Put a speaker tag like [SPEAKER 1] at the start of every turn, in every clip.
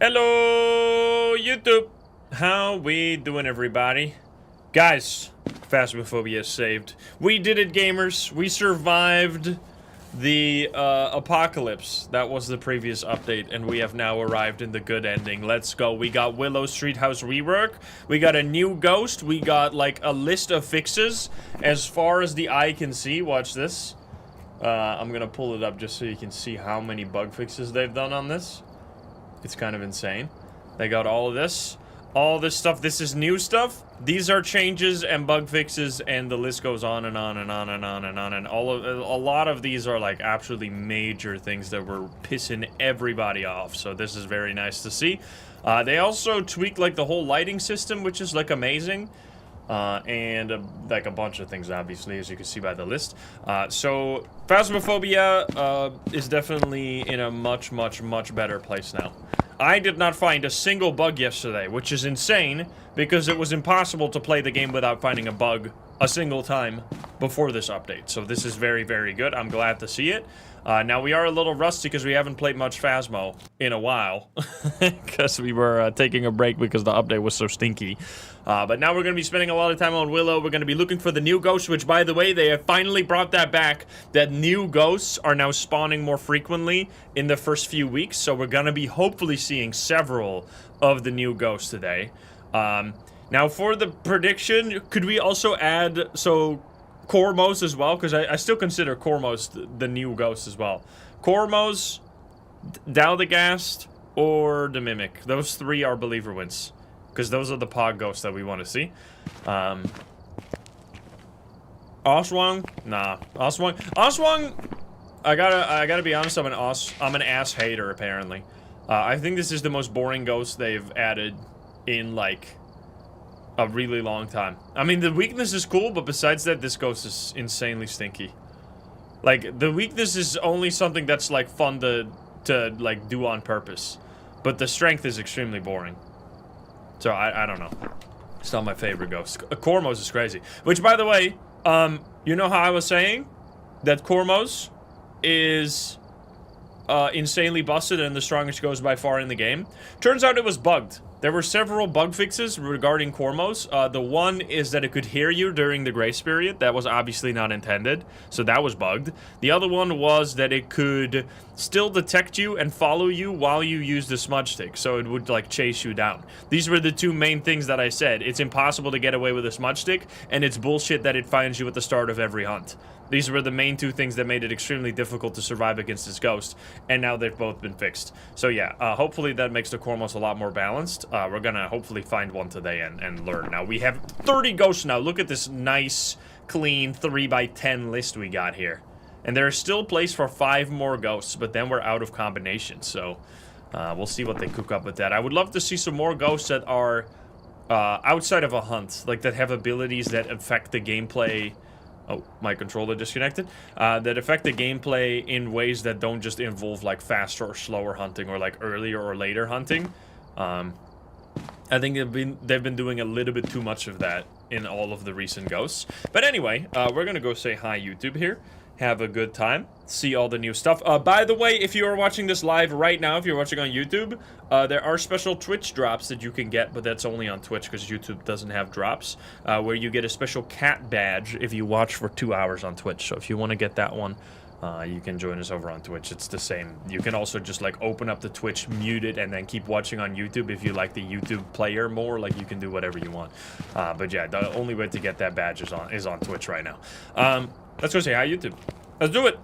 [SPEAKER 1] Hello, YouTube. How we doing, everybody? Guys, Phasmophobia is saved. We did it, gamers. We survived the apocalypse. That was the previous update, and we have now arrived in the good ending. Let's go. We got Willow Street House Rework. We got a new ghost. We got, like, a list of fixes as far as the eye can see. Watch this. I'm gonna pull it up just so you can see how many bug fixes they've done on this. It's kind of insane. They got all this stuff. This is new stuff. These are changes and bug fixes, and the list goes on and on and on and on and on. And a lot of these are like absolutely major things that were pissing everybody off. So this is very nice to see. They also tweaked like the whole lighting system, which is like amazing. Like a bunch of things, obviously, as you can see by the list. So Phasmophobia is definitely in a much better place now. I did not find a single bug yesterday, which is insane, because it was impossible to play the game without finding a bug a single time before this update. So this is very good. I'm glad to see it. Now we are a little rusty because we haven't played much Phasmo in a while, because we were taking a break because the update was so stinky. But now we're going to be spending a lot of time on Willow. We're going to be looking for the new ghosts, which, by the way, they have finally brought that back. That new ghosts are now spawning more frequently in the first few weeks. So we're going to be hopefully seeing several of the new ghosts today. Now for the prediction, could we also add, Cormos as well? Because I still consider Cormos the new ghost as well. Cormos, Daldagast, or the Mimic. Those three are believer wins. Because those are the Pog ghosts that we want to see. Oswang? Nah. Oswang, I gotta be honest, I'm an ass hater, apparently. I think this is the most boring ghost they've added in, like, a really long time. I mean, the weakness is cool, but besides that, this ghost is insanely stinky. Like, the weakness is only something that's, like, fun to like, do on purpose. But the strength is extremely boring. So, I don't know. It's not my favorite ghost. Cormos is crazy. Which, by the way, you know how I was saying that Cormos is insanely busted and the strongest ghost by far in the game? Turns out it was bugged. There were several bug fixes regarding Cormos. The one is that it could hear you during the grace period. That was obviously not intended, so that was bugged. The other one was that it could still detect you and follow you while you use the smudge stick, so it would, like, chase you down. These were the two main things that I said. It's impossible to get away with a smudge stick, and it's bullshit that it finds you at the start of every hunt. These were the main two things that made it extremely difficult to survive against this ghost, and now they've both been fixed. So yeah, hopefully that makes the Cormos a lot more balanced. We're gonna hopefully find one today and learn. Now, we have 30 ghosts now. Look at this nice, clean 3x10 list we got here. And there is still place for 5 more ghosts, but then we're out of combinations, so we'll see what they cook up with that. I would love to see some more ghosts that are outside of a hunt, like that have abilities that affect the gameplay. Oh, my controller disconnected. That affect the gameplay in ways that don't just involve, like, faster or slower hunting or, like, earlier or later hunting. I think they've been doing a little bit too much of that in all of the recent ghosts. But anyway, we're gonna go say hi, YouTube, here. Have a good time. See all the new stuff. By the way, if you are watching this live right now, if you're watching on YouTube, there are special Twitch drops that you can get, but that's only on Twitch because YouTube doesn't have drops, where you get a special cat badge if you watch for 2 hours on Twitch. So if you want to get that one, you can join us over on Twitch. It's the same. You can also just, like, open up the Twitch, mute it, and then keep watching on YouTube if you like the YouTube player more. Like, you can do whatever you want. But yeah, the only way to get that badge is on Twitch right now. Let's go say hi, YouTube. Let's do it.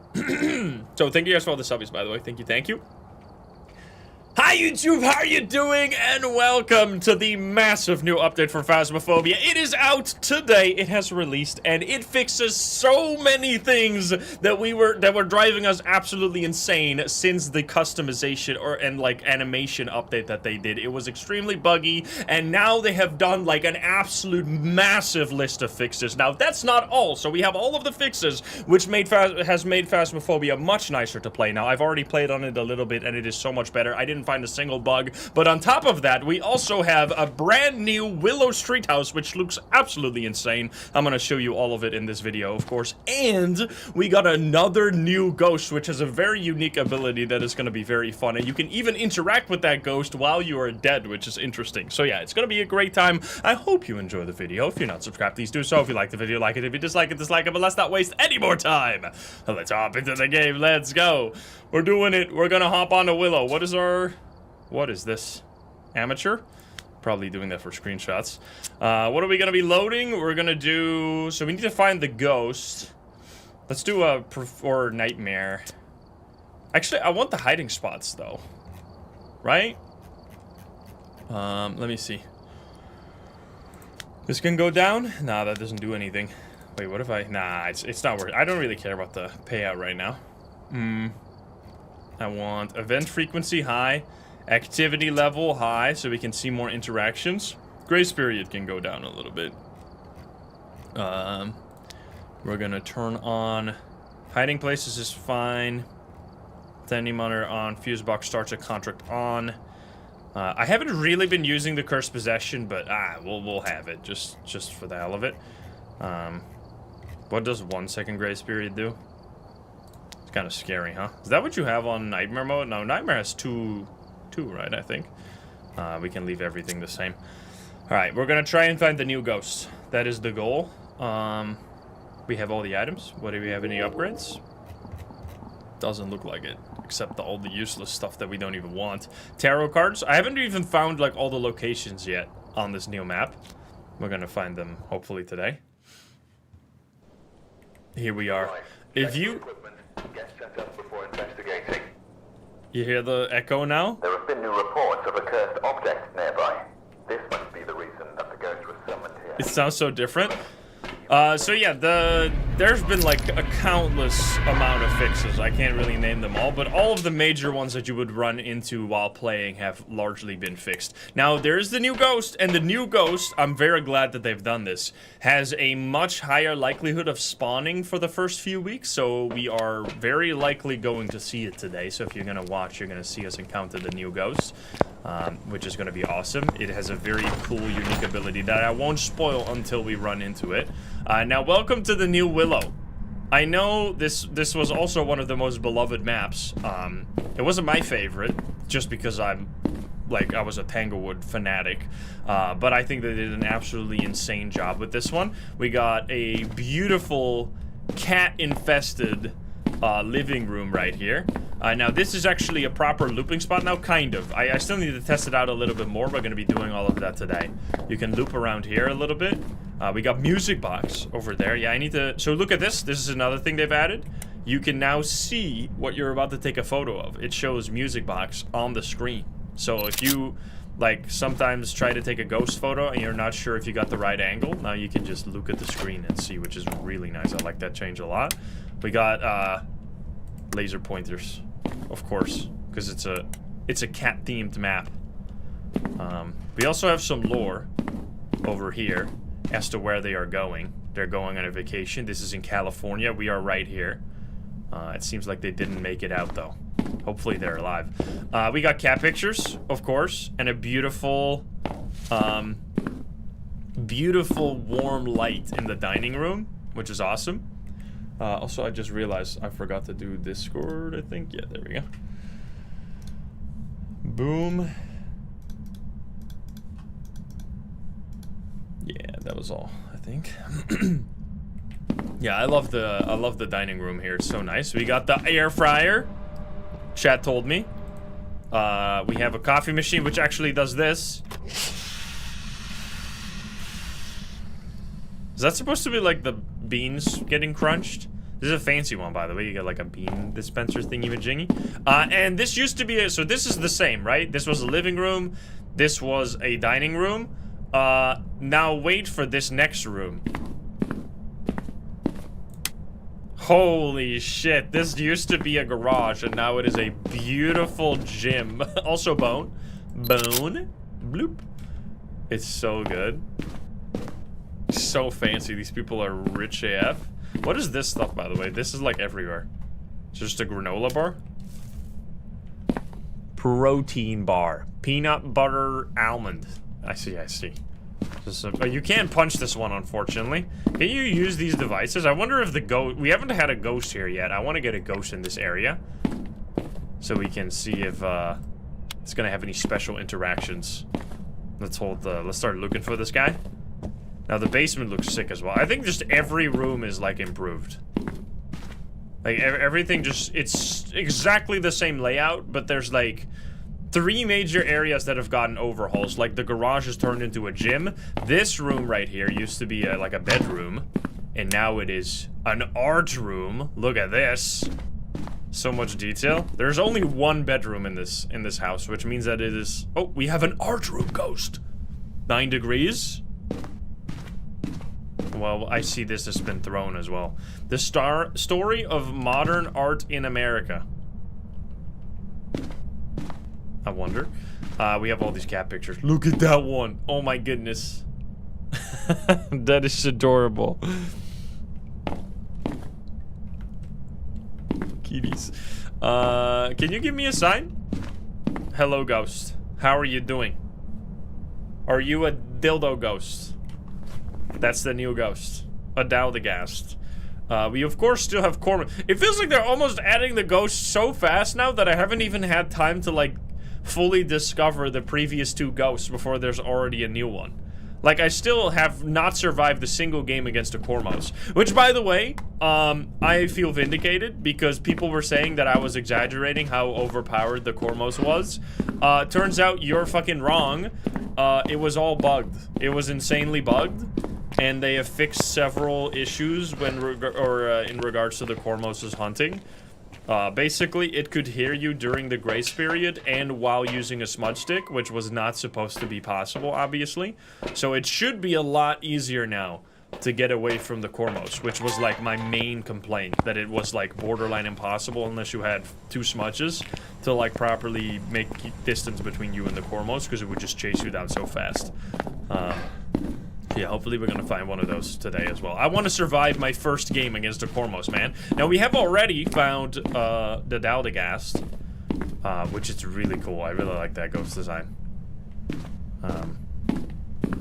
[SPEAKER 1] So thank you guys for all the subbies, by the way. Thank you. Hi YouTube, how are you doing? And welcome to the massive new update for Phasmophobia. It is out today. It has released, and it fixes so many things that were driving us absolutely insane since the customization and like animation update that they did. It was extremely buggy, and now they have done like an absolute massive list of fixes. Now that's not all. So we have all of the fixes, which has made Phasmophobia much nicer to play. Now I've already played on it a little bit, and it is so much better. I didn't find find a single bug. But on top of that, we also have a brand new Willow street house, which looks absolutely insane. I'm gonna show you all of it in this video, of course. And we got another new ghost, which has a very unique ability that is gonna be very fun. And you can even interact with that ghost while you are dead, which is interesting. So yeah, it's gonna be a great time. I hope you enjoy the video. If you're not subscribed, please do so. If you like the video, like it. If you dislike it, dislike it. But let's not waste any more time. Let's hop into the game. Let's go. We're doing it. We're gonna hop on to Willow. What is this? Amateur? Probably doing that for screenshots. What are we gonna be loading? We're gonna do... So we need to find the ghost. Let's do a... or nightmare. Actually, I want the hiding spots, though. Right? Let me see. This can go down? Nah, that doesn't do anything. Wait, what if I... Nah, it's not worth it. I don't really care about the payout right now. I want event frequency high, activity level high, so we can see more interactions. Grace period can go down a little bit. We're gonna turn on... Hiding places is fine. Standing monitor on. Fuse box starts a contract on. I haven't really been using the cursed possession, but we'll have it just for the hell of it. What does 1 second grace period do? It's kind of scary, huh? Is that what you have on nightmare mode? No, nightmare has two, right? I think. We can leave everything the same. All right, we're gonna try and find the new ghost. That is the goal. We have all the items. What do we have? Any upgrades? Doesn't look like it, except all the useless stuff that we don't even want. Tarot cards. I haven't even found like all the locations yet on this new map. We're gonna find them hopefully today. Here we are. If you... You hear the echo now?
[SPEAKER 2] There have been new reports of a cursed object nearby. This must be the reason that the ghost was summoned here.
[SPEAKER 1] It sounds so different. So yeah, there's been like a countless amount of fixes. I can't really name them all, but all of the major ones that you would run into while playing have largely been fixed. Now, there's the new ghost, and the new ghost, I'm very glad that they've done this, has a much higher likelihood of spawning for the first few weeks, so we are very likely going to see it today. So if you're gonna watch, you're gonna see us encounter the new ghost. Which is going to be awesome. It has a very cool, unique ability that I won't spoil until we run into it. Now, welcome to the new Willow. I know this was also one of the most beloved maps. It wasn't my favorite, just because I was a Tanglewood fanatic. But I think they did an absolutely insane job with this one. We got a beautiful cat-infested living room right here. Now, this is actually a proper looping spot now, kind of. I still need to test it out a little bit more. We're going to be doing all of that today. You can loop around here a little bit. We got music box over there. Yeah, I need to... So look at this. This is another thing they've added. You can now see what you're about to take a photo of. It shows music box on the screen. So if you, like, sometimes try to take a ghost photo and you're not sure if you got the right angle, now you can just look at the screen and see, which is really nice. I like that change a lot. We got laser pointers, of course, because it's a cat-themed map. We also have some lore over here as to where they are going. They're going on a vacation. This is in California. We are right here. It seems like they didn't make it out, though. Hopefully they're alive. We got cat pictures, of course, and a beautiful, beautiful warm light in the dining room, which is awesome. Also, I just realized I forgot to do Discord, I think. Yeah, there we go. Boom. Yeah, that was all, I think. Yeah, I love the dining room here. It's so nice. We got the air fryer. Chat told me. We have a coffee machine, which actually does this. Is that supposed to be like the beans getting crunched? This is a fancy one, by the way. You got like a bean dispenser thingy-majingy. And this used to be so this is the same, right? This was a living room. This was a dining room. Now wait for this next room. Holy shit, this used to be a garage and now it is a beautiful gym. Also bone. Bone. Bloop. It's so good. So fancy. These people are rich AF. What is this stuff, by the way? This is like everywhere. It's just a granola bar. protein bar. Peanut butter almond. I see, I see. You can't punch this one, unfortunately. Can you use these devices? I wonder if the ghost... We haven't had a ghost here yet. I want to get a ghost in this area. So we can see if it's going to have any special interactions. Let's start looking for this guy. Now, the basement looks sick as well. I think just every room is, like, improved. Like, everything just... It's exactly the same layout, but there's, like... 3 major areas that have gotten overhauls. Like, the garage is turned into a gym. This room right here used to be like a bedroom, and now it is an art room. Look at this. So much detail. There's only 1 bedroom in this house, which means that it is... Oh, we have an art room ghost. 9 degrees. Well, I see this has been thrown as well. The story of modern art in America. I wonder. We have all these cat pictures. Look at that one. Oh my goodness. That is adorable. Kitties. Can you give me a sign? Hello, ghost. How are you doing? Are you a dildo ghost? That's the new ghost. A Dowdagast. We of course still have Corman. It feels like they're almost adding the ghosts so fast now that I haven't even had time to, like, fully discover the previous 2 ghosts before there's already a new one. Like, I still have not survived a single game against a Cormos. Which, by the way, I feel vindicated because people were saying that I was exaggerating how overpowered the Cormos was. Turns out you're fucking wrong. It was all bugged. It was insanely bugged. And they have fixed several issues in regards to the Cormos' hunting. Basically, it could hear you during the grace period and while using a smudge stick, which was not supposed to be possible, obviously. So it should be a lot easier now to get away from the Cormos, which was, like, my main complaint, that it was, like, borderline impossible unless you had 2 smudges to, like, properly make distance between you and the Cormos, because it would just chase you down so fast. Yeah, hopefully we're gonna find one of those today as well. I want to survive my first game against the Cormos, man. Now, we have already found the Dowdagast, which is really cool. I really like that ghost design.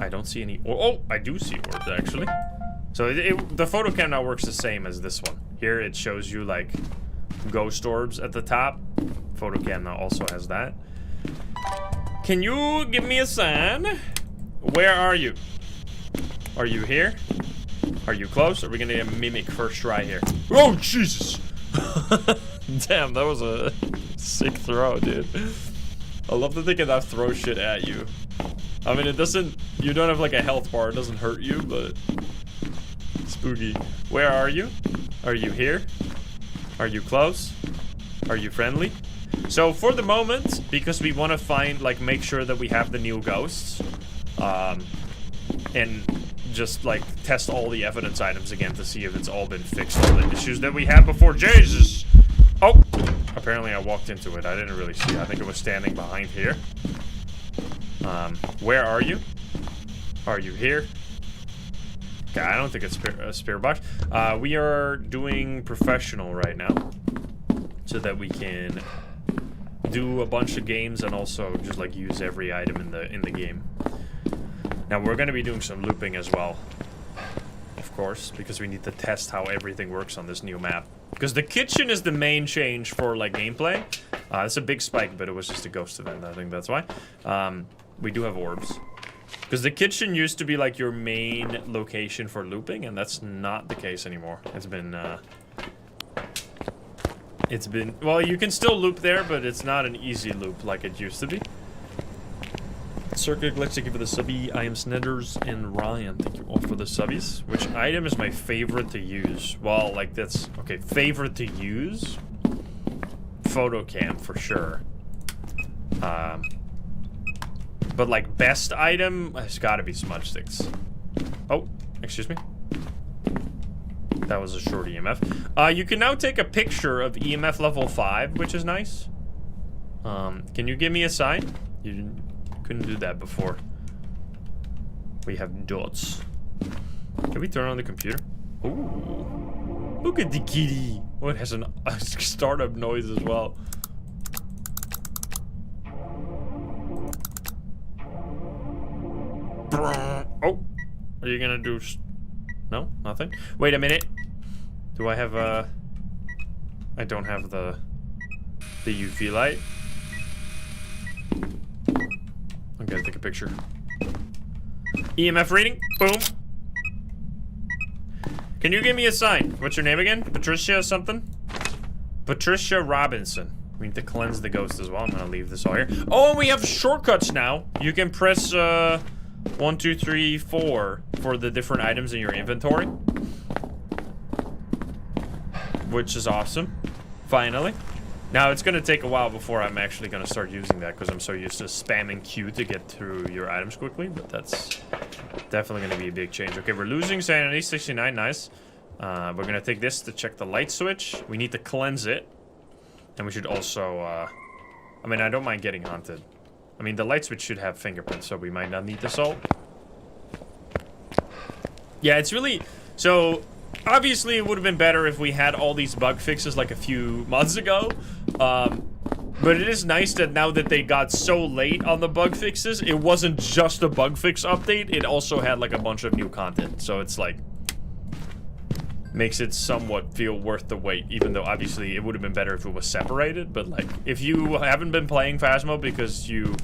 [SPEAKER 1] I don't see any... Oh, I do see orbs, actually. So the photo cam now works the same as this one. Here, it shows you, like, ghost orbs at the top. Photo cam now also has that. Can you give me a sign? Where are you? Are you here? Are you close? Are we gonna get a mimic first try here? Oh, Jesus! Damn, that was a sick throw, dude. I love that they can now throw shit at you. I mean, it doesn't... You don't have, like, a health bar. It doesn't hurt you, but... Spooky. Where are you? Are you here? Are you close? Are you friendly? So, for the moment, because we want to find, like, make sure that we have the new ghosts, and just, like, test all the evidence items again to see if it's all been fixed, all the issues that we had before. Jesus! Oh! Apparently I walked into it. I didn't really see it. I think it was standing behind here. Where are you? Are you here? Okay, I don't think it's a spirit box. We are doing professional right now, so that we can do a bunch of games and also just, like, use every item in the game. Now, we're going to be doing some looping as well, of course, because we need to test how everything works on this new map. Because the kitchen is the main change for, like, gameplay. It's a big spike, but it was just a ghost event. I think that's why. We do have orbs. Because the kitchen used to be, like, your main location for looping, and that's not the case anymore. It's been... Well, you can still loop there, but it's not an easy loop like it used to be. Circuit Glitch, thank you for the subby. I am Snedders and Ryan, thank you all for the subbies. Which item is my favorite to use? Well, like, that's... Okay, favorite to use? Photo cam, for sure. But, like, best item? It's gotta be smudge sticks. Oh, excuse me. That was a short EMF. You can now take a picture of EMF level 5, which is nice. Can you give me a sign? You couldn't do that before. We have dots. Can we turn on the computer? Ooh. Look at the kitty. Oh, it has a startup noise as well. Oh, are you gonna do? No, nothing. Wait a minute. Do I have a? I don't have the UV light. I'm gonna take a picture. EMF reading. Boom. Can you give me a sign? What's your name again? Patricia something? Patricia Robinson. We need to cleanse the ghost as well. I'm gonna leave this all here. Oh, and we have shortcuts now. You can press 1, 2, 3, 4 for the different items in your inventory. Which is awesome. Finally. Now, it's gonna take a while before I'm actually gonna start using that because I'm so used to spamming Q to get through your items quickly, but that's definitely gonna be a big change. Okay, we're losing sanity, 69, nice. We're gonna take this to check the light switch. We need to cleanse it. And we should also, I mean, I don't mind getting haunted. I mean, the light switch should have fingerprints, so we might not need the salt. Yeah, it's really, so... Obviously, it would have been better if we had all these bug fixes like a few months ago. But it is nice that now that they got so late on the bug fixes, it wasn't just a bug fix update. It also had like a bunch of new content. So it's like, makes it somewhat feel worth the wait. Even though obviously it would have been better if it was separated. But like, if you haven't been playing Phasmo because you,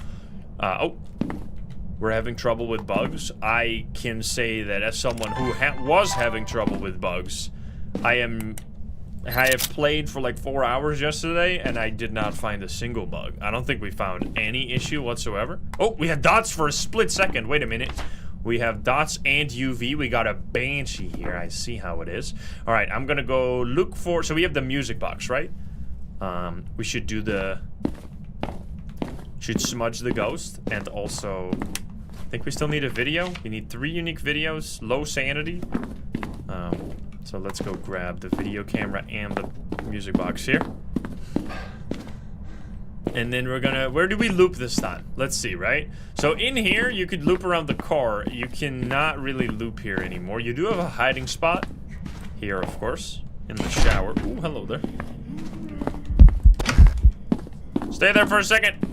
[SPEAKER 1] we're having trouble with bugs, I can say that as someone who was having trouble with bugs, I have played for like 4 hours yesterday, and I did not find a single bug. I don't think we found any issue whatsoever. Oh, we had dots for a split second. Wait a minute. We have dots and UV. We got a Banshee here. I see how it is. All right, I'm gonna go look for... So we have the music box, right? We should do the... Should smudge the ghost, and also... I think we still need a video. We need 3 unique videos, low sanity. So let's go grab the video camera and the music box here. And then we're gonna, where do we loop this time? Let's see, right? So in here, you could loop around the car. You cannot really loop here anymore. You do have a hiding spot here, of course, in the shower. Ooh, hello there. Stay there for a second.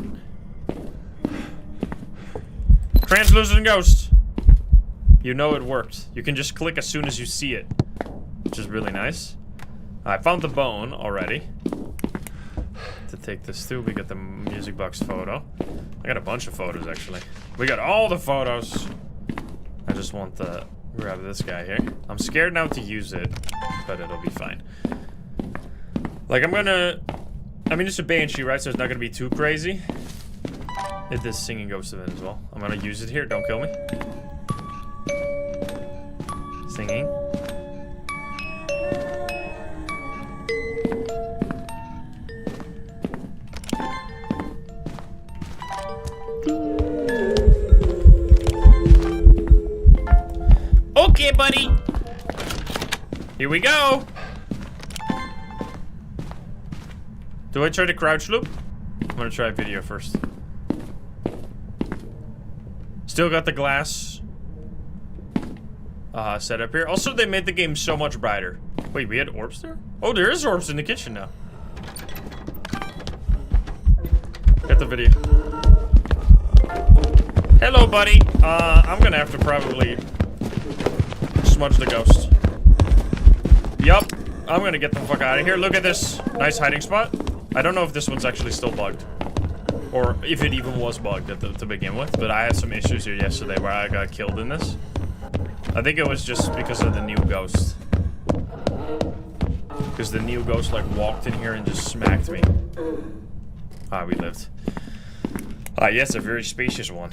[SPEAKER 1] Translucent ghost. You know it worked. You can just click as soon as you see it, which is really nice. I found the bone already. To take this through, we got the music box photo. I got a bunch of photos, actually. We got all the photos. I just want to grab this guy here. I'm scared now to use it, but it'll be fine. Like, I'm gonna... I mean, it's a Banshee, right? So it's not gonna be too crazy. It is singing ghost event as well. I'm gonna use it here. Don't kill me. Singing. Okay, buddy. Here we go. Do I try to crouch loop? I'm gonna try video first. Still got the glass set up here. Also, they made the game so much brighter. Wait, we had orbs there? Oh, there is orbs in the kitchen now. Get the video. Hello, buddy. I'm gonna have to probably smudge the ghost. Yup. I'm gonna get the fuck out of here. Look at this nice hiding spot. I don't know if this one's actually still bugged. Or if it even was bugged to begin with, but I had some issues here yesterday where I got killed in this. I think it was just because of the new ghost. Because the new ghost like walked in here and just smacked me. Ah, we lived. Ah, yes, a very spacious one.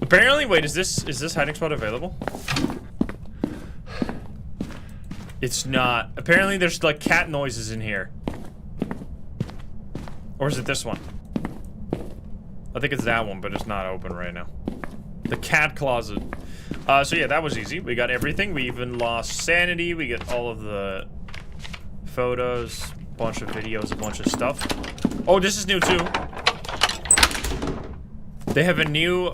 [SPEAKER 1] Apparently, wait, is this hiding spot available? It's not. Apparently, there's like cat noises in here. Or is it this one? I think it's that one, but it's not open right now. The cat closet. So yeah, that was easy. We got everything. We even lost sanity. We get all of the photos, a bunch of videos, a bunch of stuff. Oh, this is new too. They have a new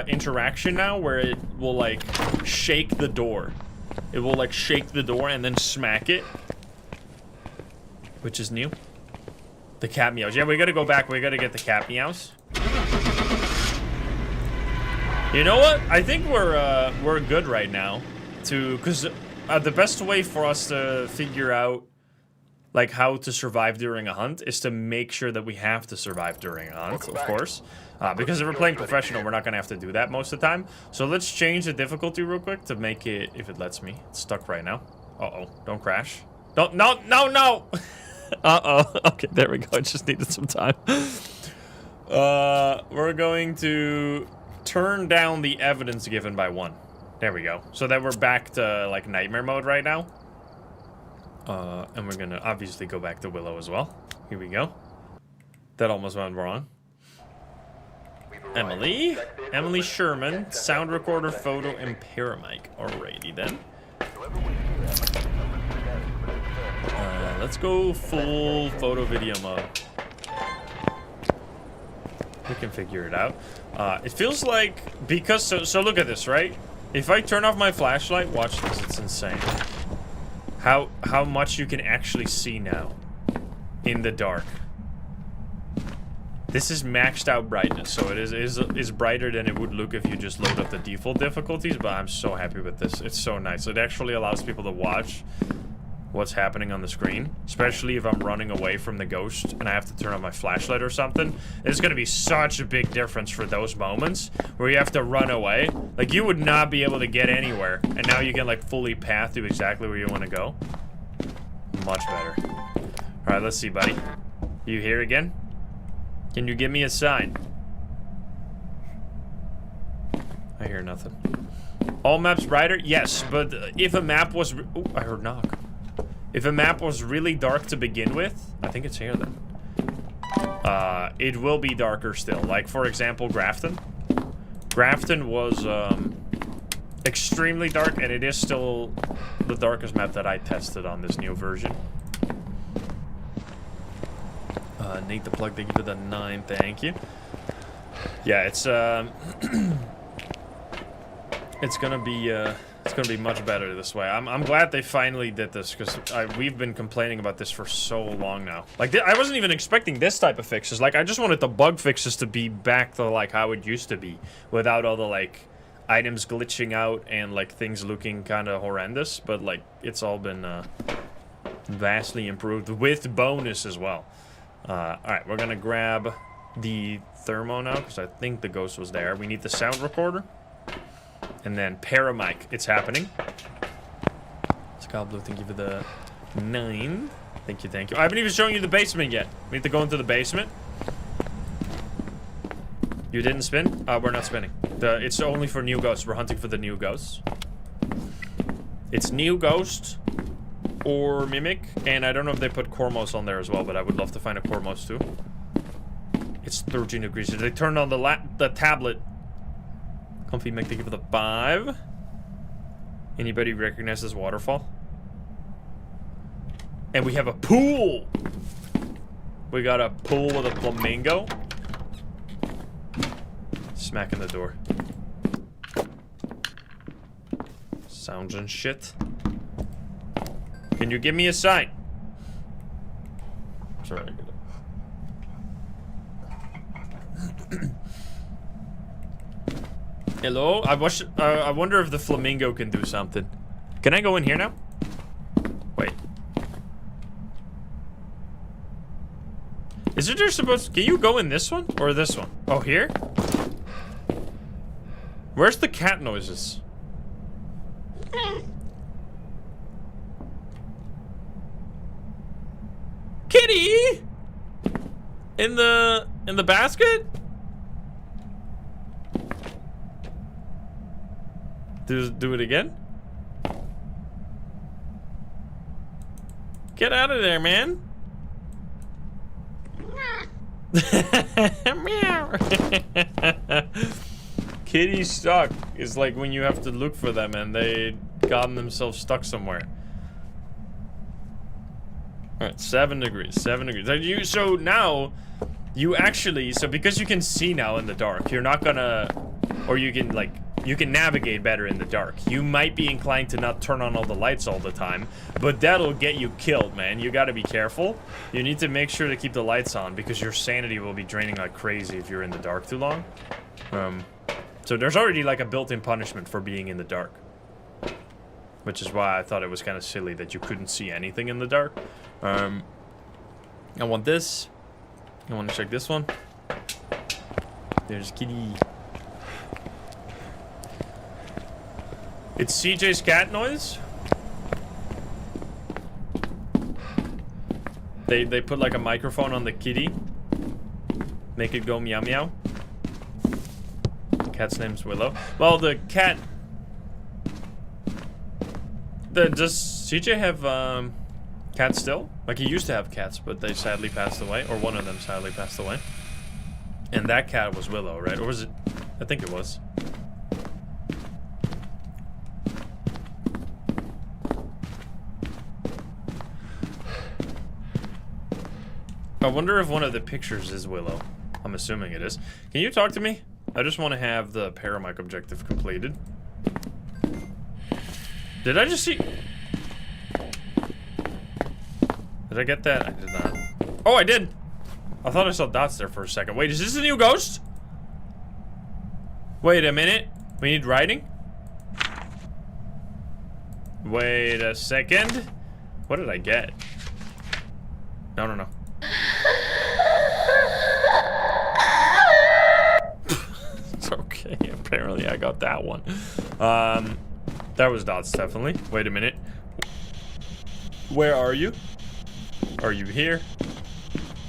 [SPEAKER 1] interaction now where it will like shake the door. It will like shake the door and then smack it. Which is new. The cat meows. Yeah, we gotta go back. We gotta get the cat meows. You know what? I think we're good right now, because the best way for us to figure out like how to survive during a hunt is to make sure that we have to survive during a hunt, of course. Because if we're playing professional, we're not gonna have to do that most of the time. So let's change the difficulty real quick to make it, if it lets me. It's stuck right now. Uh-oh, don't crash. Don't, no. Uh-oh, okay, there we go. It just needed some time. We're going to turn down the evidence given by 1. There we go. So that we're back to like nightmare mode right now. And we're gonna obviously go back to Willow as well. Here we go. That almost went wrong. Emily Sherman, sound recorder, photo, and paramic. Alrighty then. Let's go full photo video mode. We can figure it out. It feels like, because, so look at this, right? If I turn off my flashlight, watch this, it's insane. How much you can actually see now in the dark. This is maxed out brightness, so it is brighter than it would look if you just load up the default difficulties, but I'm so happy with this. It's so nice. It actually allows people to watch what's happening on the screen, especially if I'm running away from the ghost and I have to turn on my flashlight or something. It's gonna be such a big difference for those moments where you have to run away. Like, you would not be able to get anywhere, and now you can like fully path to exactly where you want to go. Much better. All right, let's see, buddy. You here again? Can you give me a sign? I hear nothing. All maps brighter? Yes, but if a map was... Ooh, I heard knock. If a map was really dark to begin with, I think it's here then. It will be darker still. Like, for example, Grafton. Grafton was extremely dark, and it is still the darkest map that I tested on this new version. Nate the Plug, thank you for the 9, thank you. Yeah, it's it's gonna be much better this way. I'm glad they finally did this, because we've been complaining about this for so long now. Like, I wasn't even expecting this type of fixes. Like, I just wanted the bug fixes to be back to like how it used to be, without all the like items glitching out and like things looking kind of horrendous. But like, it's all been vastly improved with bonus as well. All right, we're gonna grab the thermo now, because I think the ghost was there. We need the sound recorder. And then paramic, it's happening. Skull Blue, thank you for the 9. Thank you, thank you. I haven't even shown you the basement yet. We need to go into the basement. You didn't spin? We're not spinning. It's only for new ghosts. We're hunting for the new ghosts. It's new ghost or mimic, and I don't know if they put Cormos on there as well, but I would love to find a Cormos too. It's 13 degrees. They turned on the tablet. Comfy Mick, thank you for the 5. Anybody recognize this waterfall? And we have a pool! We got a pool with a flamingo. Smacking the door. Sounds and shit. Can you give me a sign? Sorry, I get it. Hello? I wonder if the flamingo can do something. Can I go in here now? Wait. Is it just supposed... Can you go in this one? Or this one? Oh, here? Where's the cat noises? Kitty! In the basket? Do it again? Get out of there, man. Meow. Kitty stuck is like when you have to look for them and they gotten themselves stuck somewhere. Alright, 7 degrees, 7 degrees. So now, you actually, so because you can see now in the dark, you're not gonna, or you can like, you can navigate better in the dark. You might be inclined to not turn on all the lights all the time, but that'll get you killed, man. You gotta be careful. You need to make sure to keep the lights on because your sanity will be draining like crazy if you're in the dark too long. So there's already like a built-in punishment for being in the dark. Which is why I thought it was kind of silly that you couldn't see anything in the dark. I want this. I want to check this one. There's kitty. It's CJ's cat noise. They put like a microphone on the kitty. Make it go meow meow. The cat's name's Willow. Well, the cat... Does CJ have cats still? Like, he used to have cats, but they sadly passed away. Or one of them sadly passed away. And that cat was Willow, right? Or was it? I think it was. I wonder if one of the pictures is Willow. I'm assuming it is. Can you talk to me? I just want to have the paramic objective completed. Did I just see... Did I get that? I did not. Oh, I did! I thought I saw dots there for a second. Wait, is this a new ghost? Wait a minute. We need writing? Wait a second. What did I get? No, no, no. It's okay. Apparently I got that one. That was dots, definitely. Wait a minute. Where are you? Are you here?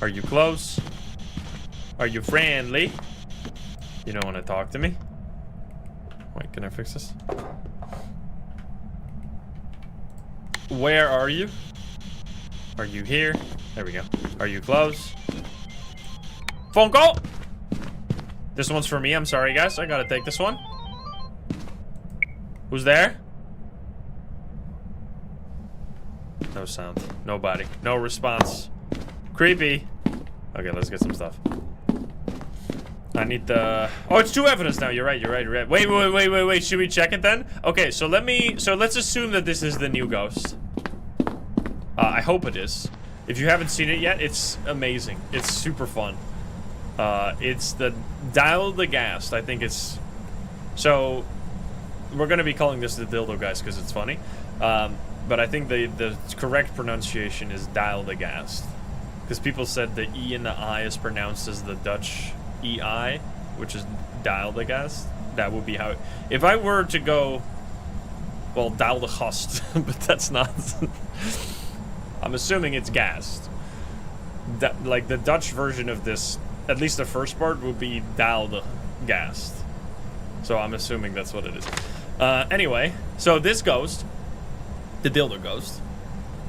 [SPEAKER 1] Are you close? Are you friendly? You don't want to talk to me? Wait, can I fix this? Where are you? Are you here? There we go. Are you close? Phone call! This one's for me. I'm sorry, guys. I gotta take this one. Who's there? No sound. Nobody. No response. Creepy. Okay, let's get some stuff. I need the... Oh, it's 2 evidence now. You're right, you're right, you're right. Wait. Should we check it then? Okay, so let's assume that this is the new ghost. I hope it is. If you haven't seen it yet, it's amazing. It's super fun. It's the Dial the Ghast. I think it's... So, we're going to be calling this the Dildo, guys, because it's funny. But I think the correct pronunciation is Dial the Ghast. Because people said the E and the I is pronounced as the Dutch EI, which is Dial the Ghast. That would be how... If I were to go... Well, Dial the Gast, but that's not... I'm assuming it's Ghast. Like, the Dutch version of this, at least the first part, would be Dial the Ghast. So I'm assuming that's what it is. Anyway, so this ghost, the Dildo Ghost,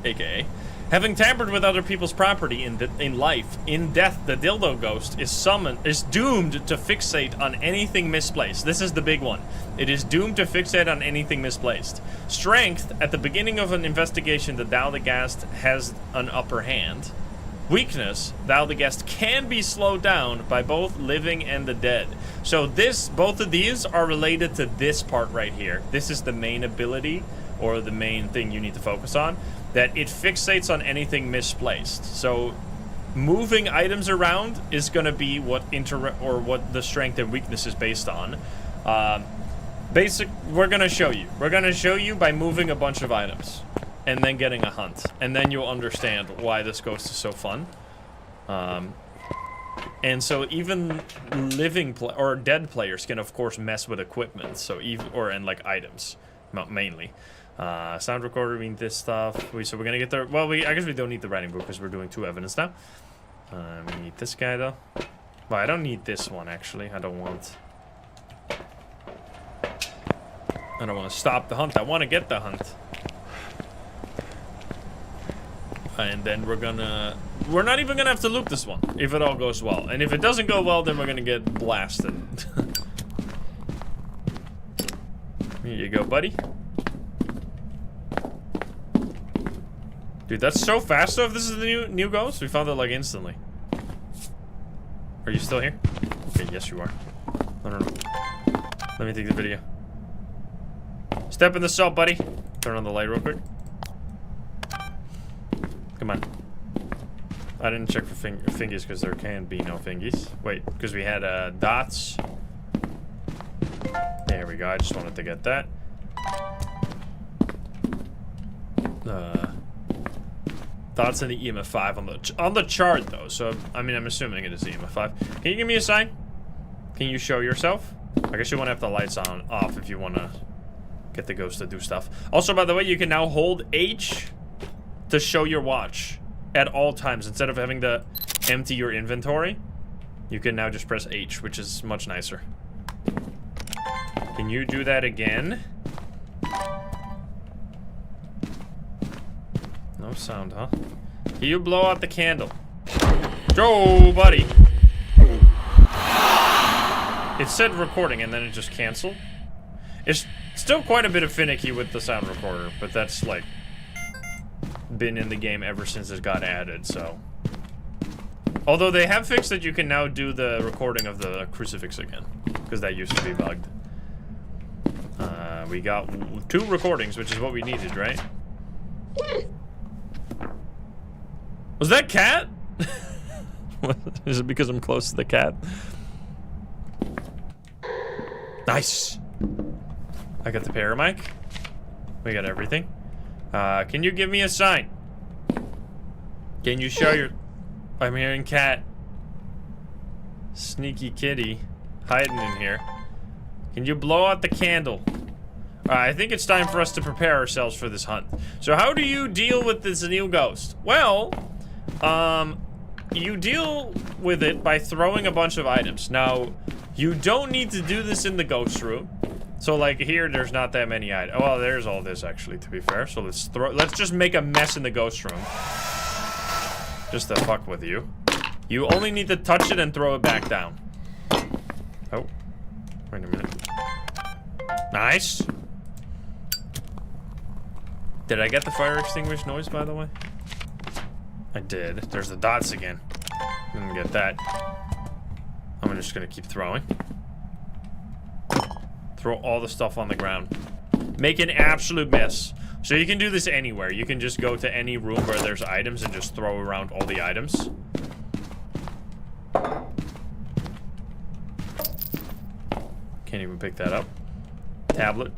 [SPEAKER 1] aka, having tampered with other people's property in life, in death, the Dildo Ghost is doomed to fixate on anything misplaced. This is the big one. It is doomed to fixate on anything misplaced. Strength, at the beginning of an investigation, the Dial the Ghast has an upper hand. Weakness, Dial the Ghast can be slowed down by both living and the dead. So both of these are related to this part right here. This is the main ability, or the main thing you need to focus on, that it fixates on anything misplaced. So moving items around is going to be what the strength and weakness is based on. We're going to show you. We're going to show you by moving a bunch of items and then getting a hunt, and then you'll understand why this ghost is so fun. And so even living or dead players can of course mess with equipment, so and like items mainly. Sound recorder, we need this stuff. So we're gonna get there. Well, I guess we don't need the writing book because we're doing 2 evidence now. We need this guy though. Well, I don't need this one actually. I don't want to stop the hunt. I want to get the hunt. And then we're not even gonna have to loop this one if it all goes well. And if it doesn't go well, then we're gonna get blasted. Here you go, buddy. Dude, that's so fast though. If this is the new ghost, we found it like instantly. Are you still here? Okay, yes you are. I don't know. Let me take the video. Step in the salt, buddy. Turn on the light real quick. Come on. I didn't check for fingies because there can be no fingies. Wait, because we had dots. There we go. I just wanted to get that. Thoughts on the EMF 5 on the chart though. So I mean, I'm assuming it is the EMF 5. Can you give me a sign? Can you show yourself? I guess you want to have the lights off if you want to get the ghost to do stuff. Also, by the way, you can now hold H to show your watch at all times instead of having to empty your inventory. You can now just press H, which is much nicer. Can you do that again? No sound, huh? Can you blow out the candle? Go, buddy! It said recording and then it just canceled. It's still quite a bit of finicky with the sound recorder, but that's like been in the game ever since it got added, so. Although they have fixed that you can now do the recording of the crucifix again, because that used to be bugged. We got 2 recordings, which is what we needed, right? Was that cat? Is it because I'm close to the cat? Nice. I got the paramic. We got everything. Can you give me a sign? Can you show your... I'm hearing cat. Sneaky kitty. Hiding in here. Can you blow out the candle? I think it's time for us to prepare ourselves for this hunt. So how do you deal with this new ghost? Well, you deal with it by throwing a bunch of items. Now, you don't need to do this in the ghost room. So like here, there's not that many items. Well, there's all this actually, to be fair. So let's just make a mess in the ghost room. Just to fuck with you. You only need to touch it and throw it back down. Oh, wait a minute. Nice. Did I get the fire extinguisher noise, by the way? I did. There's the dots again. Didn't get that. I'm just gonna keep throwing. Throw all the stuff on the ground. Make an absolute mess. So you can do this anywhere. You can just go to any room where there's items and just throw around all the items. Can't even pick that up. Tablet.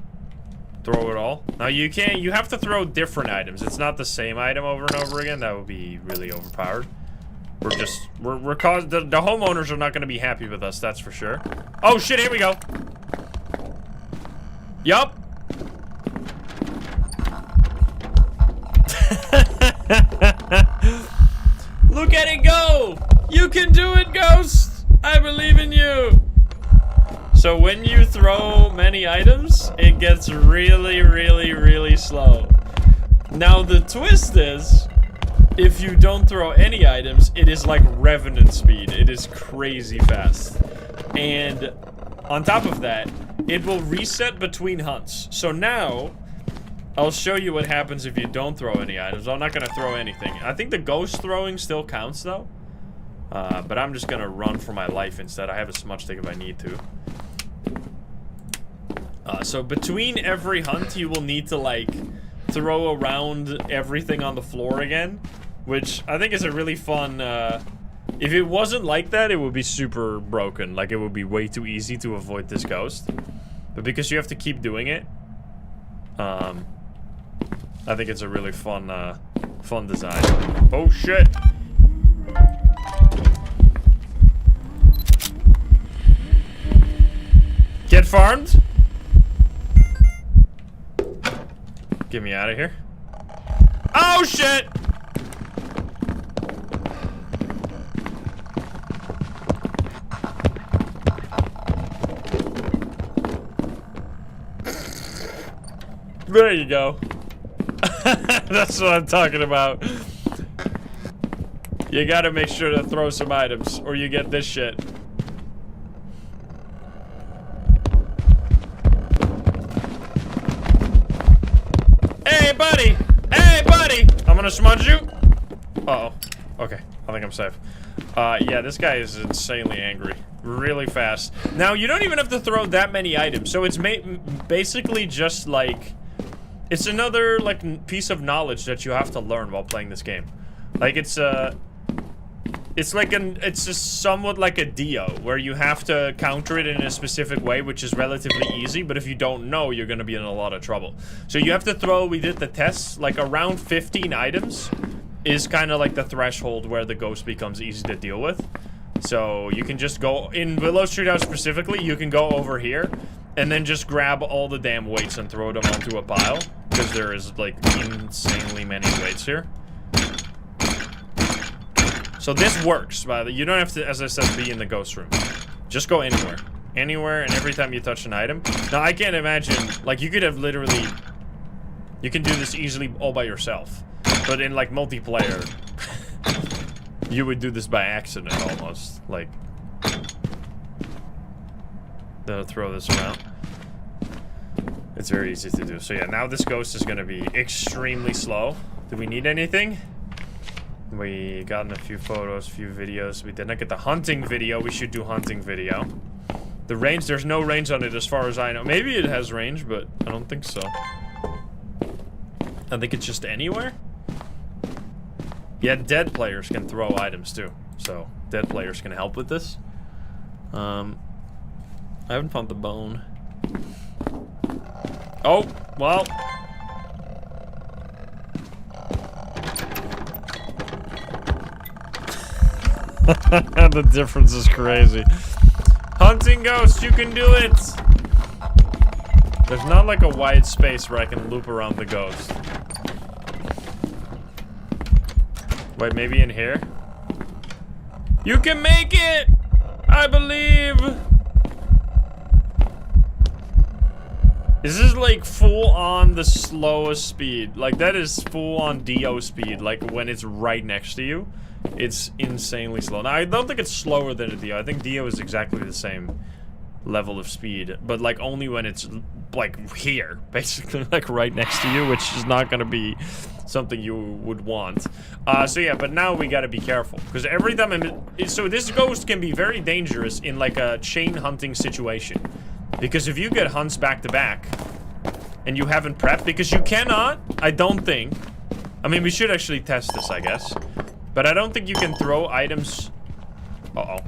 [SPEAKER 1] Throw it all. Now you can't, you have to throw different items. It's not the same item over and over again. That would be really overpowered. We're the homeowners are not going to be happy with us, that's for sure. Oh shit, here we go. Yup. Look at it go! You can do it, Ghost! I believe in you! So when you throw many items, it gets really, really, really slow. Now the twist is, if you don't throw any items, it is like Revenant speed. It is crazy fast. And on top of that, it will reset between hunts. So now, I'll show you what happens if you don't throw any items. I'm not gonna throw anything. I think the ghost throwing still counts though. But I'm just gonna run for my life instead. I have a smudge stick if I need to. So between every hunt, you will need to like throw around everything on the floor again, which I think is a really fun, if it wasn't like that, it would be super broken. Like it would be way too easy to avoid this ghost. But because you have to keep doing it, I think it's a really fun, fun design. Oh shit! Get farmed? Get me out of here. Oh shit! There you go. That's what I'm talking about. You gotta make sure to throw some items, or you get this shit. Hey, buddy! Hey, buddy! I'm gonna smudge you. Uh-oh. Okay, I think I'm safe. Yeah, this guy is insanely angry. Really fast. Now, you don't even have to throw that many items, so it's basically just like... It's another, like, piece of knowledge that you have to learn while playing this game. Like, it's It's like it's just somewhat like a Dio, where you have to counter it in a specific way, which is relatively easy, but if you don't know, you're gonna be in a lot of trouble. So you have to throw, we did the tests, like around 15 items is kind of like the threshold where the ghost becomes easy to deal with. So you can just go, in Willow's treehouse specifically, you can go over here, and then just grab all the damn weights and throw them onto a pile, because there is like insanely many weights here. So this works, by the way. You don't have to, as I said, be in the ghost room. Just go anywhere. Anywhere, and every time you touch an item. Now, I can't imagine, like, you could have literally... You can do this easily all by yourself. But in, like, multiplayer, you would do this by accident, almost. Like... They'll throw this around. It's very easy to do. So, yeah, now this ghost is gonna be extremely slow. Do we need anything? We gotten a few photos, a few videos. We did not get the hunting video. We should do hunting video. The range, there's no range on it as far as I know. Maybe it has range, but I don't think so. I think it's just anywhere. Yeah, dead players can throw items too. So, dead players can help with this. I haven't found the bone. Oh, well... The difference is crazy. Hunting ghost, you can do it! There's not like a wide space where I can loop around the ghost. Wait, maybe in here? You can make it! I believe! Is this like full on the slowest speed? Like that is full on Dio speed, like when it's right next to you. It's insanely slow. Now, I don't think it's slower than a Dio. I think Dio is exactly the same level of speed, but like only when it's like here, basically, like right next to you, which is not gonna be something you would want. So yeah, but now we gotta be careful, because every time so this ghost can be very dangerous in like a chain hunting situation, because if you get hunts back to back and you haven't prepped, because you cannot, I don't think, I mean, we should actually test this, I guess. But I don't think you can throw items... Uh-oh.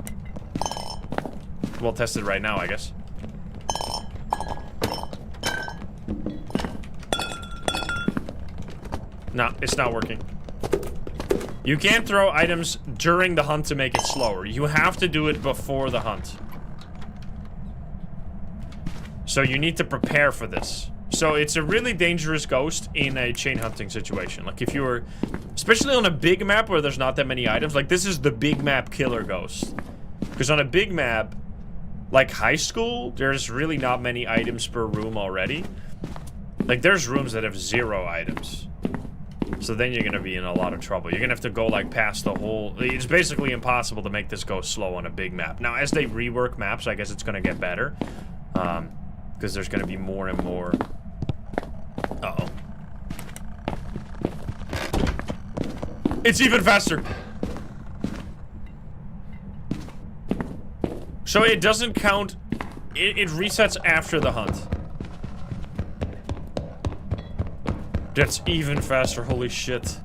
[SPEAKER 1] We'll test it right now, I guess. No, it's not working. You can't throw items during the hunt to make it slower. You have to do it before the hunt. So you need to prepare for this. So it's a really dangerous ghost in a chain hunting situation. Like if you were, especially on a big map where there's not that many items, like this is the big map killer ghost. Because on a big map, like high school, there's really not many items per room already. Like there's rooms that have 0 items. So then you're gonna be in a lot of trouble. You're gonna have to go like past the whole, it's basically impossible to make this go slow on a big map. Now as they rework maps, I guess it's gonna get better. Because there's gonna be more and more. Uh-oh. It's even faster. So it doesn't count, it resets after the hunt. That's even faster, holy shit.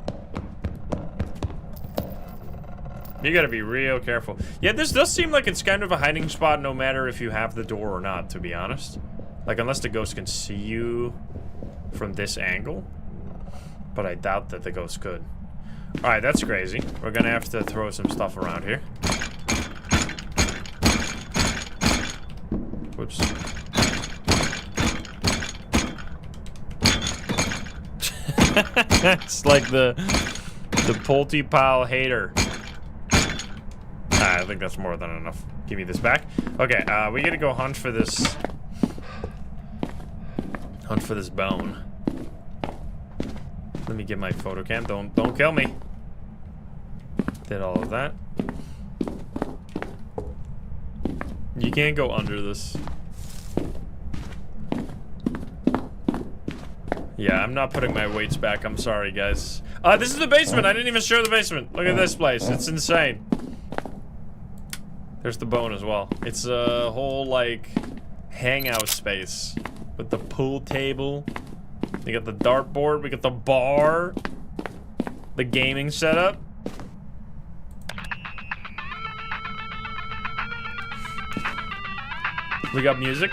[SPEAKER 1] You gotta be real careful. Yeah, this does seem like it's kind of a hiding spot no matter if you have the door or not, to be honest. Like, unless the ghost can see you from this angle. But I doubt that the ghost could. Alright, that's crazy. We're gonna have to throw some stuff around here. Whoops. It's like the Polty Pile hater. I think that's more than enough. Give me this back. Okay, we gotta go hunt for this. Hunt for this bone. Let me get my photo cam. Don't kill me. Did all of that. You can't go under this. Yeah, I'm not putting my weights back. I'm sorry, guys. This is the basement. I didn't even show the basement. Look at this place. It's insane. There's the bone as well. It's a whole, like, hangout space. With the pool table. We got the dartboard. We got the bar. The gaming setup. We got music.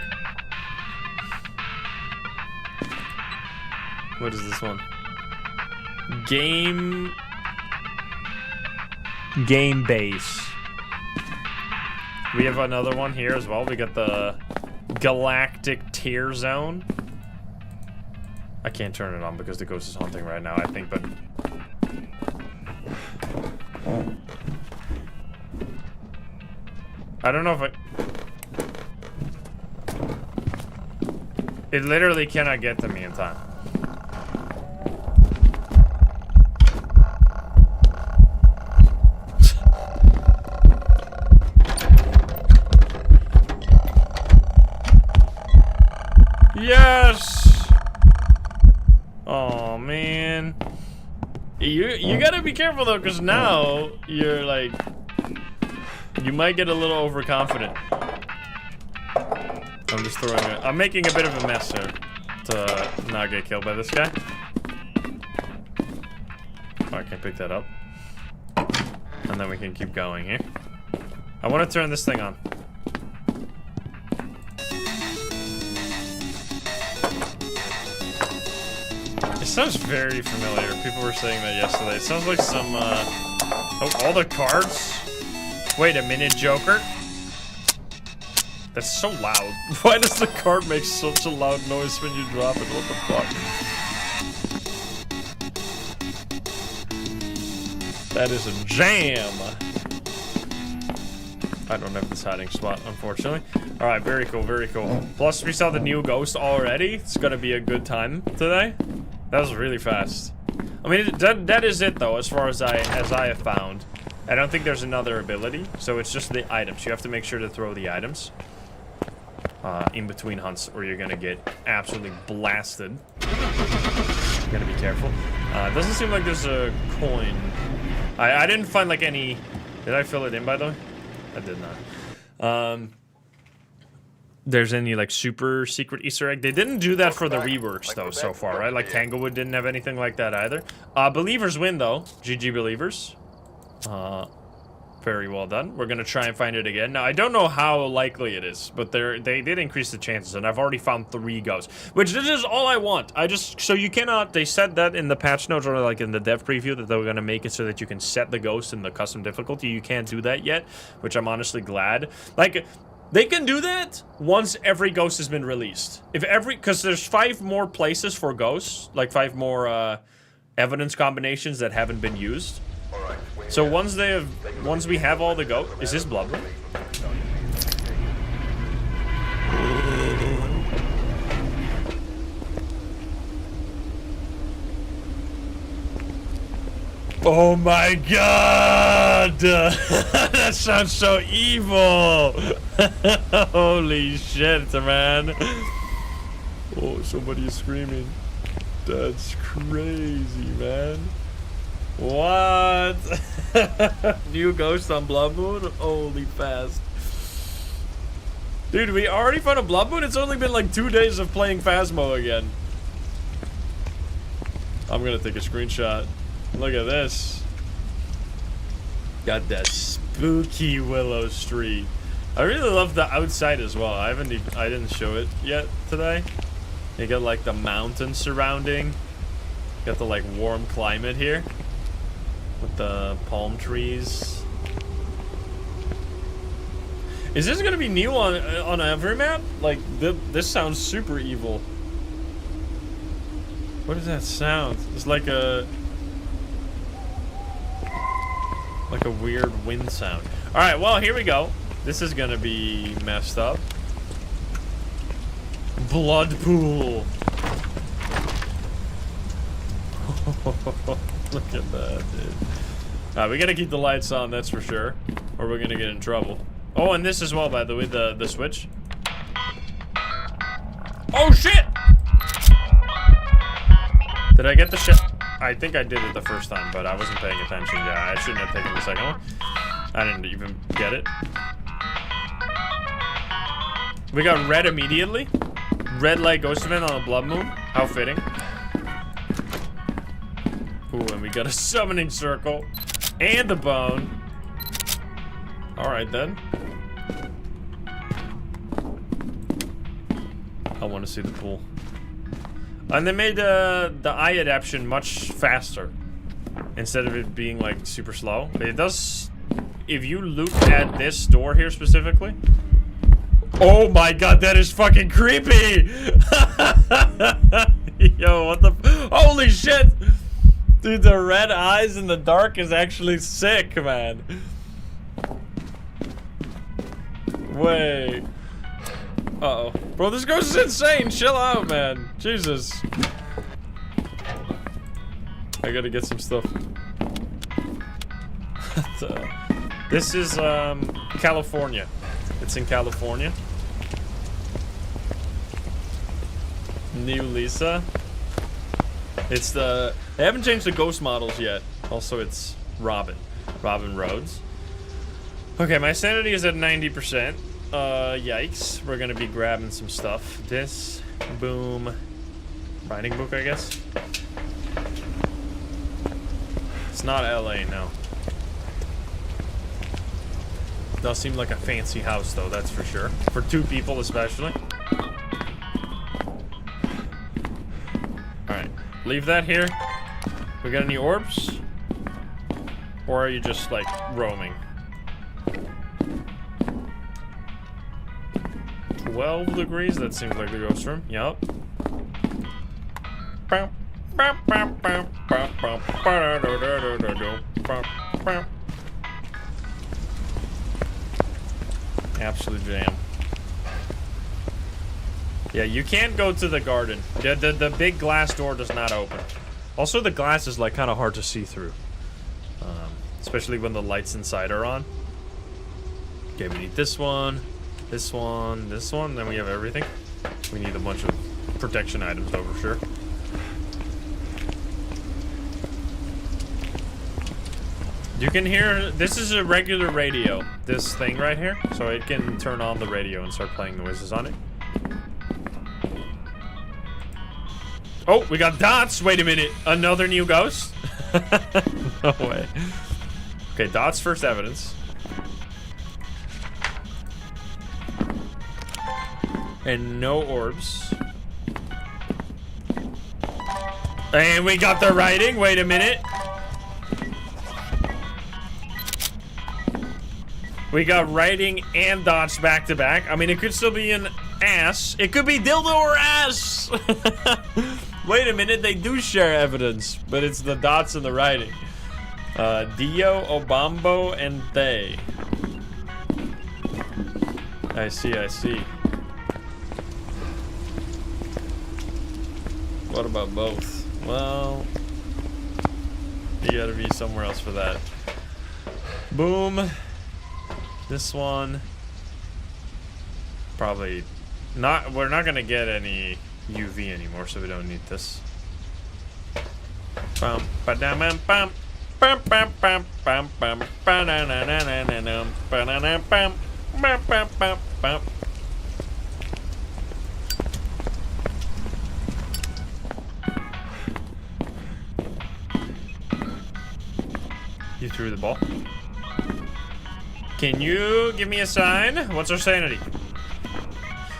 [SPEAKER 1] What is this one? Game base. We have another one here as well. We got the Galactic Tear Zone. I can't turn it on because the ghost is haunting right now, I think, but... I don't know if I... It literally cannot get to me in time. Yes! Oh man. You gotta be careful though, because now you're like, you might get a little overconfident. I'm just throwing it. I'm making a bit of a mess here to not get killed by this guy. Oh, I can pick that up. And then we can keep going here. I want to turn this thing on. It sounds very familiar. People were saying that yesterday. It sounds like some, oh, all the cards? Wait a minute, Joker. That's so loud. Why does the card make such a loud noise when you drop it? What the fuck? That is a jam. I don't have this hiding spot, unfortunately. Alright, very cool, very cool. Plus, we saw the new ghost already. It's gonna be a good time today. That was really fast. I mean, that is it though, as far as I have found. I don't think there's another ability, so it's just the items. You have to make sure to throw the items in between hunts, or you're gonna get absolutely blasted. You're gonna be careful. It doesn't seem like there's a coin. I didn't find like any. Did I fill it in by the way? I did not. There's any like super secret Easter egg. They didn't do that for the reworks though so far, right? Like Tanglewood didn't have anything like that either. Believers win though. GG Believers. Very well done. We're gonna try and find it again. Now I don't know how likely it is, but they did increase the chances, and I've already found 3 ghosts, which this is all I want. So you cannot. They said that in the patch notes or like in the dev preview that they were gonna make it so that you can set the ghost in the custom difficulty. You can't do that yet, which I'm honestly glad. Like. They can do that once every ghost has been released. Because there's 5 more places for ghosts, like 5 more evidence combinations that haven't been used. So once we have all the ghosts, is this Bloodborne? Oh my god! That sounds so evil! Holy shit, man. Oh, somebody is screaming. That's crazy, man. What? New ghost on Blood Moon? Holy fast. Dude, we already found a Blood Moon? It's only been like 2 days of playing Phasmo again. I'm gonna take a screenshot. Look at this. Got that spooky Willow Street. I really love the outside as well. I didn't show it yet today. You got like the mountains surrounding. Got the like warm climate here with the palm trees. Is this gonna be new on every map? Like this sounds super evil. What does that sound? It's like a weird wind sound. All right, well here we go. This is gonna be messed up. Blood pool. Look at that, dude. We gotta keep the lights on, that's for sure, or we're gonna get in trouble. Oh, and this as well, by the way, the switch. Oh shit! Did I get the shit? I think I did it the first time, but I wasn't paying attention. Yeah, I shouldn't have taken the second one. I didn't even get it. We got red immediately. Red light ghost event on a blood moon. How fitting. Ooh, and we got a summoning circle. And a bone. Alright then. I want to see the pool. And they made the eye adaptation much faster. Instead of it being like super slow. It does, if you look at this door here specifically. Oh my god, that is fucking creepy! Yo, what the, holy shit! Dude, the red eyes in the dark is actually sick, man. Wait. Uh-oh. Bro, this ghost is insane. Chill out, man. Jesus. I gotta get some stuff. This is, California. It's in California. New Lisa. It's the... They haven't changed the ghost models yet. Also, it's Robin. Robin Rhodes. Okay, my sanity is at 90%. Yikes. We're gonna be grabbing some stuff. This. Boom. Writing book, I guess. It's not LA, no. Does seem like a fancy house, though, that's for sure. For 2 people, especially. Alright. Leave that here. We got any orbs? Or are you just, like, roaming? 12 degrees? That seems like the ghost room. Yup. Absolute jam. Yeah, you can't go to the garden. The big glass door does not open. Also, the glass is like kind of hard to see through. Especially when the lights inside are on. Okay, we need this one, this one, this one, then we have everything. We need a bunch of protection items though, for sure. You can hear, this is a regular radio, this thing right here, so it can turn on the radio and start playing noises on it. Oh, we got dots! Wait a minute, another new ghost? No way. Okay, dots first evidence. And no orbs. And we got the writing, wait a minute. We got writing and dots back to back. I mean, it could still be an ass. It could be dildo or ass. Wait a minute, they do share evidence, but it's the dots and the writing. Dio, Obambo, and they. I see, I see. What about both? Well, you gotta be somewhere else for that. Boom. This one. Probably not. We're not gonna get any UV anymore, so we don't need this. Bum, ba-dum, bum, bum, bum, bum, bum, bum, bum, ba-na-na-na-na-na-na, ba-na-na-bum, bum, bum, bum, bum. You threw the ball. Can you give me a sign? What's our sanity?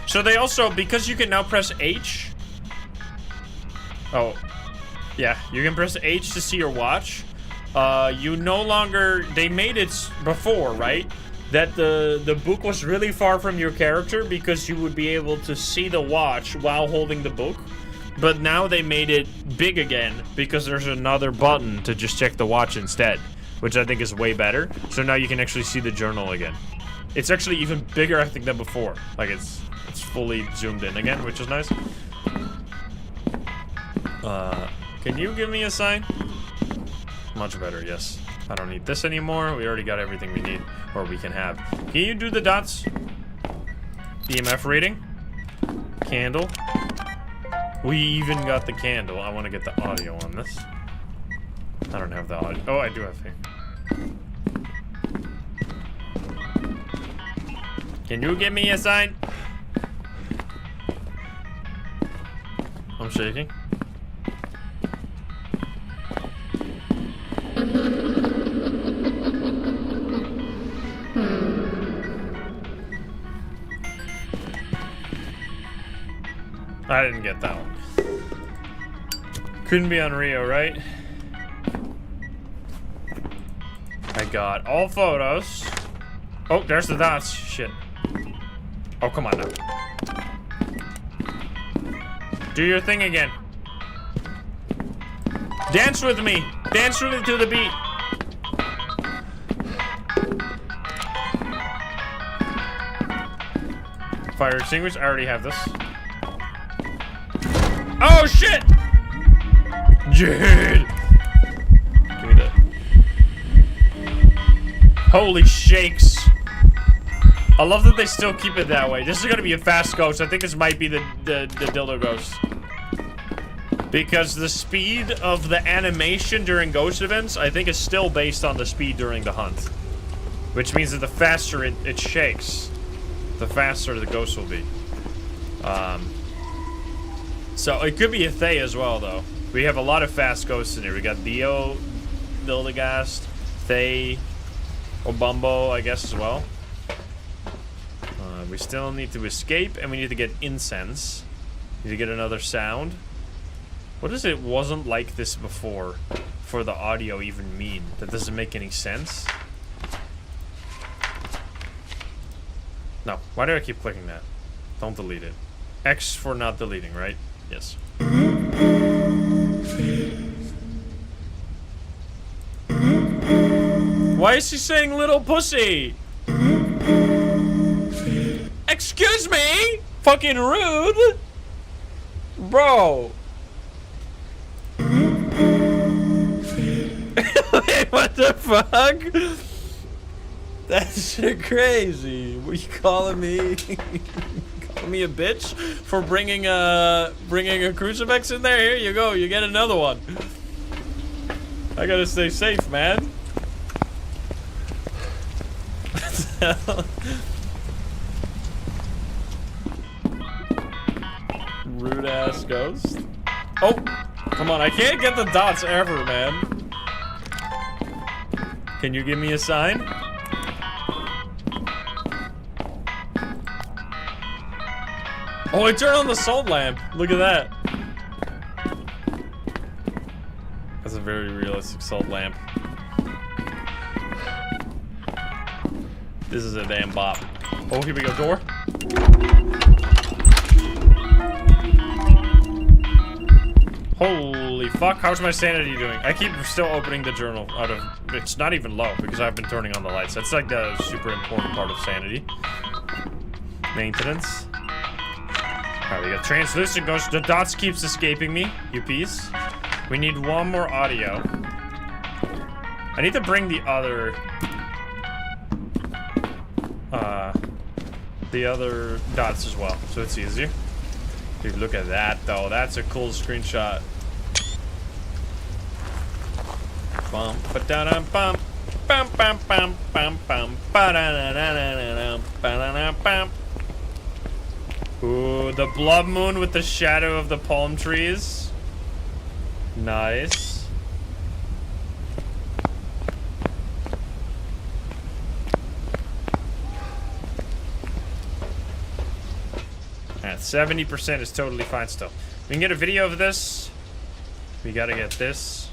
[SPEAKER 1] So they also, because you can now press H. Oh, yeah, you can press H to see your watch. You no longer, they made it before, right? That the book was really far from your character because you would be able to see the watch while holding the book. But now they made it big again because there's another button to just check the watch instead, which I think is way better. So now you can actually see the journal again. It's actually even bigger, I think, than before. Like it's fully zoomed in again, which is nice. Can you give me a sign? Much better, yes. I don't need this anymore. We already got everything we need, or we can have. Can you do the dots? EMF reading. Candle. We even got the candle. I want to get the audio on this. I don't have the audio. Oh, I do have here. Can you give me a sign? I'm shaking. I didn't get that one. Couldn't be on Rio, right? I got all photos. Oh, there's the dots. Shit. Oh, come on now. Do your thing again. Dance with me. Dance with me to the beat. Fire extinguisher. I already have this. Oh, shit! Dude! Give me that. Holy shakes. I love that they still keep it that way. This is gonna be a fast ghost. I think this might be the dildo ghost. Because the speed of the animation during ghost events, I think is still based on the speed during the hunt. Which means that the faster it shakes, the faster the ghost will be. So it could be a Thay as well, though. We have a lot of fast ghosts in here. We got Dio, Dildagast, Thay, Obumbo, I guess, as well. We still need to escape, and we need to get incense. Need to get another sound. What does it wasn't like this before for the audio even mean? That doesn't make any sense. No. Why do I keep clicking that? Don't delete it. X for not deleting, right? Yes. Why is she saying little pussy? Excuse me? Fucking rude. Bro. Wait, what the fuck? That's crazy. What you calling me? Calling me a bitch for bringing a crucifix in there? Here you go. You get another one. I gotta stay safe, man. What the hell? Rude ass ghost. Oh, come on! I can't get the dots ever, man. Can you give me a sign? Oh, I turned on the salt lamp. Look at that. That's a very realistic salt lamp. This is a damn bop. Oh, here we go. Door. Holy fuck, how's my sanity doing? I keep still opening the journal out of... It's not even low because I've been turning on the lights. That's like the super important part of sanity. Maintenance. Alright, we got translucent ghost. The dots keeps escaping me, you piece. We need one more audio. I need to bring the other dots as well, so it's easier. Dude, look at that though. That's a cool screenshot. Bum ba-da-dum bum bum bum bum bum bum ba-da-da-da-da-da-dum ba-da-da-bum. Ooh, the blood moon with the shadow of the palm trees. Nice. At 70% is totally fine still. We can get a video of this. We gotta get this.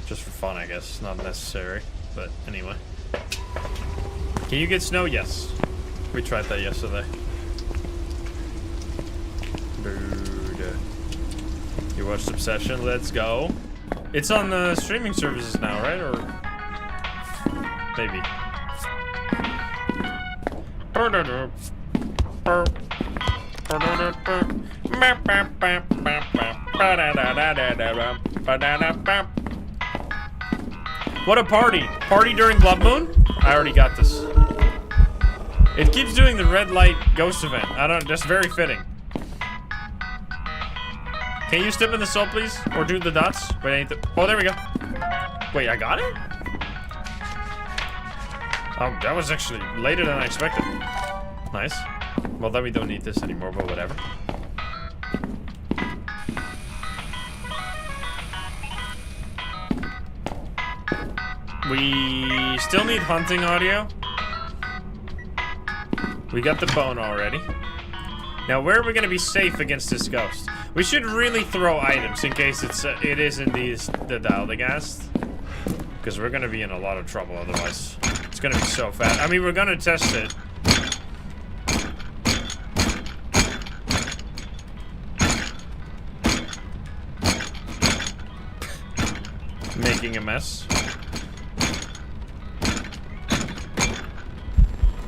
[SPEAKER 1] Just for fun, I guess. Not necessary. But anyway. Can you get snow? Yes. We tried that yesterday. Dude. You watched Obsession? Let's go. It's on the streaming services now, right? Or maybe. What a party! Party during Blood Moon? I already got this. It keeps doing the red light ghost event. I don't. That's very fitting. Can you step in the salt, please, or do the dots? Wait, I need to. Oh, there we go. Wait, I got it. Oh, that was actually later than I expected. Nice. Well, then we don't need this anymore, but whatever. We still need hunting audio. We got the bone already. Now, where are we gonna be safe against this ghost? We should really throw items in case it is indeed the Daldagast. Because we're gonna be in a lot of trouble otherwise. It's gonna be so fast. I mean, we're gonna test it. Making a mess.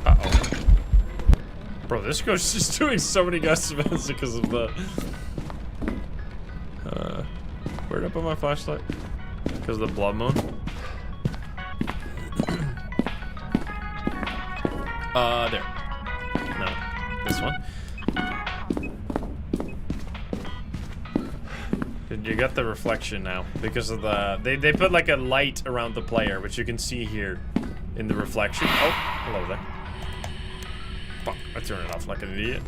[SPEAKER 1] Uh-oh. Bro, this ghost is doing so many gust events because of the... where'd I put my flashlight? Because of the blood moon? There. No. This one. You got the reflection now because of the they put like a light around the player, which you can see here in the reflection. Oh, hello there. Fuck, I turned it off like an idiot.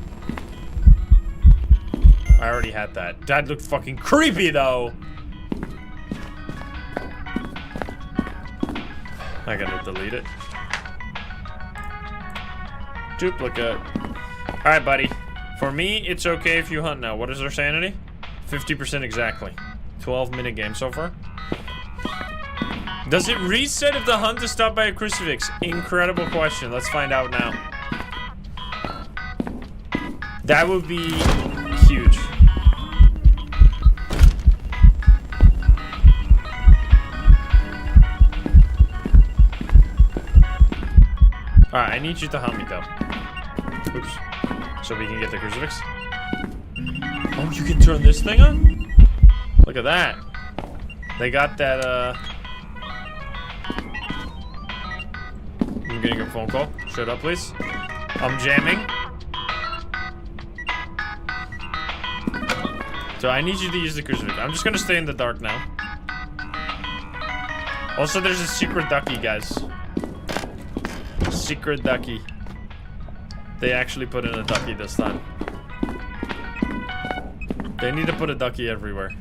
[SPEAKER 1] I already had that. That looked fucking creepy though. I gotta delete it. Duplicate. Alright, buddy. For me, it's okay if you hunt now. What is our sanity? 50% exactly. 12-minute game so far. Does it reset if the hunt is stopped by a crucifix? Incredible question. Let's find out now. That would be huge. Alright, I need you to hunt me though. Oops. So we can get the crucifix. Oh, you can turn this thing on? Look at that. They got that, I'm getting a phone call. Shut up, please. I'm jamming. So I need you to use the crucifix. I'm just gonna stay in the dark now. Also, there's a secret ducky, guys. Secret ducky. They actually put in a ducky this time. They need to put a ducky everywhere.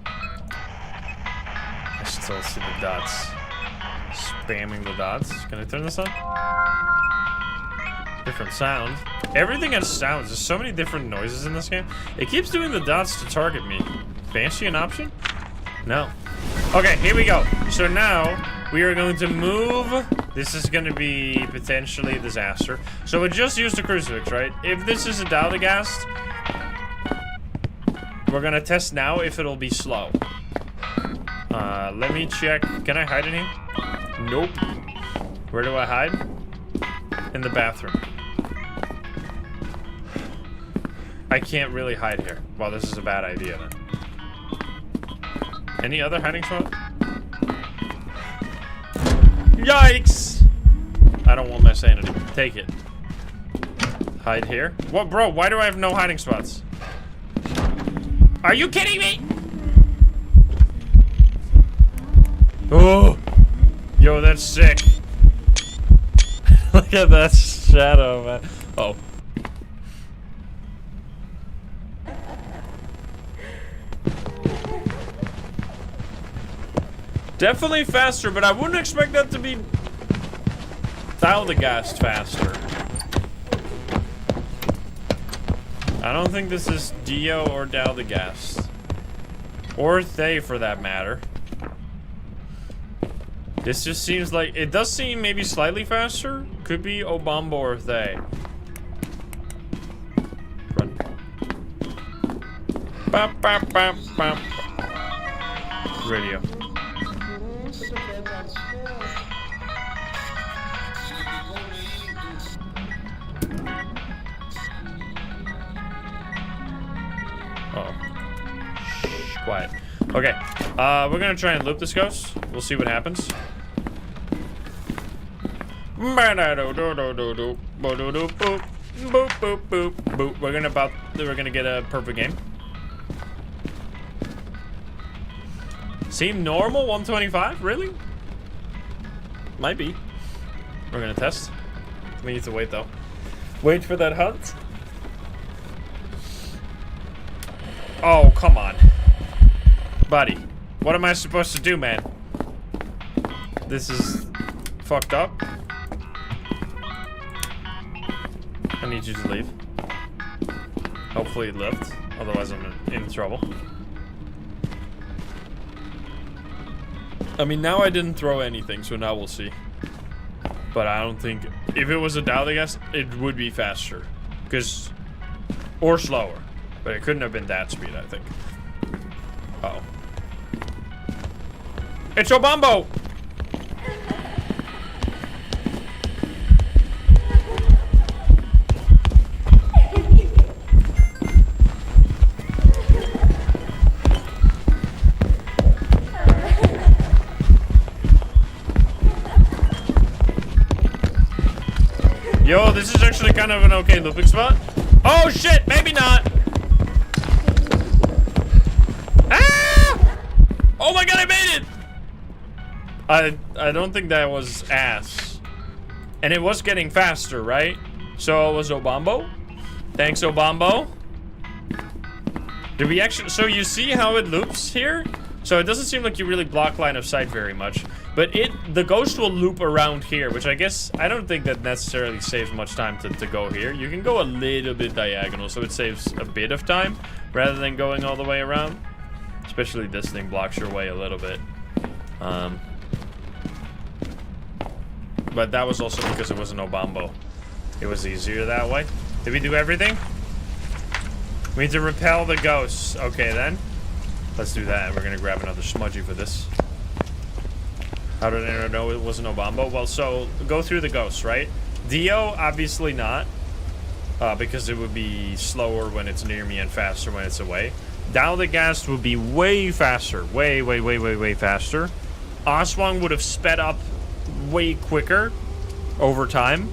[SPEAKER 1] I still see the dots. Spamming the dots. Can I turn this on? Different sound. Everything has sounds. There's so many different noises in this game. It keeps doing the dots to target me. Banshee an option? No. Okay, here we go. So now, we are going to move. This is going to be potentially a disaster. So we just used the crucifix, right? If this is a Daldagast, we're gonna test now if it'll be slow. Let me check. Can I hide in here? Nope. Where do I hide? In the bathroom. I can't really hide here. Well, this is a bad idea then. Any other hiding spot? Yikes! I don't want my sanity. Take it. Hide here. What, bro? Why do I have no hiding spots? Are you kidding me? Oh, yo, that's sick. Look at that shadow, man. Oh. Definitely faster, but I wouldn't expect that to be Daldagast faster. I don't think this is Dio or Daldagast. Or Thay, for that matter. This just seems like... It does seem maybe slightly faster. Could be Obamba or Thay. Run. Bop, bop, bop, bop. Radio. Quiet. Okay. We're gonna try and loop this ghost. We'll see what happens. We're gonna get a perfect game. Seem normal? 125? Really? Might be. We're gonna test. We need to wait though. Wait for that hunt. Oh, come on. Buddy, what am I supposed to do, man? This is fucked up. I need you to leave. Hopefully it lived. Otherwise I'm in trouble. I mean, now I didn't throw anything, so now we'll see. But I don't think... If it was a Dowdagast, it would be faster. Because... Or slower. But it couldn't have been that speed, I think. Uh-oh. It's Obambo! Yo, this is actually kind of an okay looping spot. Oh shit, maybe not. Ah! Oh my god, I made it! I don't think that was ass. And it was getting faster, right? So it was Obambo. Thanks, Obambo. Did we actually... So you see how it loops here? So it doesn't seem like you really block line of sight very much. But the ghost will loop around here, which I guess... I don't think that necessarily saves much time to go here. You can go a little bit diagonal, so it saves a bit of time rather than going all the way around. Especially this thing blocks your way a little bit. But that was also because it was an Obambo. It was easier that way. Did we do everything? We need to repel the ghosts. Okay, then. Let's do that. We're going to grab another smudgy for this. How did I know it was an Obambo? Well, so, go through the ghosts, right? Dio, obviously not. Because it would be slower when it's near me and faster when it's away. Dowdagast would be way faster. Way faster. Oswang would have sped up way quicker over time.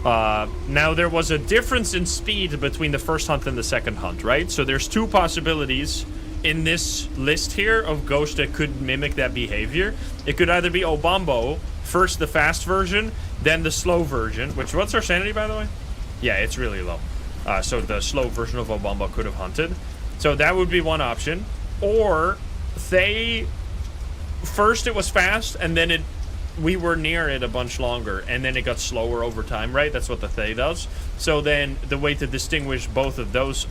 [SPEAKER 1] Now, there was a difference in speed between the first hunt and the second hunt, right? So there's two possibilities in this list here of ghosts that could mimic that behavior. It could either be Obambo, first the fast version, then the slow version, which, what's our sanity, by the way? Yeah, it's really low. So the slow version of Obambo could have hunted. So that would be one option. Or, first it was fast, and then we were near it a bunch longer, and then it got slower over time, right? That's what the Thay does. So then the way to distinguish both of those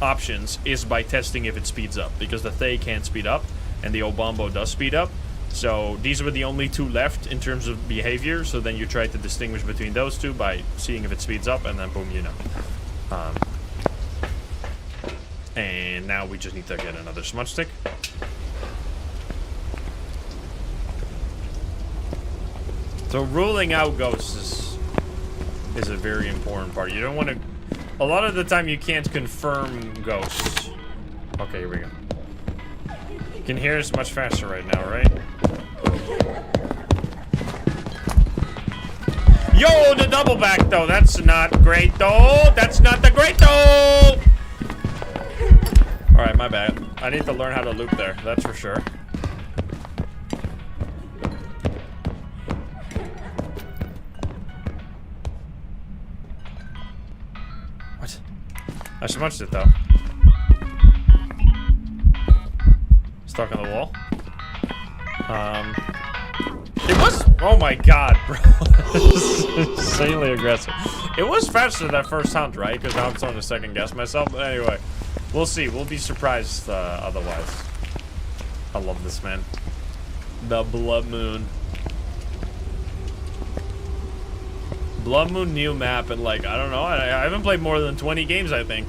[SPEAKER 1] options is by testing if it speeds up, because the Thay can't speed up, and the Obambo does speed up. So these were the only two left in terms of behavior, so then you try to distinguish between those two by seeing if it speeds up, and then boom, you know. And now we just need to get another smudge stick. So ruling out ghosts is a very important part. You don't want to... A lot of the time you can't confirm ghosts. Okay, here we go. You can hear us much faster right now, right? Yo, the double back though. That's not great though. That's not the great though. Alright, my bad. I need to learn how to loop there. That's for sure. I smudged it though. Stuck on the wall. It was. Oh my god, bro. Insanely aggressive. It was faster that first hunt, right? Because now I'm starting to second guess myself. But anyway, we'll see. We'll be surprised otherwise. I love this, man. The Blood Moon. Blood Moon new map, and like, I don't know, I haven't played more than 20 games, I think.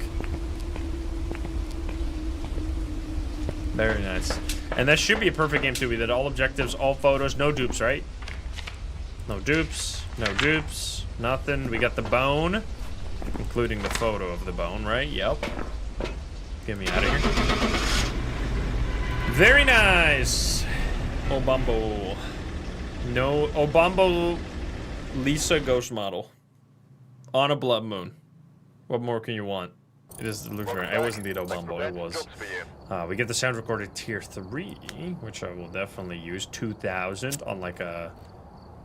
[SPEAKER 1] Very nice. And that should be a perfect game too. We did all objectives, all photos, no dupes, right? No dupes, no dupes, nothing. We got the bone, including the photo of the bone, right? Yep. Get me out of here. Very nice. Obambo. No, Obambo Lisa ghost model on a blood moon. What more can you want? It is the illusion. It was indeed Obambo. It was. We get the sound recorder tier 3, which I will definitely use. 2000 on like a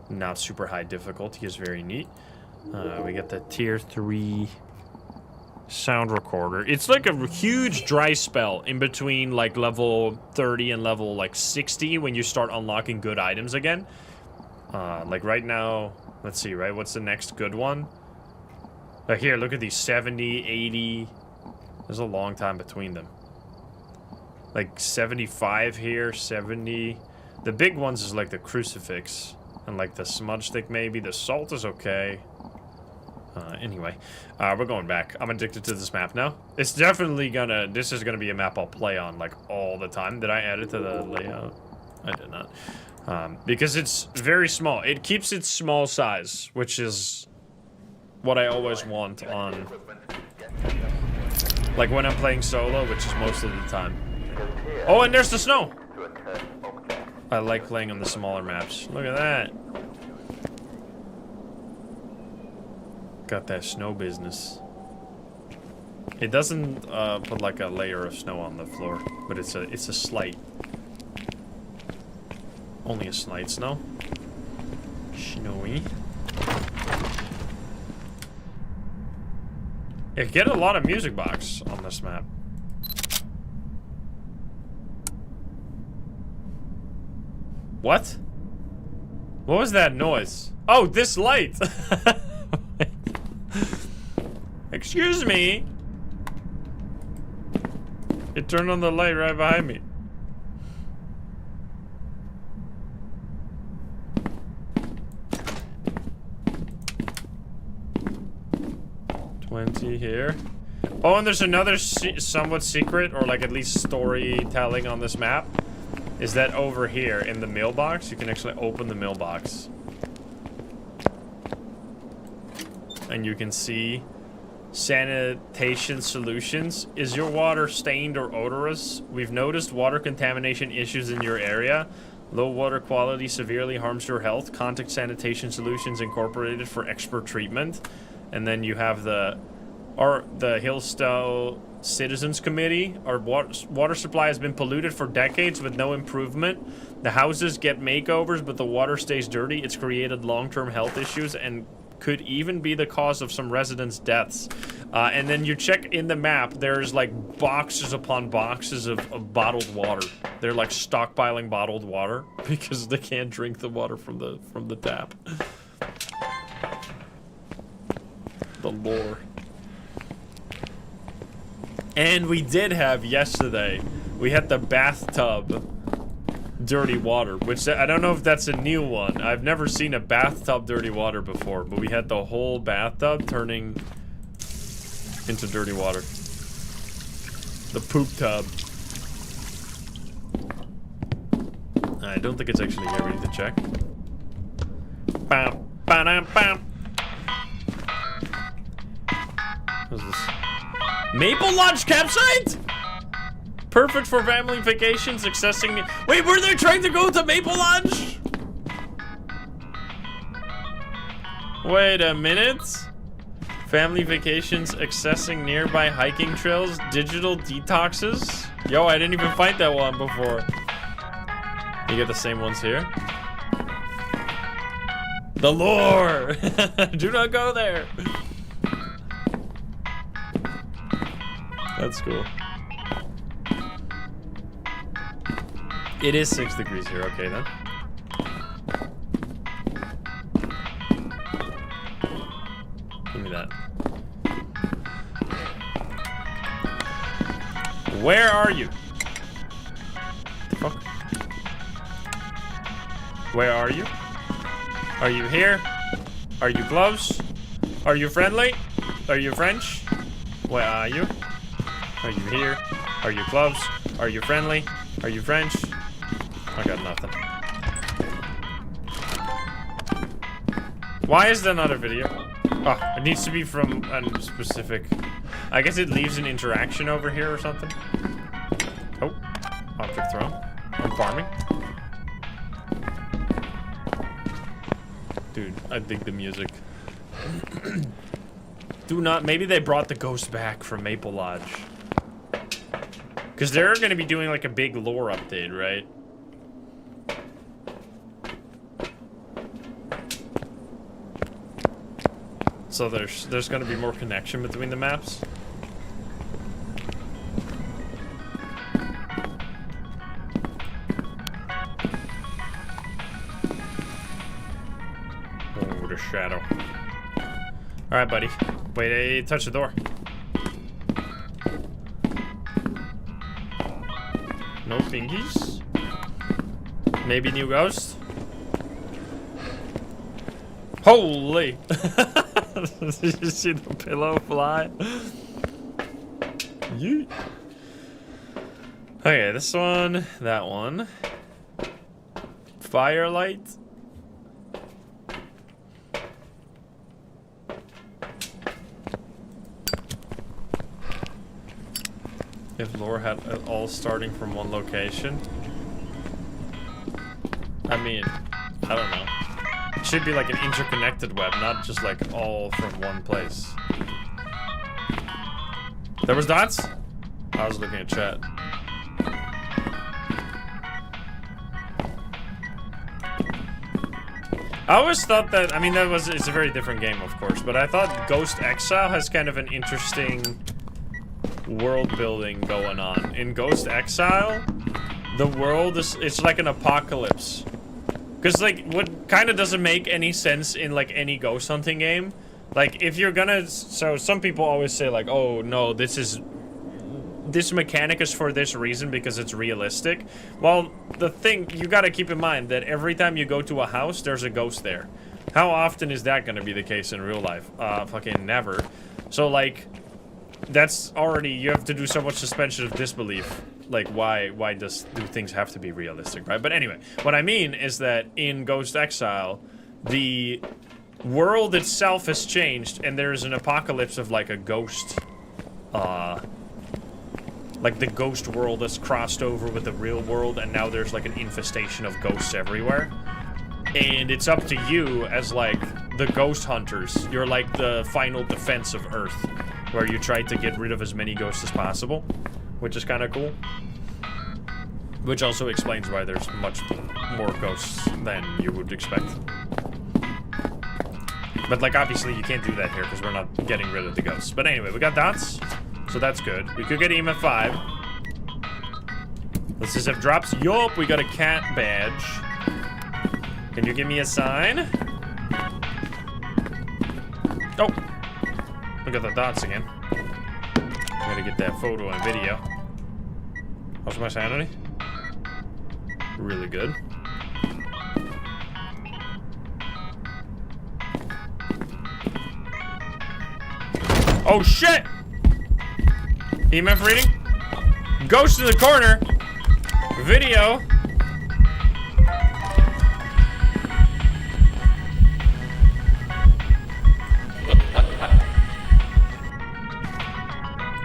[SPEAKER 1] not super high difficulty is very neat. We get the tier 3 sound recorder. It's like a huge dry spell in between like level 30 and level like 60 when you start unlocking good items again. Like right now, let's see, right? What's the next good one? Like here, look at these 70, 80, There's a long time between them. Like 75 here, 70. The big ones is like the crucifix. And like the smudge stick maybe. The salt is okay. Anyway, we're going back. I'm addicted to this map now. It's definitely gonna... This is gonna be a map I'll play on like all the time. Did I add it to the layout? I did not. Because it's very small. It keeps its small size, which is what I always want on... Like when I'm playing solo, which is most of the time. Oh, and there's the snow! I like playing on the smaller maps. Look at that. Got that snow business. It doesn't put like a layer of snow on the floor, but it's a slight. Only a slight snow. Snowy. You get a lot of music box on this map. What? What was that noise? Oh, this light! Excuse me! It turned on the light right behind me. $20 here. Oh, and there's another somewhat secret, or like at least storytelling on this map. Is that over here in the mailbox, you can actually open the mailbox. And you can see sanitation solutions. Is your water stained or odorous? We've noticed water contamination issues in your area. Low water quality severely harms your health. Contact Sanitation Solutions Incorporated for expert treatment. And then you have the Hillstow Citizens Committee. Our water supply has been polluted for decades with no improvement. The houses get makeovers, but the water stays dirty. It's created long-term health issues and could even be the cause of some residents' deaths. And then you check in the map, there's like boxes upon boxes of bottled water. They're like stockpiling bottled water because they can't drink the water from the tap. The lore. And we did have yesterday, we had the bathtub dirty water, which I don't know if that's a new one. I've never seen a bathtub dirty water before, but we had the whole bathtub turning into dirty water. The poop tub. I don't think it's actually here. We need to check. Bam, bam, bam. What's this? Maple Lodge campsite? Perfect for family vacations, accessing... Wait, were they trying to go to Maple Lodge? Wait a minute. Family vacations, accessing nearby hiking trails, digital detoxes. Yo, I didn't even find that one before. You get the same ones here. The lore! Do not go there. That's cool. It is 6 degrees here. Okay, then. Give me that. Where are you? The fuck? Where are you? Are you here? Are you close? Are you friendly? Are you French? Where are you? Are you here? Are you close? Are you friendly? Are you French? I got nothing. Why is there not a video? Oh, it needs to be from a specific... I guess it leaves an interaction over here or something. Oh, object thrown. I'm farming. Dude, I dig the music. Do not... Maybe they brought the ghost back from Maple Lodge. Because they're going to be doing like a big lore update, right? So there's going to be more connection between the maps. Oh, the shadow. All right, buddy. Wait, touch the door. No pinkies. Maybe new ghost. Holy! Did you see the pillow fly? Yeet. Okay, this one, that one. Firelight. If lore had it all starting from one location. I mean, I don't know. It should be like an interconnected web, not just like all from one place. There was dots? I was looking at chat. I always thought that, I mean, it's a very different game, of course, but I thought Ghost Exile has kind of an interesting world building going on. In Ghost Exile, the world it's like an apocalypse. Because, like, what kind of doesn't make any sense in, like, any ghost hunting game, like, if you're gonna, so some people always say, like, oh, no, this mechanic is for this reason because it's realistic. Well, the thing, you gotta keep in mind that every time you go to a house, there's a ghost there. How often is that gonna be the case in real life? Fucking never. So, like, that's already, you have to do so much suspension of disbelief. Like, why do things have to be realistic, right? But anyway, what I mean is that in Ghost Exile, the world itself has changed, and there's an apocalypse of, like, a ghost, like, the ghost world has crossed over with the real world, and now there's, like, an infestation of ghosts everywhere. And it's up to you as, like, the ghost hunters. You're, like, the final defense of Earth, where you try to get rid of as many ghosts as possible, which is kind of cool. Which also explains why there's much more ghosts than you would expect. But, like, obviously you can't do that here because we're not getting rid of the ghosts. But anyway, we got dots, so that's good. We could get EMF 5. Let's just have drops. Yup, we got a cat badge. Can you give me a sign? Oh! Look at the dots again. I gotta get that photo and video. How's my sanity? Really good. Oh shit! EMF reading? Ghost in the corner! Video!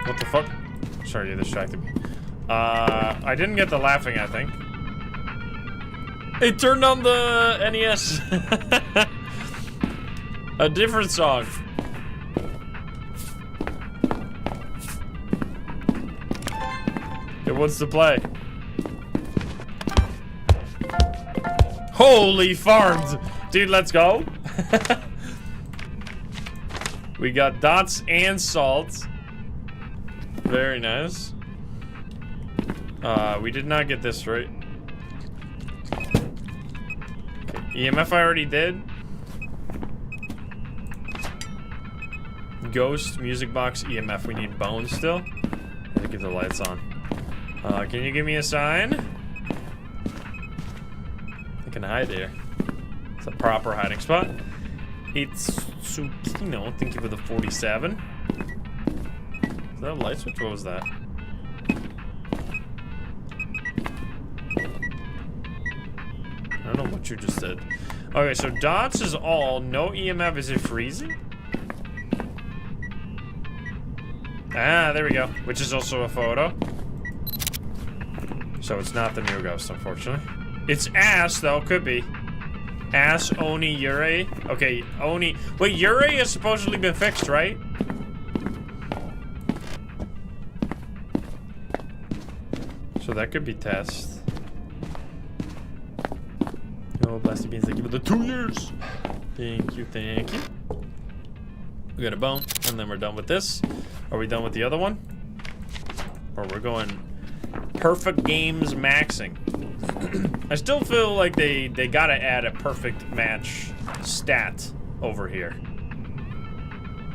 [SPEAKER 1] What the fuck? Sorry, you distracted me. I didn't get the laughing, I think. It turned on the NES. A different song. It wants to play. Holy farms! Dude, let's go. We got dots and salt. Very nice. We did not get this right. Okay. EMF I already did. Ghost, music box, EMF. We need bones still. Let's get the lights on. Can you give me a sign? I can hide here. It's a proper hiding spot. It's Tsukino. Thank you for the 47. Is that a light switch? What was that? I don't know what you just said. Okay, so dots is all. No EMF. Is it freezing? Ah, there we go. Which is also a photo. So it's not the new ghost, unfortunately. It's ass, though. Could be. Ass, Oni, Yurei. Okay, Oni. Wait, Yurei has supposedly been fixed, right? So that could be test. Oh, Blasty Beans, thank you for the 2 years. Thank you, thank you. We got a bone, and then we're done with this. Are we done with the other one? Or we're going perfect games maxing. I still feel like they gotta add a perfect match stat over here.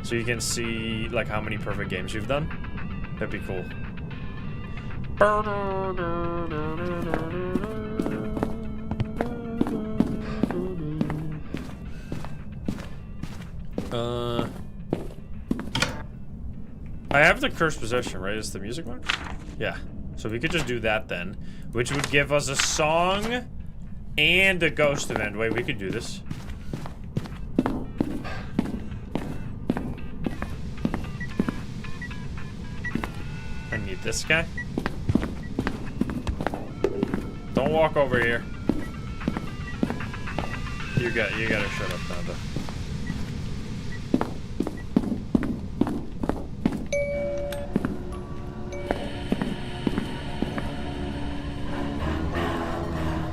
[SPEAKER 1] So you can see like how many perfect games you've done. That'd be cool. I have the cursed possession, right? Is the music one? Yeah. So we could just do that then, which would give us a song and a ghost event. Wait, we could do this. I need this guy. Don't walk over here. You gotta shut up now, though.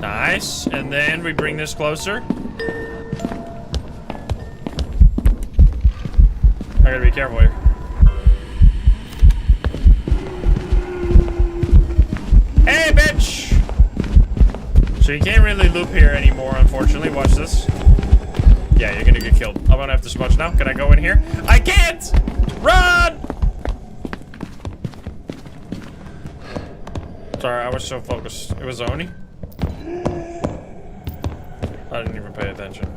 [SPEAKER 1] Nice, and then we bring this closer. I gotta be careful here. Hey, bitch! So you can't really loop here anymore, unfortunately. Watch this. Yeah, you're gonna get killed. I'm gonna have to smudge now. Can I go in here? I can't! Run! Sorry, I was so focused. It was Oni. I didn't even pay attention.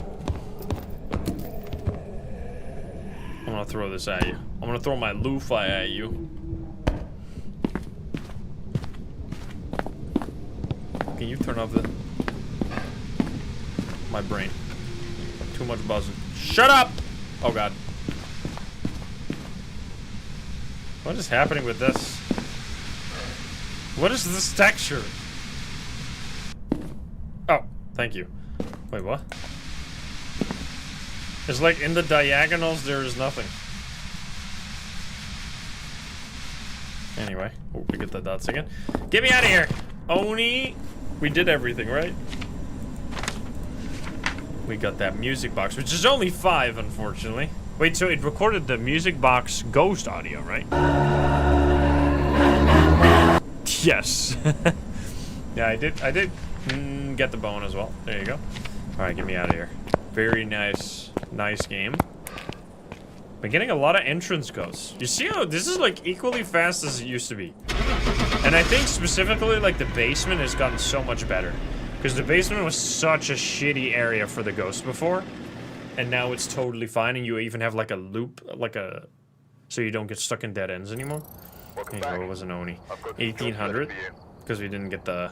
[SPEAKER 1] I'm gonna throw this at you. I'm gonna throw my loofah at you. Can you turn off my brain? Too much buzzing. Shut up! Oh god. What is happening with this? What is this texture? Oh, thank you. Wait, what? It's like in the diagonals there is nothing. Anyway, oh, we get the dots again. Get me out of here! Oni! We did everything, right? We got that music box, which is only 5, unfortunately. Wait, so it recorded the music box ghost audio, right? Yes. Yeah, I did get the bone as well. There you go. Alright, get me out of here. Very nice game. Been getting a lot of entrance ghosts. You see how this is like equally fast as it used to be. And I think specifically like the basement has gotten so much better. Because the basement was such a shitty area for the ghost before. And now it's totally fine, and you even have like a loop, so you don't get stuck in dead ends anymore. Anyway, it was an Oni. 1800, because we didn't get the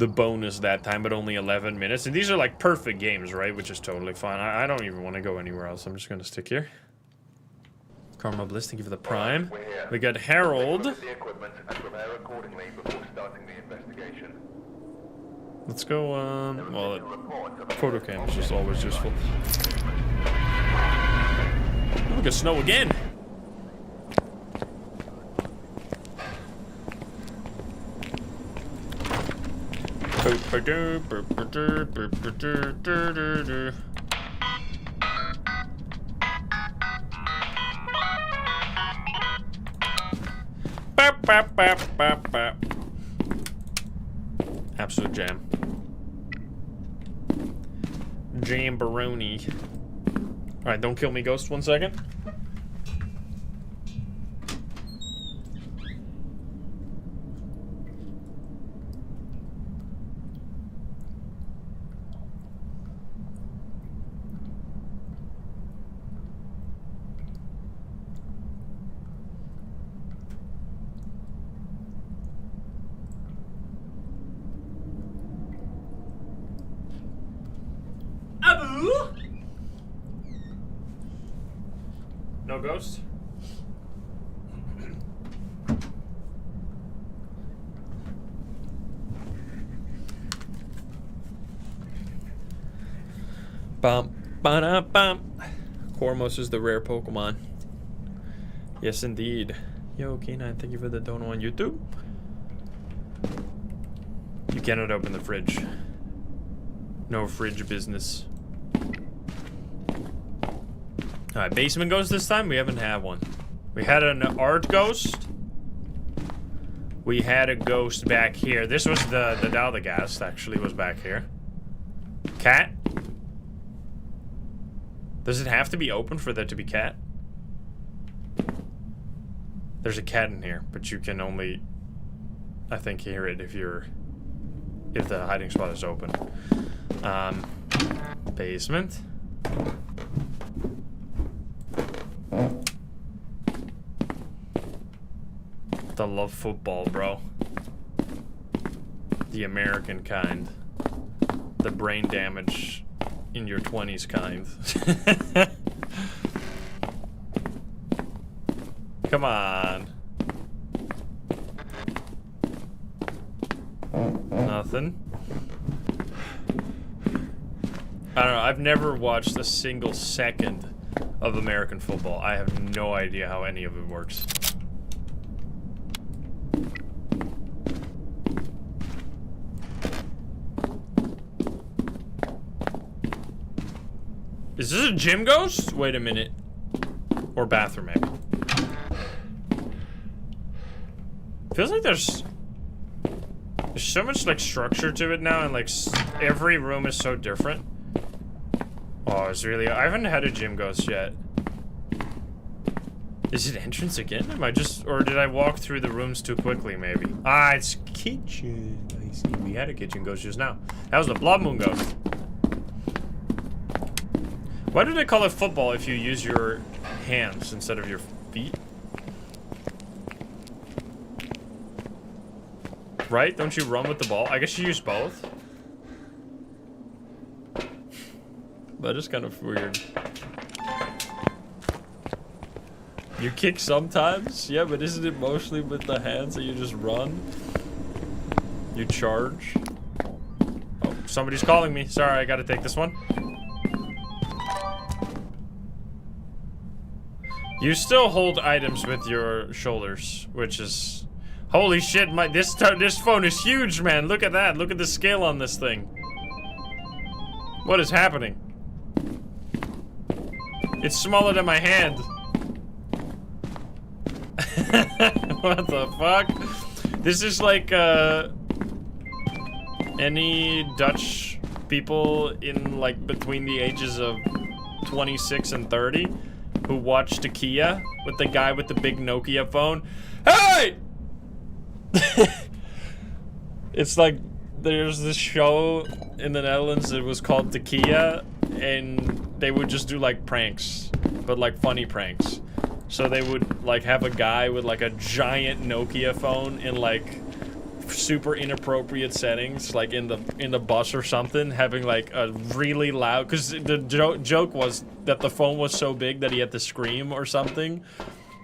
[SPEAKER 1] bonus that time, but only 11 minutes. And these are like perfect games, right? Which is totally fine. I don't even want to go anywhere else. I'm just going to stick here. Karma Bliss, thank you for the prime. We got Harold. Let's go, well, photo cam is just always useful. Look at snow again. Absolute jam. Jambaroni. Alright, don't kill me, Ghost, 1 second. No ghost? Bum, ba-da-bum. Cormos is the rare Pokemon. Yes, indeed. Yo, K9, thank you for the dono on YouTube. You cannot open the fridge. No fridge business. Alright, basement ghost this time? We haven't had one. We had an art ghost. We had a ghost back here. This was the Dalgast actually was back here. Cat? Does it have to be open for there to be cat? There's a cat in here, but you can only I think, hear it if the hiding spot is open. Basement. I love football, bro. The American kind. The brain damage in your 20s kind. Come on. Nothing. I don't know. I've never watched a single second of American football. I have no idea how any of it works. Is this a gym ghost? Wait a minute. Or bathroom, maybe. Feels like there's so much, like, structure to it now, and, like, every room is so different. Oh, it's really... I haven't had a gym ghost yet. Is it entrance again? Am I just... Or did I walk through the rooms too quickly, maybe? Ah, it's kitchen. I see. We had a kitchen ghost just now. That was the Blood Moon ghost. Why do they call it football if you use your hands instead of your feet? Right? Don't you run with the ball? I guess you use both. That is kind of weird. You kick sometimes? Yeah, but isn't it mostly with the hands that you just run? You charge? Oh, somebody's calling me. Sorry, I gotta take this one. You still hold items with your shoulders, which is... Holy shit, this phone is huge, man. Look at that. Look at the scale on this thing. What is happening? It's smaller than my hand. What the fuck? This is like, any Dutch people in, like, between the ages of 26 and 30 who watched Kia with the guy with the big Nokia phone. Hey! It's like there's this show in the Netherlands that was called Tequila, and they would just do like pranks, but like funny pranks. So they would like have a guy with like a giant Nokia phone in like super inappropriate settings, like in the bus or something, having like a really loud, because the joke was that the phone was so big that he had to scream or something,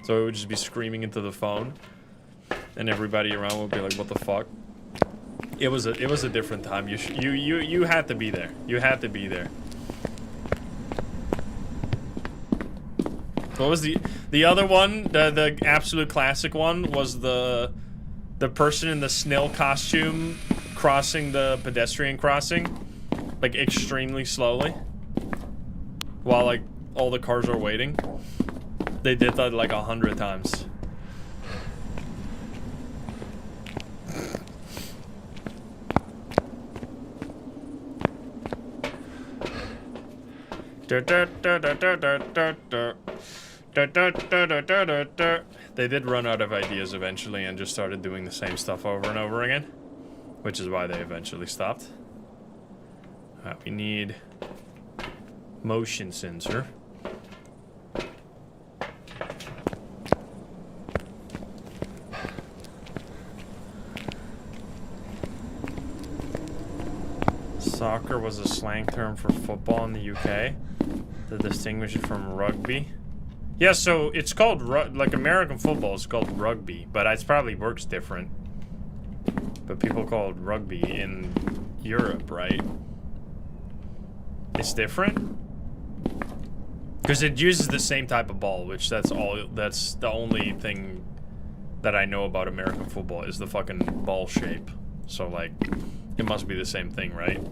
[SPEAKER 1] so it would just be screaming into the phone. And everybody around would be like, "What the fuck?" It was a different time. You had to be there. You had to be there. What was the other one? The absolute classic one was the person in the snail costume crossing the pedestrian crossing, like extremely slowly, while like all the cars are waiting. They did that like 100 times. They did run out of ideas eventually and just started doing the same stuff over and over again, which is why they eventually stopped. We need motion sensor. Soccer was a slang term for football in the UK to distinguish it from rugby. Yeah, so it's called, like American football is called rugby, but it probably works different. But people call it rugby in Europe, right? It's different? Because it uses the same type of ball, which that's the only thing that I know about American football is the fucking ball shape. So, like, it must be the same thing, right?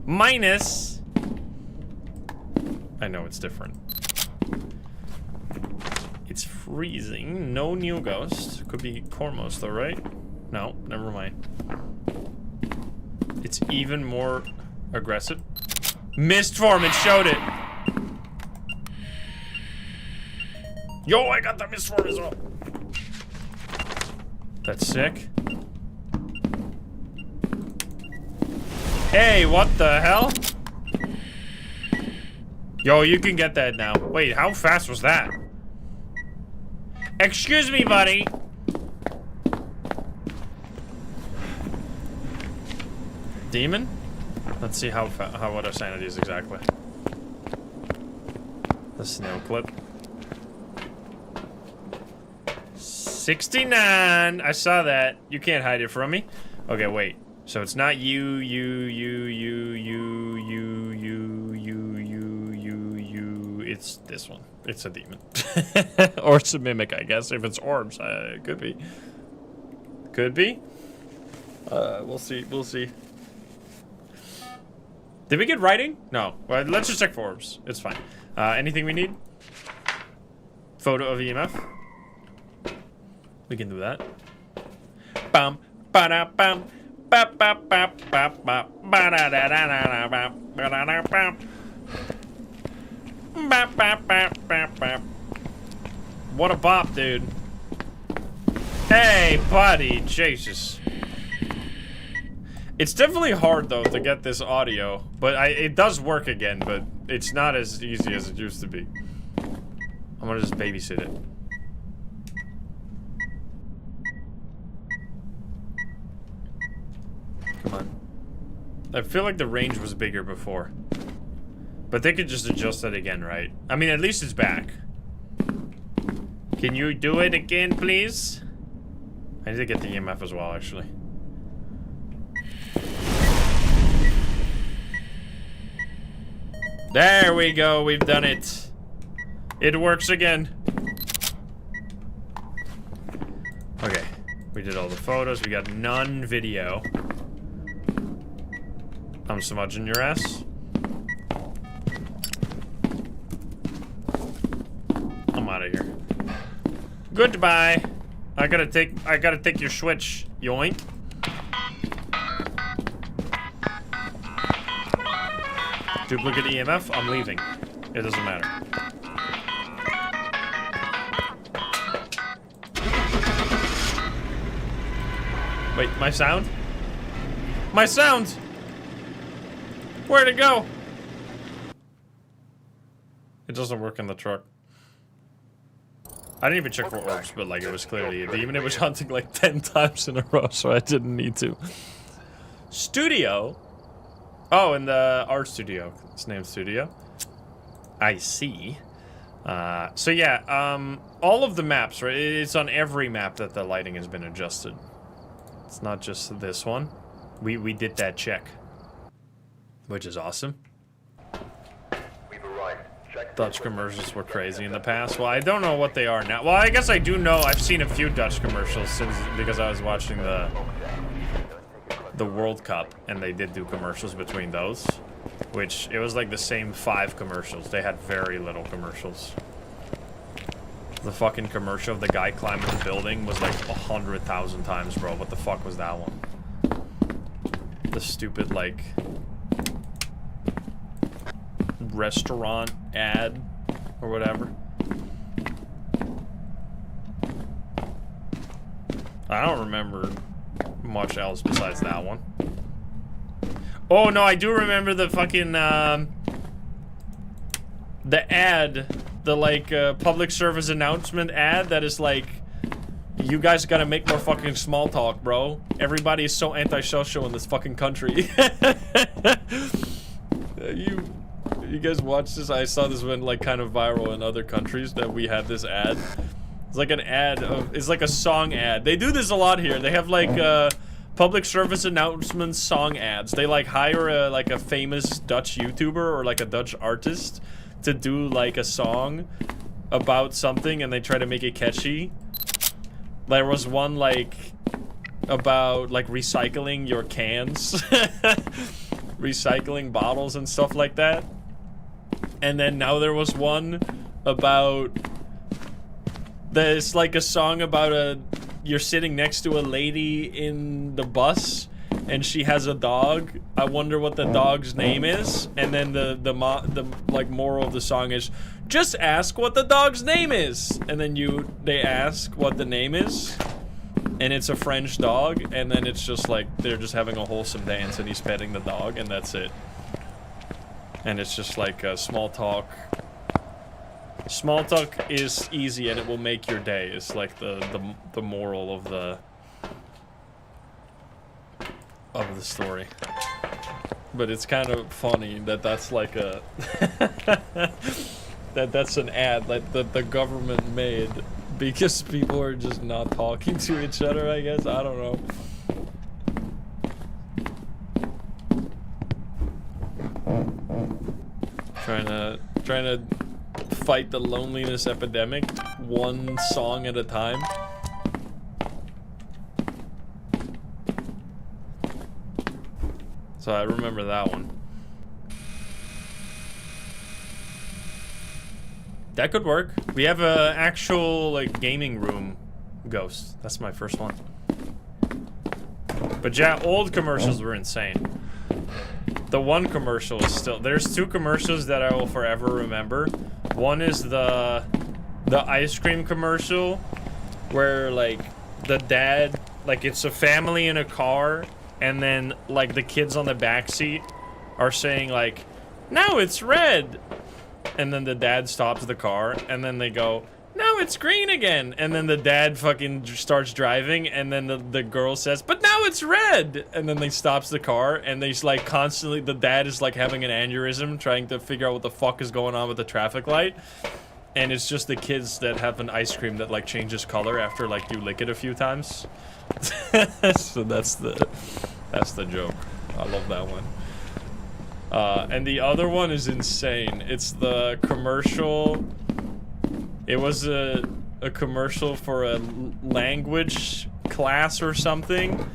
[SPEAKER 1] Minus... I know it's different. It's freezing. No new ghost. Could be Cormos though, right? No, never mind. It's even more aggressive. Mist form, it showed it! Yo, I got the mist form as well! That's sick. Hey, what the hell? Yo, you can get that now. Wait, how fast was that? Excuse me, buddy. Demon? Let's see how what our sanity is exactly. The snail clip. 69. I saw that. You can't hide it from me. Okay, wait. So it's not you. It's this one. It's a demon. Or it's a mimic, I guess. If it's orbs, it could be. Could be. We'll see. We'll see. Did we get writing? No. Well, let's just check for orbs. It's fine. Anything we need? Photo of EMF. We can do that. Bum, ba da bum, ba ba ba ba ba ba da da da da ba ba da da ba. Ba ba ba ba ba. What a bop, dude. Hey, buddy, Jesus. It's definitely hard though to get this audio, but it does work again, but it's not as easy as it used to be. I'm gonna just babysit it. Come on. I feel like the range was bigger before. But they could just adjust that again, right? I mean, at least it's back. Can you do it again, please? I need to get the EMF as well, actually. There we go, we've done it. It works again. Okay, we did all the photos, we got none video. I'm smudging your ass. I'm out of here. Goodbye. I gotta take your switch, yoink. Duplicate EMF, I'm leaving. It doesn't matter. Wait, my sound? My sound! Where'd it go? It doesn't work in the truck. I didn't even check for orbs, but like it was clearly a demon. It was hunting like 10 times in a row, so I didn't need to. Studio? Oh, in the art studio. It's named Studio. I see. So yeah, all of the maps, right? It's on every map that the lighting has been adjusted. It's not just this one. We did that check. Which is awesome.
[SPEAKER 2] We've arrived. Check
[SPEAKER 1] Dutch commercials were crazy in the past. Well, I don't know what they are now. Well, I guess I do know. I've seen a few Dutch commercials because I was watching the World Cup, and they did do commercials between those. Which, it was like the same 5 commercials. They had very little commercials. The fucking commercial of the guy climbing the building was like 100,000 times, bro. What the fuck was that one? The stupid, like, restaurant ad or whatever. I don't remember much else besides that one. Oh no, I do remember the fucking the ad, the like public service announcement ad that is like, you guys gotta make more fucking small talk, bro. Everybody is so antisocial in this fucking country. You guys watch this? I saw this went like kind of viral in other countries that we had this ad. It's like an ad of, it's like a song ad. They do this a lot here. They have like public service announcements song ads. They like hire like a famous Dutch YouTuber or like a Dutch artist to do like a song about something, and they try to make it catchy. There was one like about like recycling your cans, recycling bottles and stuff like that. And then now there was one about, there's like a song about you're sitting next to a lady in the bus and she has a dog. I wonder what the dog's name is. And then the like moral of the song is, just ask what the dog's name is. And then they ask what the name is. and it's a French dog, and then it's just like they're just having a wholesome dance and he's petting the dog, and that's it. And it's just like small talk. Small talk is easy and it will make your day. It's like the moral of the story. But it's kind of funny that that's like a that's an ad that the government made because people are just not talking to each other, I guess. I don't know. Trying to fight the loneliness epidemic one song at a time. So I remember that one. That could work. We have a actual like gaming room ghost. That's my first one. But yeah, old commercials were insane. The one commercial is still... There's two commercials that I will forever remember. One is the ice cream commercial where like the dad, like it's a family in a car, and then like the kids on the back seat are saying like, "Now it's red," and then the dad stops the car, and then they go, "Now it's green again," and then the dad fucking starts driving, and then the girl says, "But now it's red," and then they stops the car, and they's like constantly, the dad is like having an aneurysm trying to figure out what the fuck is going on with the traffic light, and it's just the kids that have an ice cream that like changes color after like you lick it a few times. So that's the joke. I love that one. And the other one is insane. It's the commercial. It was a commercial for a language class or something.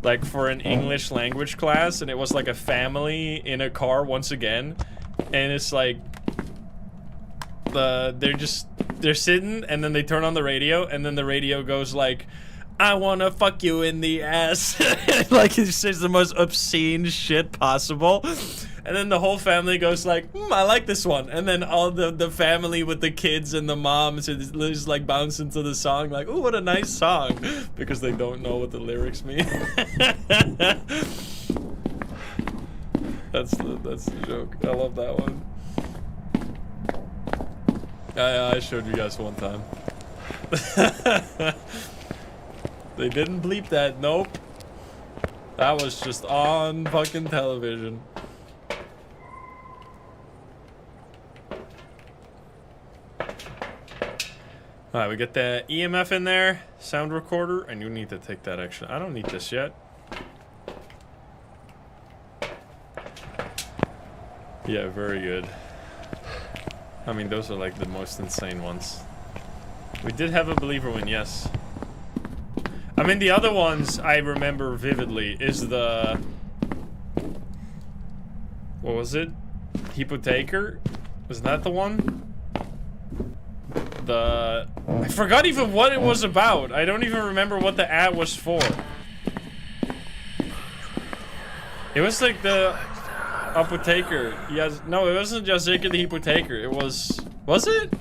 [SPEAKER 1] Like for an English language class, and it was like a family in a car once again. And it's like they're sitting, and then they turn on the radio, and then the radio goes like, "I wanna fuck you in the ass." Like, it says the most obscene shit possible. And then the whole family goes like, "I like this one." And then all the family with the kids and the moms is just like bouncing to the song like, "Ooh, what a nice song." Because they don't know what the lyrics mean. That's the joke. I love that one. I showed you guys one time. They didn't bleep that, nope. That was just on fucking television. Alright, we get the EMF in there, sound recorder, and you need to take that extra. I don't need this yet. Yeah, very good. I mean, those are like the most insane ones. We did have a believer one, yes. I mean, the other ones I remember vividly is the... What was it? Hypotheker? Was that the one? I forgot even what it was about. I don't even remember what the ad was for. It was like the... Apotheker. Yes. No, it wasn't just the Hypotheker. It was... Was it?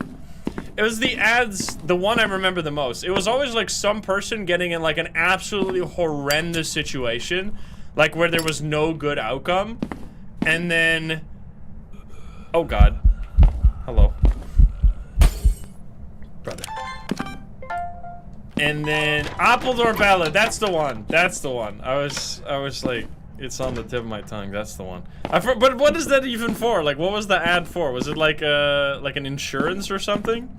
[SPEAKER 1] It was the ads, the one I remember the most. It was always like some person getting in like an absolutely horrendous situation, like where there was no good outcome, and then, oh god, hello, brother. And then Appledore Ballad, that's the one. That's the one. I was like, it's on the tip of my tongue. That's the one. But what is that even for? Like, what was the ad for? Was it like an insurance or something?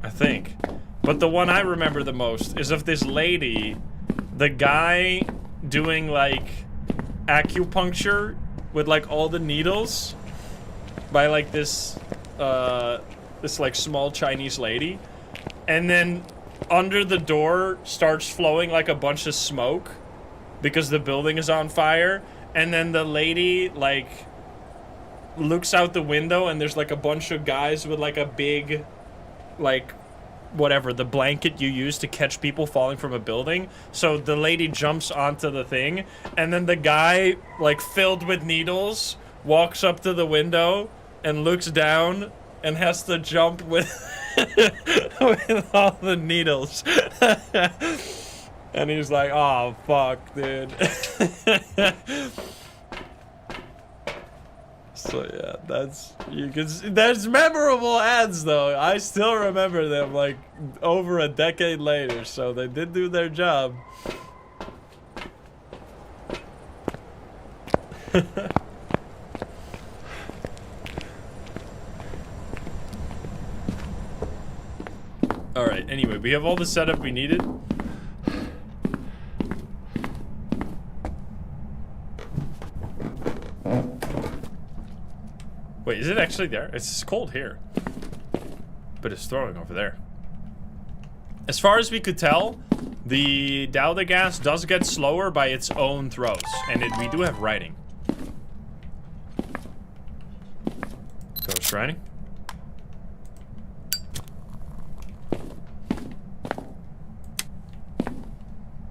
[SPEAKER 1] I think. But the one I remember the most is of this lady, the guy doing like acupuncture with like all the needles by like this like small Chinese lady, and then under the door starts flowing like a bunch of smoke because the building is on fire, and then the lady like looks out the window and there's like a bunch of guys with like a big like whatever, the blanket you use to catch people falling from a building. So the lady jumps onto the thing, and then the guy like filled with needles walks up to the window and looks down and has to jump with with all the needles. And he's like, oh, fuck, dude. So yeah, that's memorable ads though. I still remember them like over a decade later, so they did do their job. Alright, anyway, we have all the setup we needed. Wait, is it actually there? It's cold here. But it's throwing over there. As far as we could tell, the Dowda gas does get slower by its own throws. And we do have writing. Ghost writing.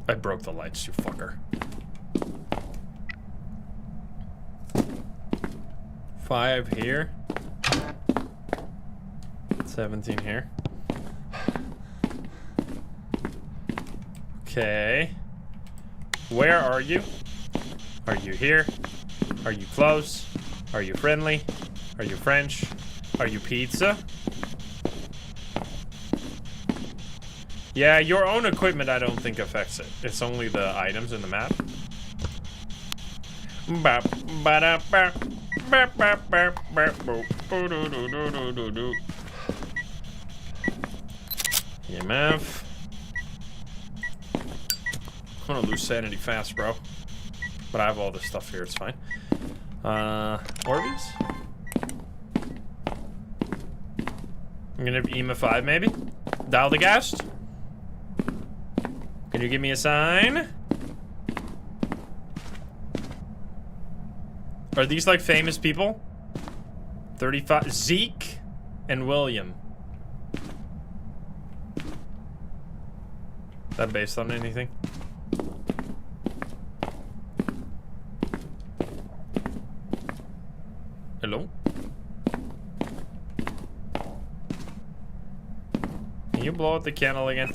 [SPEAKER 1] I broke the lights, you fucker. 5 here. 17 here. Okay. Where are you? Are you here? Are you close? Are you friendly? Are you French? Are you pizza? Yeah, your own equipment I don't think affects it. It's only the items in the map. EMF. I'm gonna lose sanity fast, bro. But I have all this stuff here, it's fine. Orbeez? I'm gonna have EMF 5 maybe? Dial the gas? Can you give me a sign? Are these like famous people? 35. Zeke and William. Is that based on anything? Hello? Can you blow out the candle again?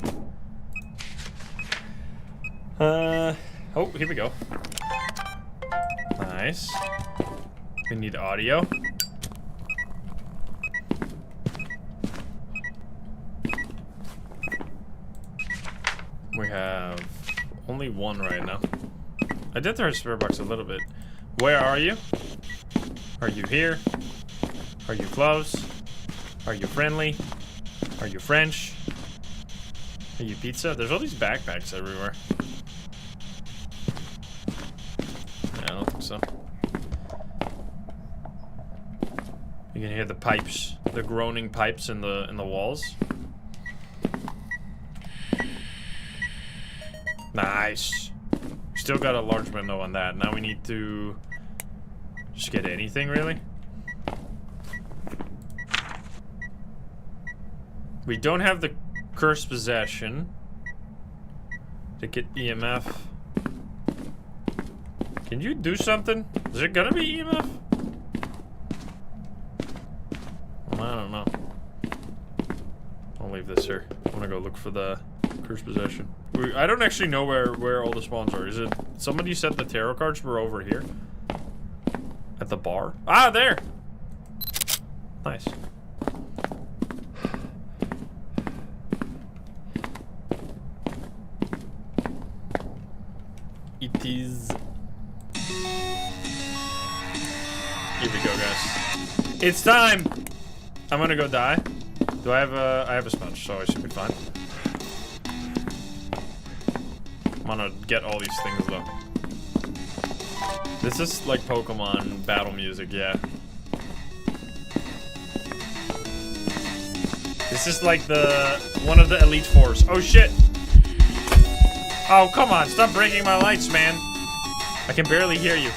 [SPEAKER 1] Oh, here we go. Nice. We need audio. We have only one right now. I did throw a spare box a little bit. Where are you? Are you here? Are you close? Are you friendly? Are you French? Are you pizza? There's all these backpacks everywhere. Yeah, I don't think so. You can hear the pipes, the groaning pipes in the walls. Nice. Still got a large window on that. Now we need to just get anything, really. We don't have the cursed possession to get EMF. Can you do something? Is it gonna be EMF? Well, I don't know. I'll leave this here. I'm gonna go look for the cursed possession. I don't actually know where all the spawns are. Is it somebody said the tarot cards were over here? At the bar? Ah, there! Nice. It is... Here we go, guys. It's time! I'm gonna go die. Do I have a sponge, so I should be fine. I'm gonna get all these things, though. This is like Pokemon battle music, yeah. This is like one of the Elite Fours. Oh, shit! Oh, come on, stop breaking my lights, man. I can barely hear you.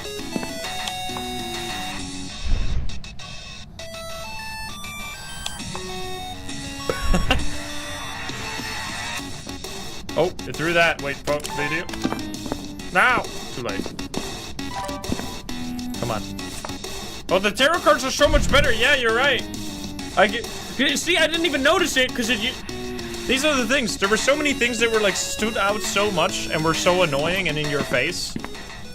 [SPEAKER 1] Oh, it threw that. Wait, video. Now! Too late. Come on. Oh, the tarot cards are so much better. Yeah, you're right. See, I didn't even notice it because these are the things. There were so many things that were like stood out so much and were so annoying and in your face.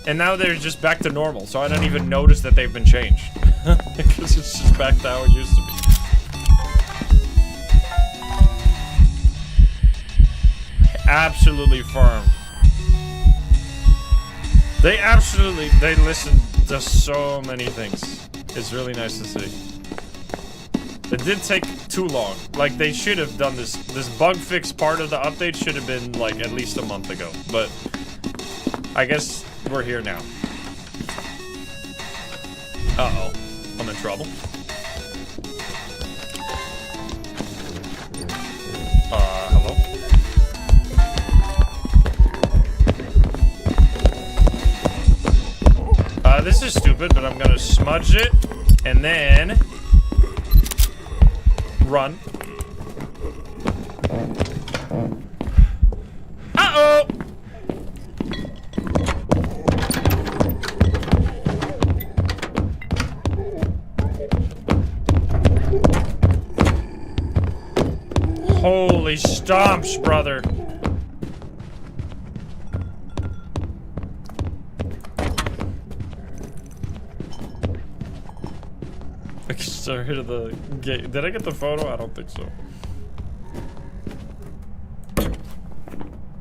[SPEAKER 1] And now they're just back to normal, so I don't even notice that they've been changed. Because it's just back to how it used to be. Absolutely firm. They listen to so many things. It's really nice to see. It did take too long. Like, they should have done this bug fix part of the update should have been, like, at least a month ago. But I guess we're here now. Uh-oh. I'm in trouble. Hello? This is stupid, but I'm gonna smudge it, and then run. Uh-oh! Holy stomps, brother. I can start rid of the gate. Did I get the photo? I don't think so.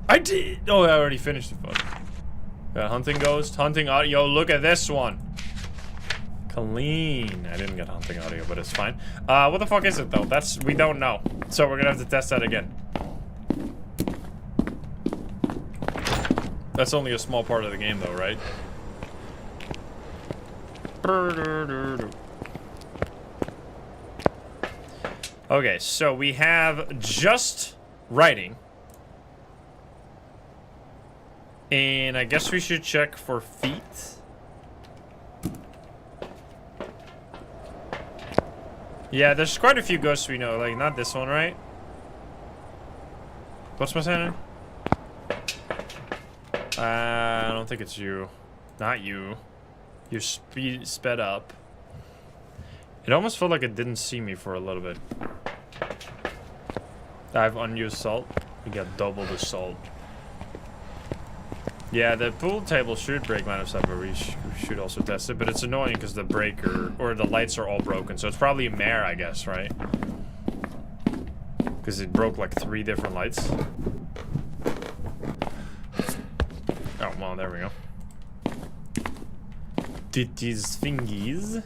[SPEAKER 1] I did! Oh, I already finished the photo. Hunting ghost, hunting audio. Look at this one. Clean. I didn't get hunting audio, but it's fine. What the fuck is it though? We don't know. So we're gonna have to test that again. That's only a small part of the game though, right? Okay, so we have just writing. And I guess we should check for feet. Yeah, there's quite a few ghosts we know. Like, not this one, right? What's my sign? I don't think it's you. Not you. You're sped up. It almost felt like it didn't see me for a little bit. I have unused salt. We got double the salt. Yeah, the pool table should break line of sight, but we should also test it. But it's annoying because the breaker, or the lights are all broken. So it's probably a mare, I guess, right? Because it broke like 3 different lights. Oh, well, there we go. Titties fingies.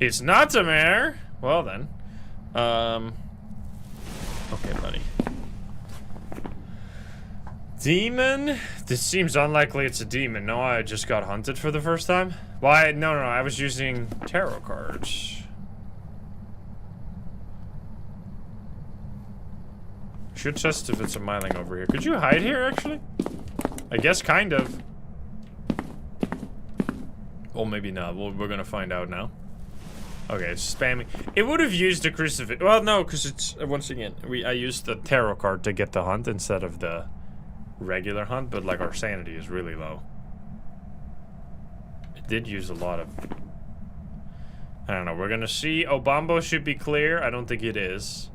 [SPEAKER 1] It's not a mare. Well then. Okay, buddy. Demon? This seems unlikely it's a demon. No, I just got hunted for the first time. Why? No, I was using tarot cards. Should test if it's a myling over here. Could you hide here, actually? I guess kind of. Well, maybe not. We're gonna find out now. Okay, it's spamming. It would have used the crucifix. Well, no, because it's once again I used the tarot card to get the hunt instead of the regular hunt, but like our sanity is really low. It did use a lot of. I don't know. We're gonna see. Obambo should be clear. I don't think it is.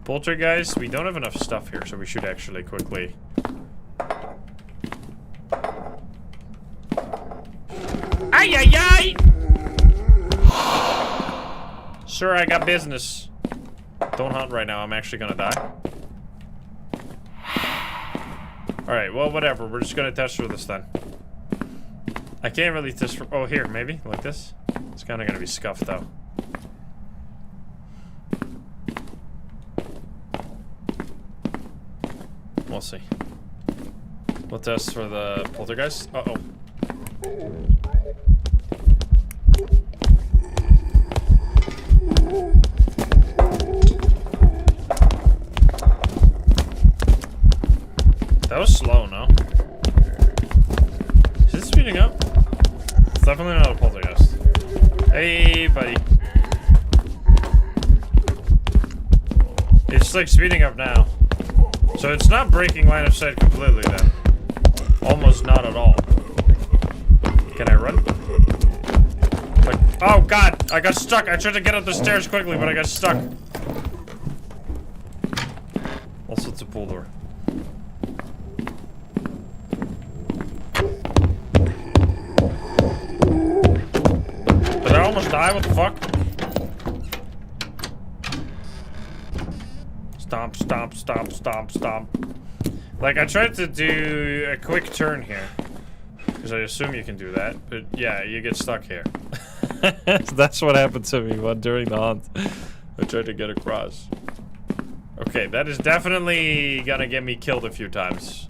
[SPEAKER 1] Poltergeist. We don't have enough stuff here, so we should actually quickly. Ay ay ay! Sir, I got business. Don't hunt right now. I'm actually gonna die. Alright, well, whatever. We're just gonna test for this then. I can't really test for... Oh, here, maybe? Like this? It's kinda gonna be scuffed, though. We'll see. We'll test for the poltergeist. Uh-oh. That was slow, no? Is it speeding up? It's definitely not a poltergeist. Hey, buddy. It's like speeding up now. So it's not breaking line of sight completely then. Almost not at all. Can I run? God, I got stuck. I tried to get up the stairs quickly, but I got stuck. Also, it's a pool door. Did I almost die? What the fuck? Stomp, stomp, stomp, stomp, stomp. Like, I tried to do a quick turn here. Because I assume you can do that. But yeah, you get stuck here. That's what happened to me during the hunt. I tried to get across. Okay, that is definitely gonna get me killed a few times.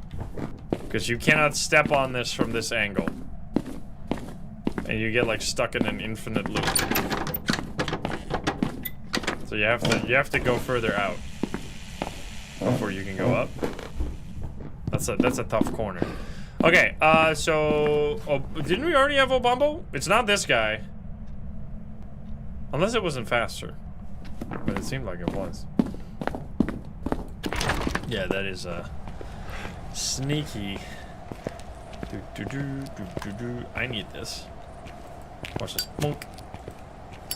[SPEAKER 1] Because you cannot step on this from this angle. And you get like stuck in an infinite loop. So you have to go further out before you can go up. That's a tough corner. Okay, so didn't we already have Obambo? It's not this guy. Unless it wasn't faster. But it seemed like it was. Yeah, that is sneaky. I need this. Watch this. Plunk.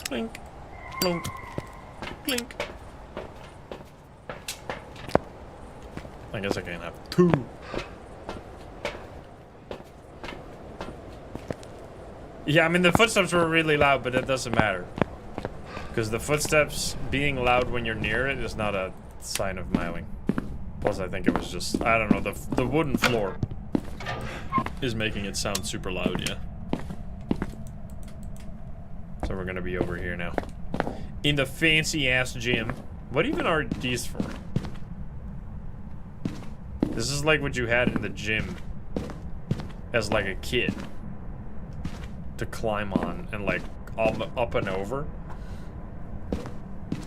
[SPEAKER 1] Clink. Plunk. Clink. I guess I can have two. Yeah, I mean the footsteps were really loud, but it doesn't matter. Because the footsteps being loud when you're near it is not a sign of mailing. Plus I think it was just, I don't know, the wooden floor is making it sound super loud, yeah. So we're gonna be over here now. In the fancy ass gym. What even are these for? This is like what you had in the gym as like a kid. To climb on and like up and over.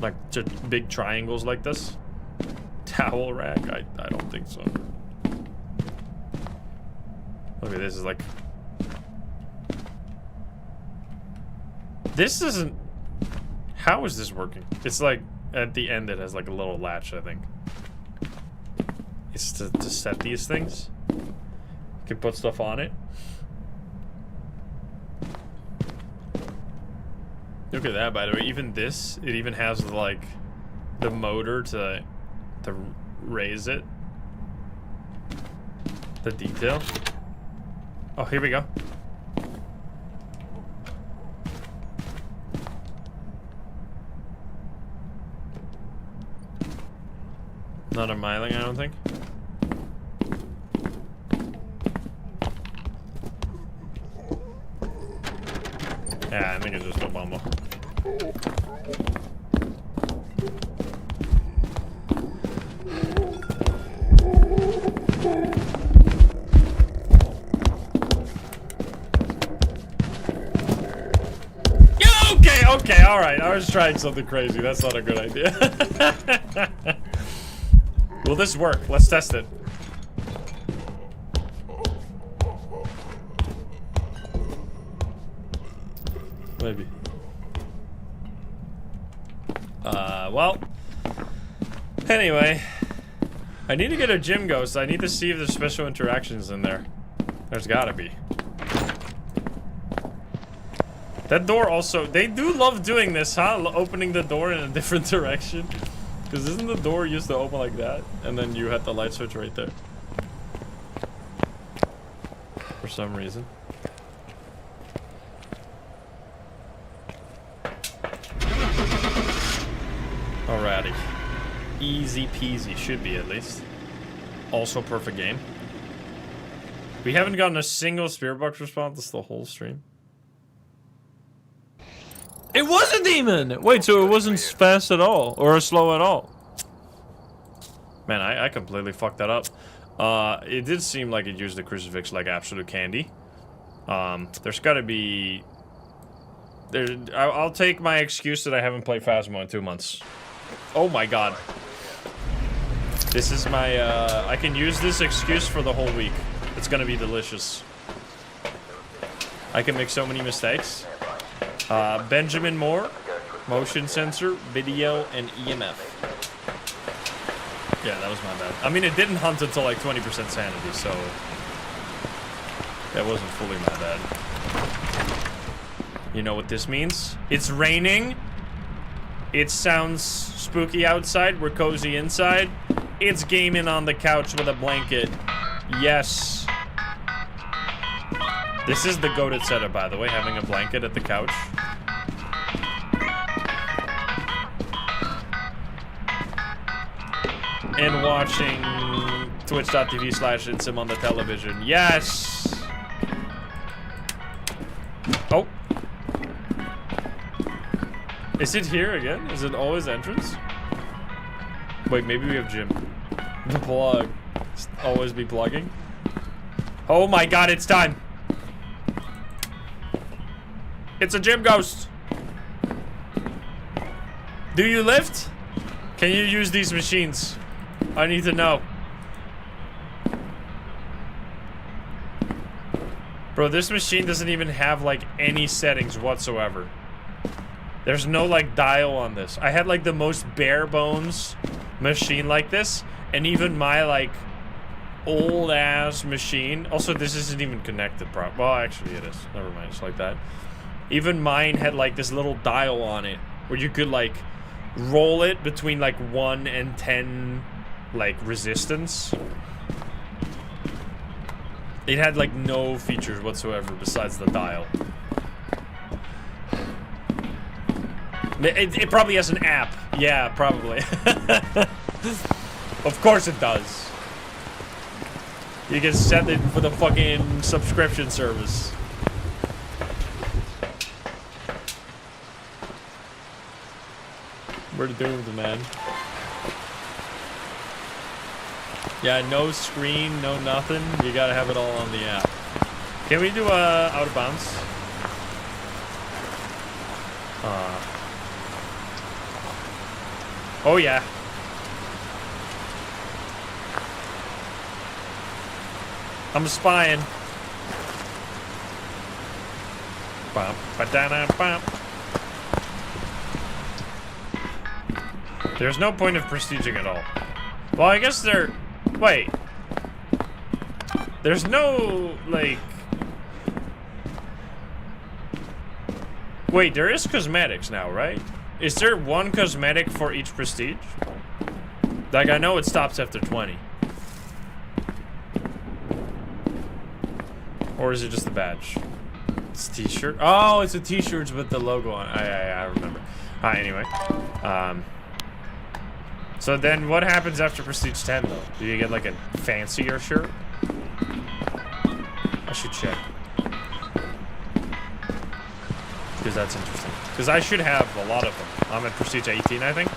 [SPEAKER 1] Like just big triangles like this. Towel rack? I don't think so. Look at this, is like... This isn't... How is this working? It's like, at the end it has like a little latch, I think. It's to set these things. You can put stuff on it. Look at that, by the way. Even this, it even has like the motor to raise it. The detail. Oh, here we go. Not a miling, I don't think. Yeah, I think it's just a bumble. Okay, alright. I was trying something crazy. That's not a good idea. Will this work? Let's test it. Maybe. Well. Anyway. I need to get a gym ghost. I need to see if there's special interactions in there. There's gotta be. That door also... They do love doing this, huh? Opening the door in a different direction. Because isn't the door used to open like that? And then you had the light switch right there. For some reason. Alrighty. Easy peasy. Should be, at least. Also perfect game. We haven't gotten a single spirit box response the whole stream. It was a demon! Wait, so it wasn't fast at all? Or slow at all? Man, I completely fucked that up. It did seem like it used the crucifix like absolute candy. There's gotta be... I'll take my excuse that I haven't played Phasmo in 2 months. Oh my god. This is my, I can use this excuse for the whole week. It's gonna be delicious. I can make so many mistakes. Benjamin Moore, motion sensor, video, and EMF. Yeah, that was my bad. I mean, it didn't hunt until like 20% sanity, so... That wasn't fully my bad. You know what this means? It's raining. It sounds spooky outside. We're cozy inside. It's gaming on the couch with a blanket. Yes. This is the goated setup, by the way, having a blanket at the couch. And watching twitch.tv/insim on the television. Yes! Oh. Is it here again? Is it always entrance? Wait, maybe we have gym. The plug. Just always be plugging. Oh my god, it's time. It's a gym ghost. Do you lift? Can you use these machines? I need to know. Bro, this machine doesn't even have like any settings whatsoever. There's no like dial on this. I had like the most bare bones machine like this, and even my like old ass machine. Also, this isn't even connected properly. Well, actually it is. Never mind, it's like that. Even mine had like this little dial on it where you could like roll it between like 1 and 10 like resistance. It had like no features whatsoever besides the dial. It probably has an app. Yeah, probably. Of course it does. You can set it for the fucking subscription service. We're doomed, man. Yeah, no screen, no nothing. You gotta have it all on the app. Can we do out of bounds? Oh yeah. I'm spying. Bum, ba-da-da, bum. There's no point of prestiging at all. Well, I guess there... Wait. There's no, like... Wait, there is cosmetics now, right? Is there one cosmetic for each prestige? Like, I know it stops after 20. Or is it just a badge? It's a t-shirt? Oh, it's a t-shirt with the logo on it. I remember. Anyway. So then what happens after Prestige 10, though? Do you get, like, a fancier shirt? I should check. Because that's interesting. Because I should have a lot of them. I'm at Prestige 18, I think.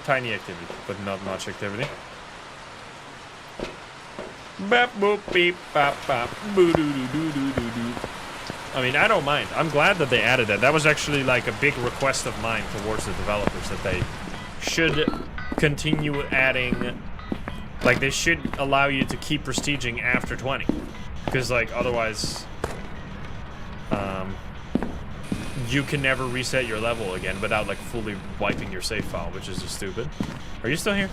[SPEAKER 1] Tiny activity, but not much activity. Bap boop beep bop bop boo doo doo doo doo doo doo. I mean, I don't mind. I'm glad that they added that. That was actually like a big request of mine towards the developers, that they should continue adding, like they should allow you to keep prestiging after 20. Because like otherwise, you can never reset your level again without like fully wiping your save file, which is just stupid. Are you still here?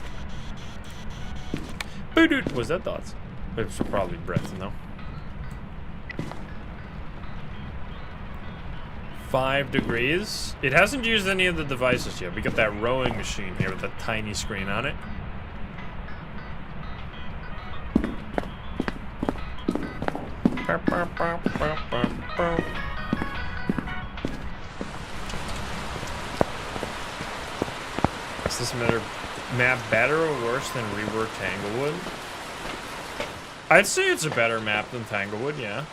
[SPEAKER 1] Was that dots? It was probably breath, no? 5 degrees. It hasn't used any of the devices yet. We got that rowing machine here with that tiny screen on it. Is this map better or worse than Rework Tanglewood? I'd say it's a better map than Tanglewood, yeah.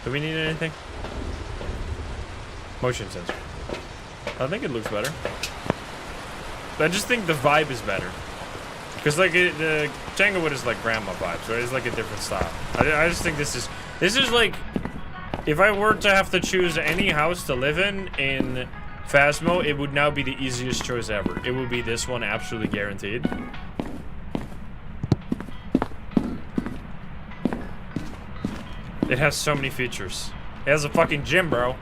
[SPEAKER 1] Do we need anything? Motion sensor. I think it looks better. I just think the vibe is better. Because like the Tanglewood is like grandma vibes, right? It's like a different style. I just think this is like, if I were to have to choose any house to live in Phasmo, it would now be the easiest choice ever. It would be this one, absolutely guaranteed. It has so many features. It has a fucking gym, bro.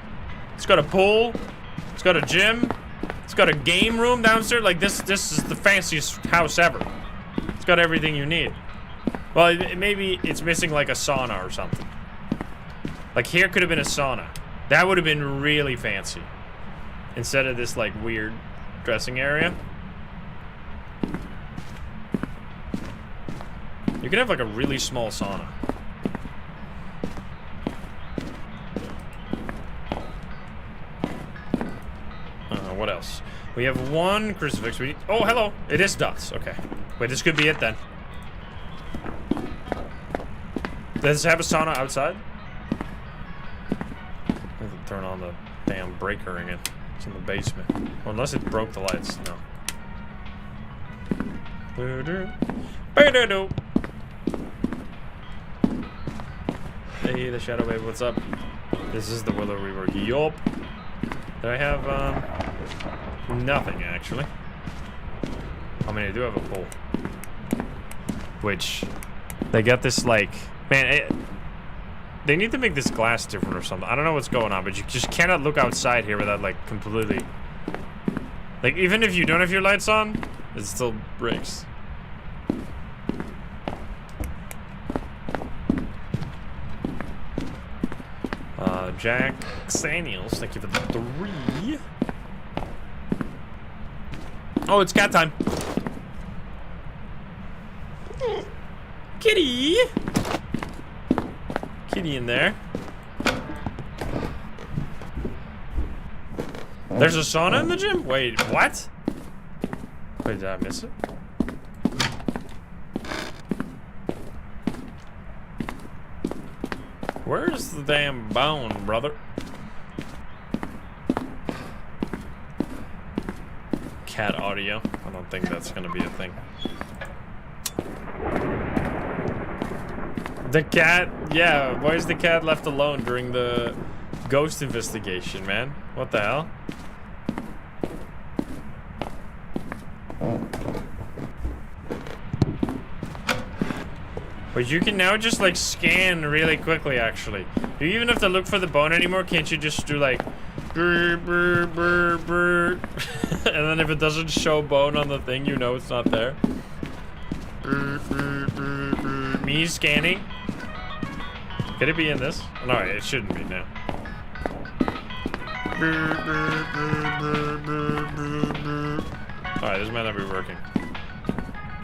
[SPEAKER 1] It's got a pool. It's got a gym. It's got a game room downstairs. Like this is the fanciest house ever. It's got everything you need. Well, maybe it's missing like a sauna or something. Like here could have been a sauna. That would have been really fancy. Instead of this like weird dressing area. You could have like a really small sauna. What else? We have one crucifix. Oh, hello. It is dots. Okay. Wait, this could be it then. Does it have a sauna outside? I have to turn on the damn breaker again. It's in the basement. Well, unless it broke the lights. No. Hey, the Shadow Wave, what's up? This is the Willow Rework. Yup. Did I have, nothing, actually. I mean, I do have a pole. Which, they got this, like... Man, they need to make this glass different or something. I don't know what's going on, but you just cannot look outside here without, like, completely... Like, even if you don't have your lights on, it still breaks. Jack Saniels, thank you for the 3. Oh, it's cat time. Kitty! Kitty in there. There's a sauna in the gym? Wait, what? Wait, did I miss it? Where's the damn bone, brother? Cat audio. I don't think that's gonna be a thing. The cat, yeah, why is the cat left alone during the ghost investigation, man? What the hell? But you can now just like scan really quickly, actually. Do you even have to look for the bone anymore? Can't you just do like brr, brr, brr, brr. And then if it doesn't show bone on the thing, you know it's not there. Brr, brr, brr, brr. Me scanning. Could it be in this? No, it shouldn't be now. Alright, this might not be working.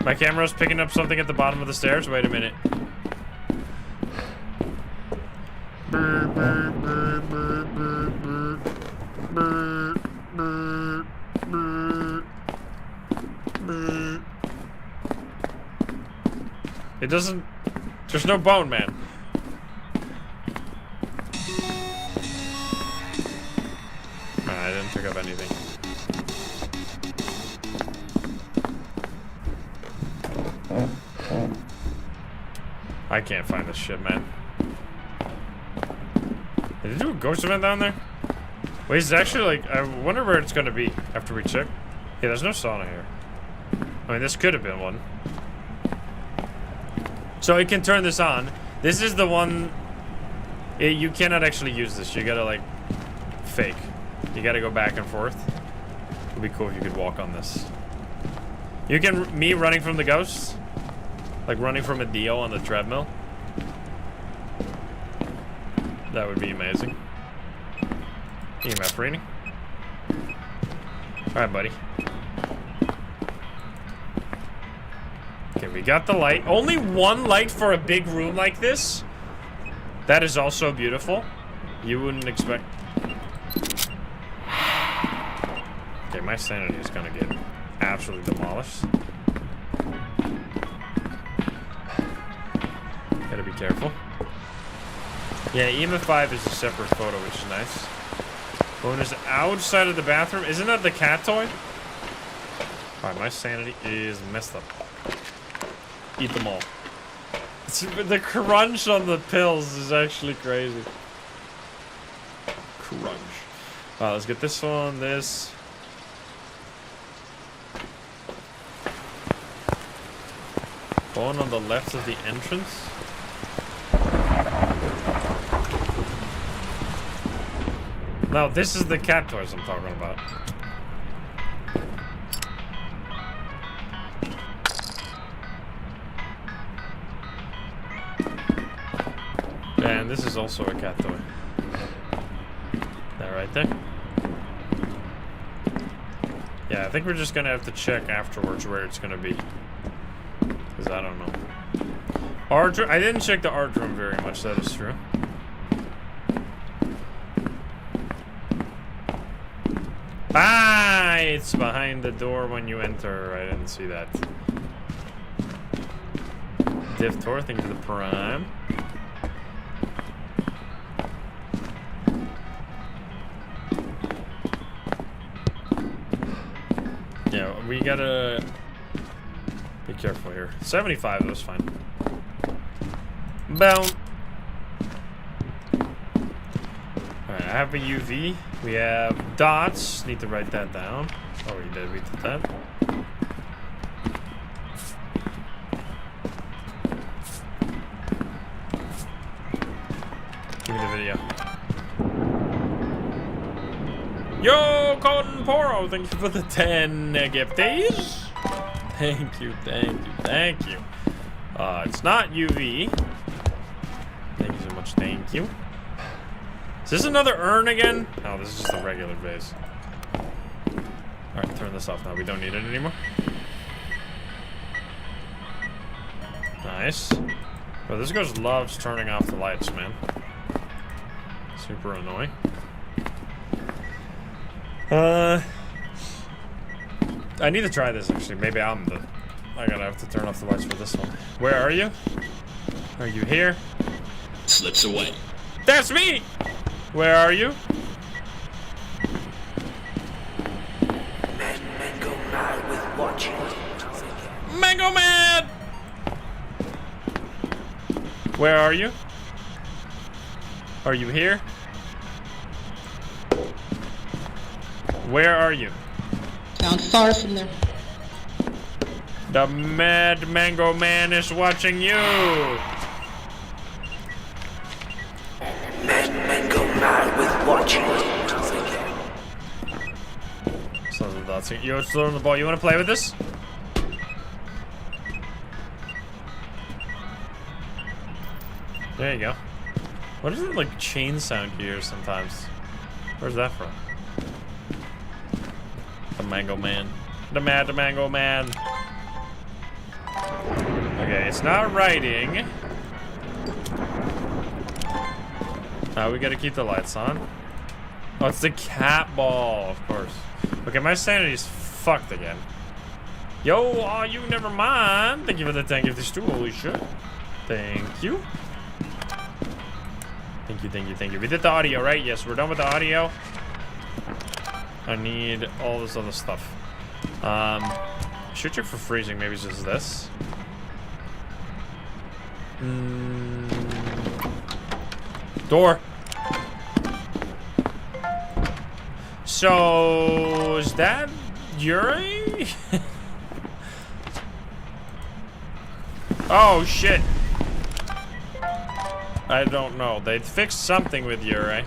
[SPEAKER 1] My camera's picking up something at the bottom of the stairs. Wait a minute. It doesn't... There's no bone, man. I didn't pick up anything. I can't find this shit, man. Did it do a ghost event down there? Wait, it's actually like... I wonder where it's gonna be after we check. Yeah, there's no sauna here. I mean, this could have been one. So it can turn this on. This is the one... you cannot actually use this. You gotta, like, fake. You gotta go back and forth. It'd be cool if you could walk on this. You can... Me running from the ghosts? Like running from a Dio on the treadmill? That would be amazing. EMF reading. Alright, buddy. Okay, we got the light. Only one light for a big room like this? That is also beautiful. You wouldn't expect... Okay, my sanity is gonna get absolutely demolished. Gotta be careful. Yeah, EMF 5 is a separate photo, which is nice. Bone is outside of the bathroom. Isn't that the cat toy? Alright, my sanity is messed up. Eat them all. The crunch on the pills is actually crazy. Crunch. Let's get this one, this. Bone on the left of the entrance. No, this is the cat toys I'm talking about. And this is also a cat toy. That right there. Yeah, I think we're just gonna have to check afterwards where it's gonna be. Because I don't know. I didn't check the art room very much, that is true. Ah, it's behind the door when you enter. I didn't see that. Div Tor, thank you for the prime. Yeah, we gotta be careful here. 75, that's fine. Boom. Alright, I have a UV. We have dots. Need to write that down. Oh, we did that. Give me the video. Yo, Cotton Poro, thank you for the 10 gifties. Thank you, thank you, thank you. It's not UV. Thank you so much, thank you. Is this another urn again? Oh, this is just a regular vase. Alright, turn this off now. We don't need it anymore. Nice. But this ghost loves turning off the lights, man. Super annoying. I need to try this actually. Maybe I gotta have to turn off the lights for this one. Where are you? Are you here?
[SPEAKER 3] Slips away.
[SPEAKER 1] That's me! Where are you?
[SPEAKER 3] Mango Man with watching.
[SPEAKER 1] Mango Man! Where are you? Are you here? Where are you?
[SPEAKER 4] Down far from there.
[SPEAKER 1] The Mad Mango Man is watching you!
[SPEAKER 3] Mango Man with watching.
[SPEAKER 1] Yo, it's still on the ball. You wanna play with this? There you go. What is it like chain sound you hear sometimes? Where's that from? The Mango Man. The Mango Man. Okay, it's not writing. We gotta keep the lights on. Oh, it's the cat ball, of course. Okay, my sanity's fucked again. Yo, you never mind. Thank you for the 10 gifts too. Holy shit. Thank you. Thank you, thank you, thank you. We did the audio, right? Yes, we're done with the audio. I need all this other stuff. Should check for freezing. Maybe it's just this. Door. So is that Yuri? Oh shit. I don't know. They fixed something with Yuri.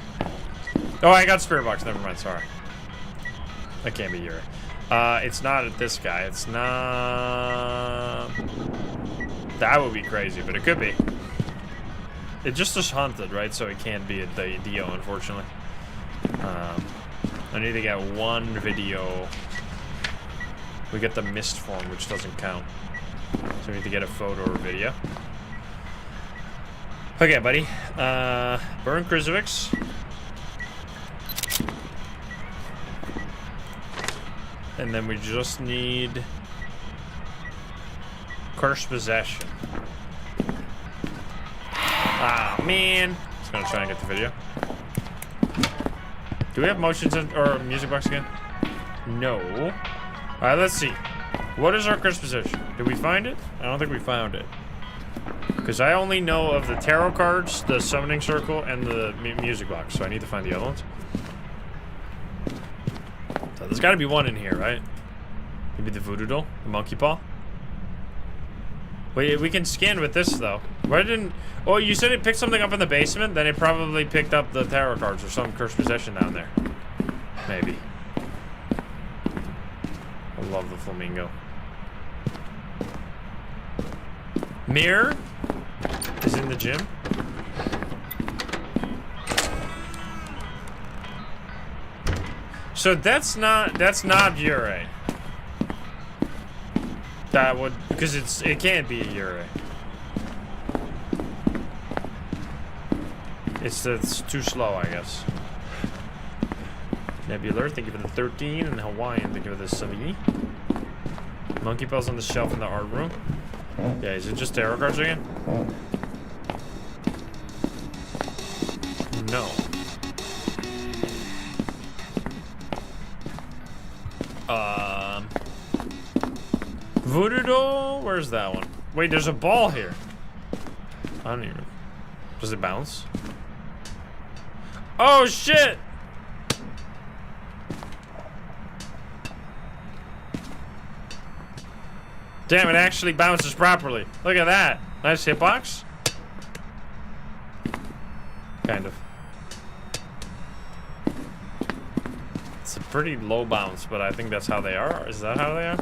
[SPEAKER 1] Oh, I got spirit box. Never mind. Sorry. That can't be Yuri. It's not this guy. It's not. That would be crazy, but it could be. It just is haunted, right? So it can't be a Dio, unfortunately. I need to get one video. We get the mist form, which doesn't count. So we need to get a photo or video. Okay, buddy. Burn crucifix. And then we just need cursed possession. Ah, man. Just gonna try and get the video. Do we have motions or music box again? No. Alright, let's see. What is our cursed possession? Did we find it? I don't think we found it. Because I only know of the tarot cards, the summoning circle, and the music box. So I need to find the other ones. So there's got to be one in here, right? Maybe the voodoo doll? The monkey paw? Wait, we can scan with this, though. Why didn't... Oh, you said it picked something up in the basement? Then it probably picked up the tarot cards or some cursed possession down there. Maybe. I love the flamingo. Mirror is in the gym. So that's not Ure. That would, because it can't be a Ure. It's too slow, I guess. Nebular, thank you for the 13, and the Hawaiian, thank you for the 70. Monkey Paws on the shelf in the art room. Yeah, is it just tarot cards again? No. Voodoo doll? Where's that one? Wait, there's a ball here. I don't even... Does it bounce? Oh, shit! Damn, it actually bounces properly. Look at that. Nice hitbox. Kind of. It's a pretty low bounce, but I think that's how they are. Is that how they are?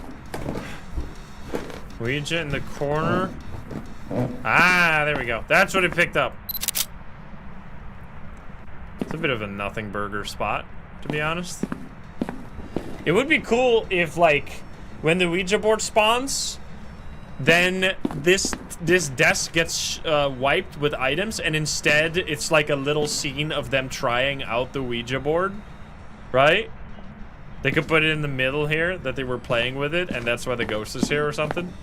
[SPEAKER 1] Ouija in the corner. Ah, there we go. That's what it picked up. It's a bit of a nothing burger spot, to be honest. It would be cool if, like, when the Ouija board spawns, then this desk gets wiped with items, and instead it's like a little scene of them trying out the Ouija board, right? They could put it in the middle here, that they were playing with it, and that's why the ghost is here or something.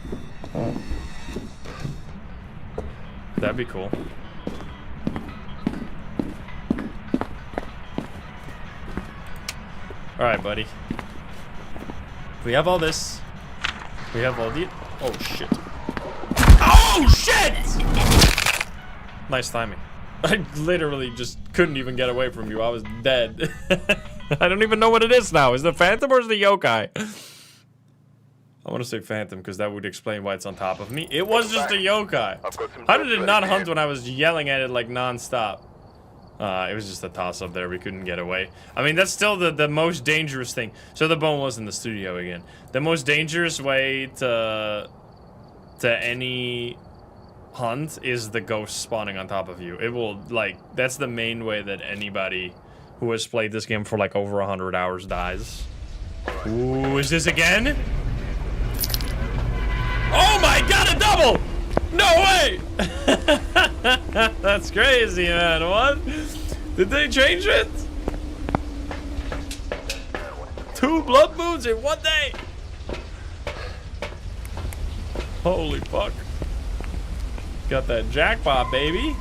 [SPEAKER 1] That'd be cool. Alright, buddy. We have all this. We have all the... Oh, shit. Oh, shit! Nice timing. I literally just couldn't even get away from you. I was dead. I don't even know what it is now. Is it Phantom or is it the yokai? I want to say Phantom because that would explain why it's on top of me. It was just a yokai. How did it not hunt when I was yelling at it like non-stop? It was just a toss-up there. We couldn't get away. I mean, that's still the most dangerous thing. So the bone was in the studio again. The most dangerous way to any hunt is the ghost spawning on top of you. It will, like, that's the main way that anybody who has played this game for like over 100 hours dies. Ooh, is this again? Oh my god, a double! No way! That's crazy, man. What? Did they change it? 2 blood moons in one day! Holy fuck. Got that jackpot, baby.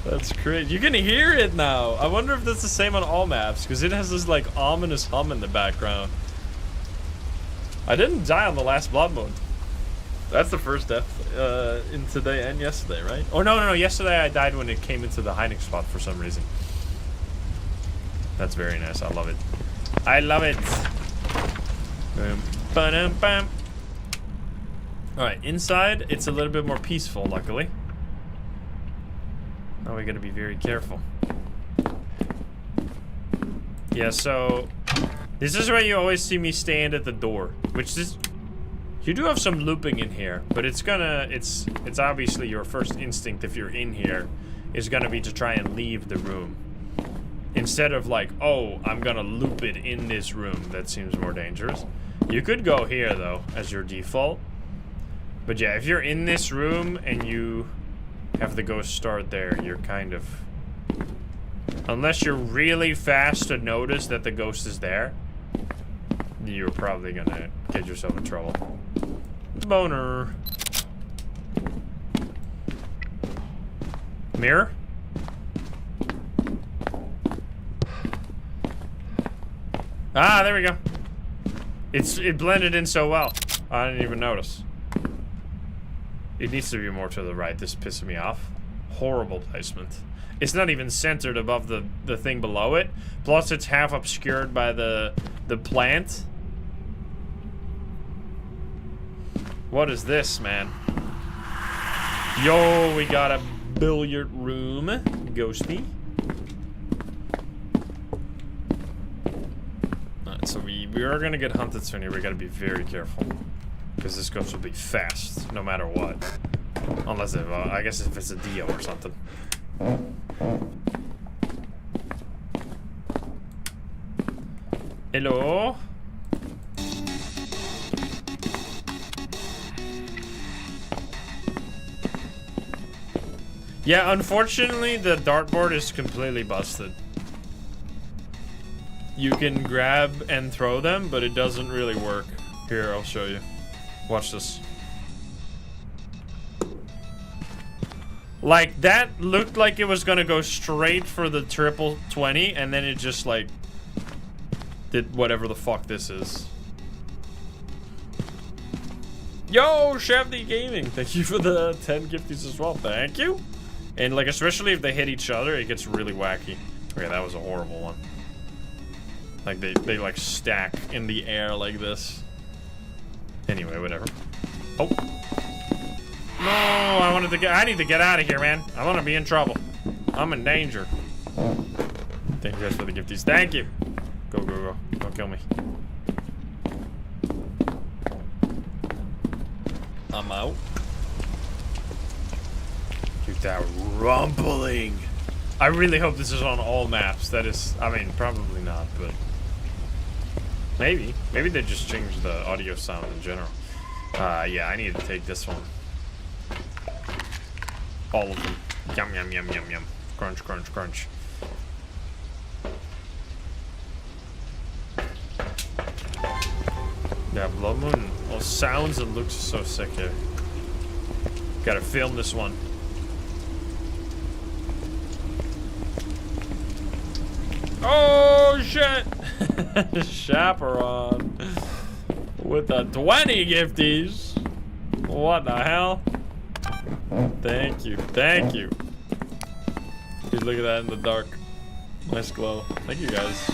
[SPEAKER 1] That's crazy. You can hear it now. I wonder if that's the same on all maps, because it has this like ominous hum in the background. I didn't die on the last blood moon. That's the first death in today and yesterday, right? Oh, no. Yesterday I died when it came into the hiding spot for some reason. That's very nice. I love it. I love it. Ba-dum-bam. Alright, inside, it's a little bit more peaceful, luckily. Now we gotta be very careful. Yeah, so... This is where you always see me stand at the door. Which is... You do have some looping in here, but it's gonna... It's obviously your first instinct if you're in here is gonna be to try and leave the room. Instead of like, oh, I'm gonna loop it in this room. That seems more dangerous. You could go here, though, as your default. But yeah, if you're in this room and you have the ghost start there, you're kind of... Unless you're really fast to notice that the ghost is there, you're probably gonna get yourself in trouble. Boner. Mirror? Ah, there we go. It blended in so well. I didn't even notice. It needs to be more to the right. This is pissing me off. Horrible placement. It's not even centered above the thing below it. Plus, it's half obscured by the plant. What is this, man? Yo, we got a billiard room. Ghosty. Alright, so we are gonna get hunted soon here. We gotta be very careful. Because this ghost will be fast, no matter what. Unless, I guess if it's a Dio or something. Hello? Yeah, unfortunately, the dartboard is completely busted. You can grab and throw them, but it doesn't really work. Here, I'll show you. Watch this. Like, that looked like it was gonna go straight for the triple 20, and then it just, like, did whatever the fuck this is. Yo, Shafty Gaming, thank you for the 10 gifties as well. Thank you. And, like, especially if they hit each other, it gets really wacky. Okay, that was a horrible one. Like, they like, stack in the air like this. Anyway, whatever. Oh. No, I need to get out of here, man. I want to be in trouble. I'm in danger. Thank you guys for the gifties. Thank you. Go, go, go. Don't kill me. I'm out. Dude, that rumbling. I really hope this is on all maps. That is, I mean, probably not, but maybe. Maybe they just changed the audio sound in general. Yeah, I need to take this one. All of them. Yum, yum, yum, yum, yum. Crunch, crunch, crunch. Yeah, Blood Moon. Well, sounds and looks so sick here. Gotta film this one. Oh, shit! Chaperone. With the 20 gifties. What the hell? Thank you. Thank you. Dude, look at that in the dark. Nice glow. Thank you, guys.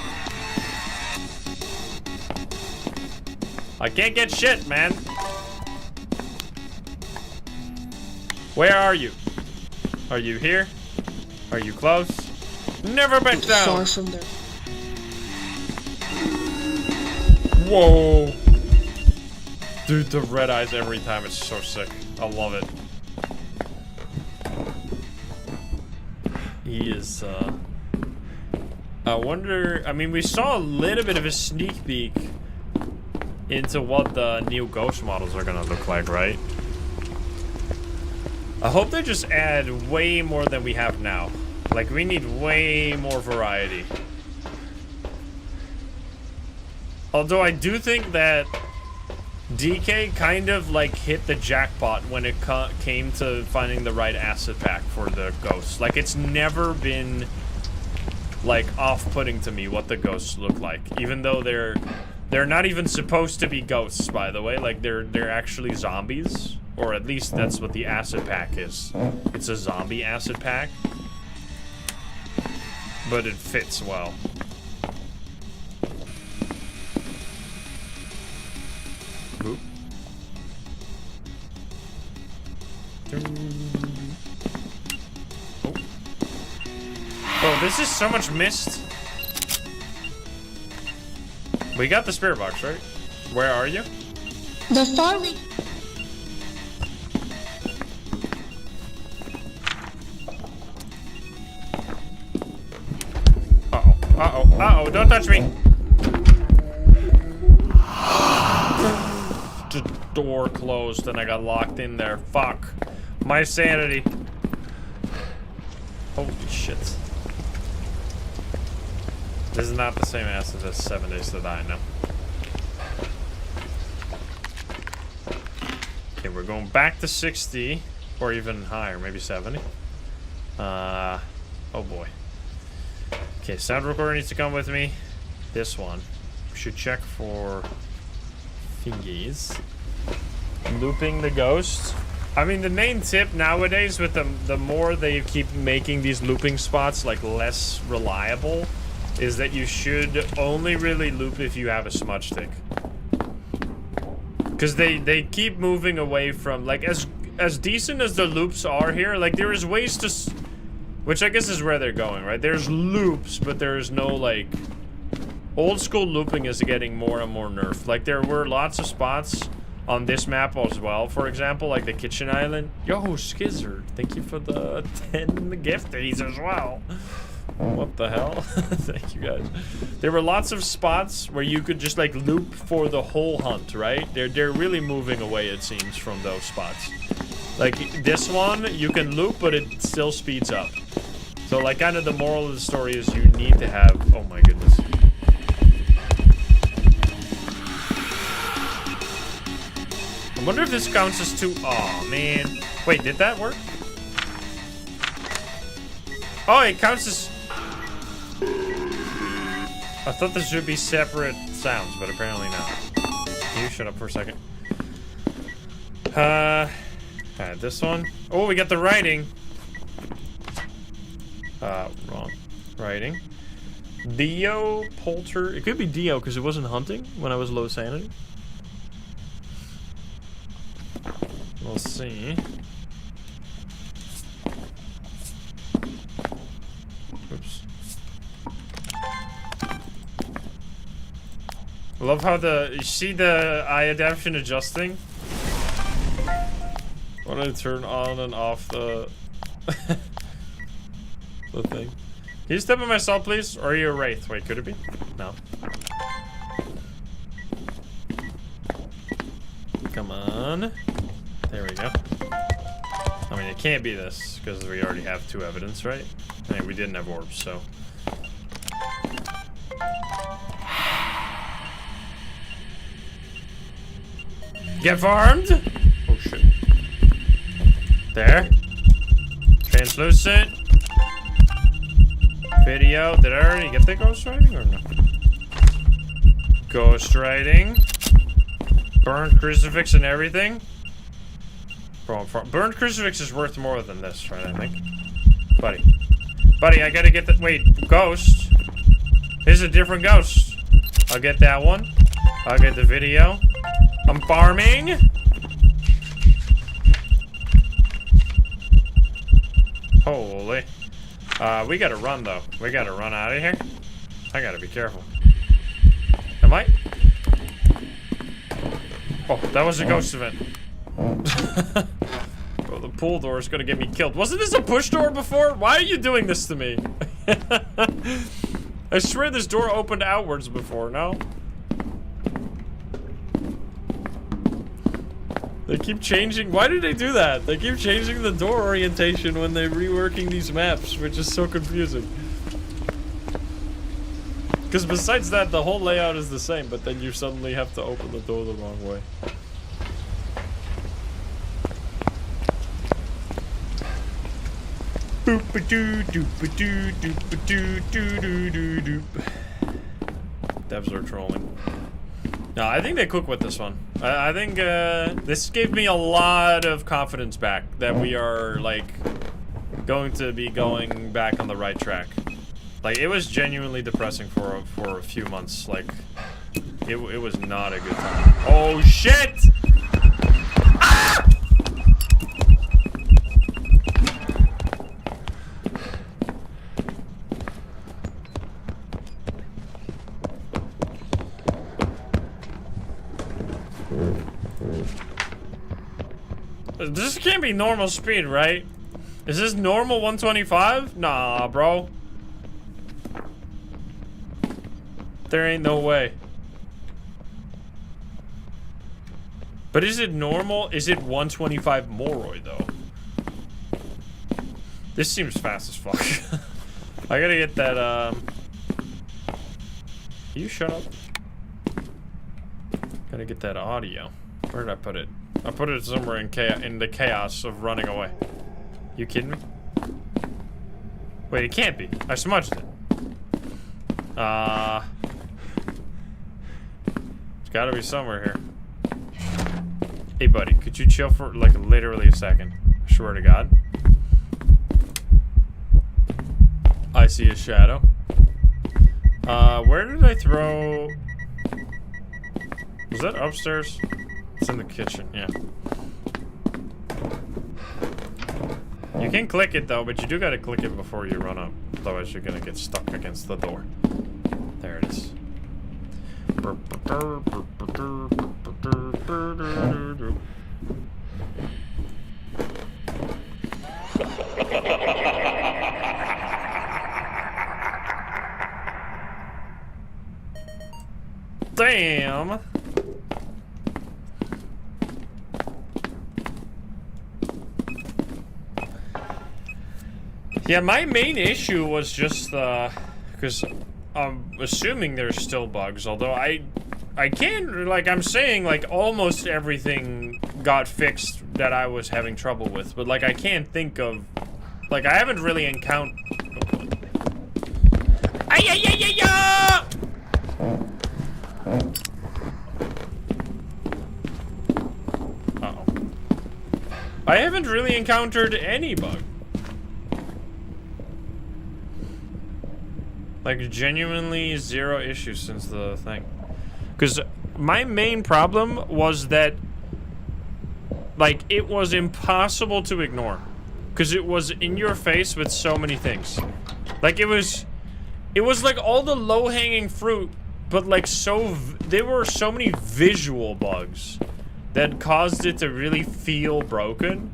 [SPEAKER 1] I can't get shit, man. Where are you? Are you here? Are you close? Never back down.
[SPEAKER 4] Far from there.
[SPEAKER 1] Whoa. Dude, the red eyes every time. It's so sick. I love it. He is, I wonder... I mean, we saw a little bit of a sneak peek into what the new ghost models are gonna look like, right? I hope they just add way more than we have now. Like, we need way more variety. Although I do think that DK kind of, like, hit the jackpot when it came to finding the right asset pack for the ghosts. Like, it's never been, like, off-putting to me what the ghosts look like. Even though they're not even supposed to be ghosts, by the way. Like, they're actually zombies. Or at least that's what the acid pack is. It's a zombie acid pack. But it fits well. Boop. Oh. Oh, this is so much mist. We got the spirit box, right? Where are you?
[SPEAKER 4] The farley.
[SPEAKER 1] Uh-oh, don't touch me. The door closed and I got locked in there. Fuck. My sanity. Holy shit. This is not the same acid as 7 Days to Die, no. Okay, we're going back to 60. Or even higher, maybe 70. Oh boy. Okay, sound recorder needs to come with me. This one. We should check for thingies. Looping the ghost. I mean, the main tip nowadays with the more they keep making these looping spots like less reliable is that you should only really loop if you have a smudge stick. Because they keep moving away from, like, as decent as the loops are here, like, there is ways to... Which I guess is where they're going, right? There's loops, but there's no, like... Old school looping is getting more and more nerfed. Like, there were lots of spots on this map as well. For example, like the kitchen island. Yo, Skizzard, thank you for the 10 gifties as well. What the hell? Thank you guys. There were lots of spots where you could just like loop for the whole hunt, right? They're really moving away, it seems, from those spots. Like this one, you can loop, but it still speeds up. So like kind of the moral of the story is you need to have, oh my goodness. I wonder if this counts as two. Oh man. Wait, did that work? Oh, it counts as. I thought this should be separate sounds, but apparently not. Can you shut up for a second? Alright, this one. Oh, we got the writing. Wrong. Writing. Dio Polter. It could be Dio because it wasn't hunting when I was low sanity. We'll see. Oops. I love how you see the eye adaptation adjusting? When I turn on and off the the thing. Can you step on my cell, please? Or are you a wraith? Wait, could it be? No. Come on. There we go. I mean, it can't be this, because we already have 2 evidence, right? I mean, we didn't have orbs, so. Get farmed! Oh, shit. There. Translucent. Video. Did I already get the ghost writing or no? Ghost writing. Burned crucifix and everything. Bro, burned crucifix is worth more than this, right? I think. Buddy. Buddy, I gotta get the. Wait, ghost. Here's a different ghost. I'll get that one. I'll get the video. I'm farming. Holy. We gotta run though. We gotta run out of here. I gotta be careful. Am I? Oh, that was a ghost event. Bro, the pool door is gonna get me killed. Wasn't this a push door before? Why are you doing this to me? I swear this door opened outwards before, no? They keep changing. Why did they do that? They keep changing the door orientation when they're reworking these maps, which is so confusing. Because besides that, the whole layout is the same, but then you suddenly have to open the door the wrong way. Boop-a-doo, doop-a-doo, doop-a-doo, doo-doo-doo-doo. Devs are trolling. No, I think they cook with this one. I think this gave me a lot of confidence back that we are, like, going to be going back on the right track. Like, it was genuinely depressing for a few months. Like, it was not a good time. Oh, shit! Ah! This can't be normal speed, right? Is this normal 125? Nah, bro. There ain't no way. But is it normal? Is it 125 Moroi, though? This seems fast as fuck. I gotta get that, Can you shut up? Gotta get that audio. Where did I put it? I put it somewhere in the chaos of running away. You kidding me? Wait, it can't be. I smudged it. It's gotta be somewhere here. Hey, buddy, could you chill for, like, literally a second? I swear to God. I see a shadow. Where did I throw... Was that upstairs? It's in the kitchen, yeah. You can click it though, but you do gotta click it before you run up. Otherwise you're gonna get stuck against the door. There it is. Yeah, my main issue was just, because I'm assuming there's still bugs, although I can't, like, I'm saying, like, almost everything got fixed that I was having trouble with, but, like, I can't think of, like, I haven't really encountered... Uh-oh. I haven't really encountered any bug. Like, genuinely zero issues since the thing. Because my main problem was that, like, it was impossible to ignore. Because it was in your face with so many things. Like, it was like all the low-hanging fruit, but like there were so many visual bugs that caused it to really feel broken.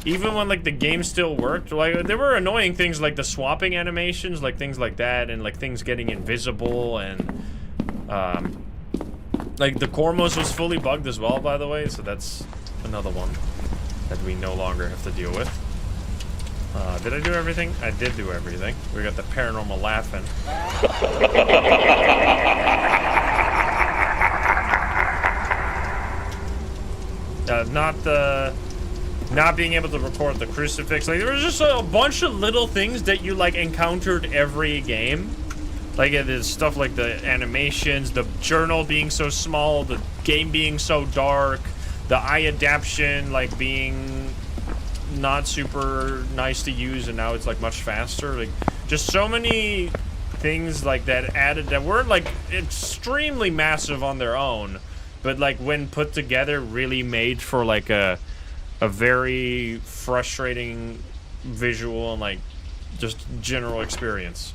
[SPEAKER 1] Even when, like, the game still worked, like, there were annoying things like the swapping animations, like, things like that, and, like, things getting invisible, and, like, the Cormos was fully bugged as well, by the way, so that's another one that we no longer have to deal with. Did I do everything? I did do everything. We got the paranormal laughing. Not being able to record the crucifix. Like, there was just a bunch of little things that you, like, encountered every game. Like, there's stuff like the animations, the journal being so small, the game being so dark, the eye adaption, like, being not super nice to use, and now it's, like, much faster. Like, just so many things like that added that weren't, like, extremely massive on their own, but, like, when put together, really made for, like, a very frustrating visual and, like, just general experience.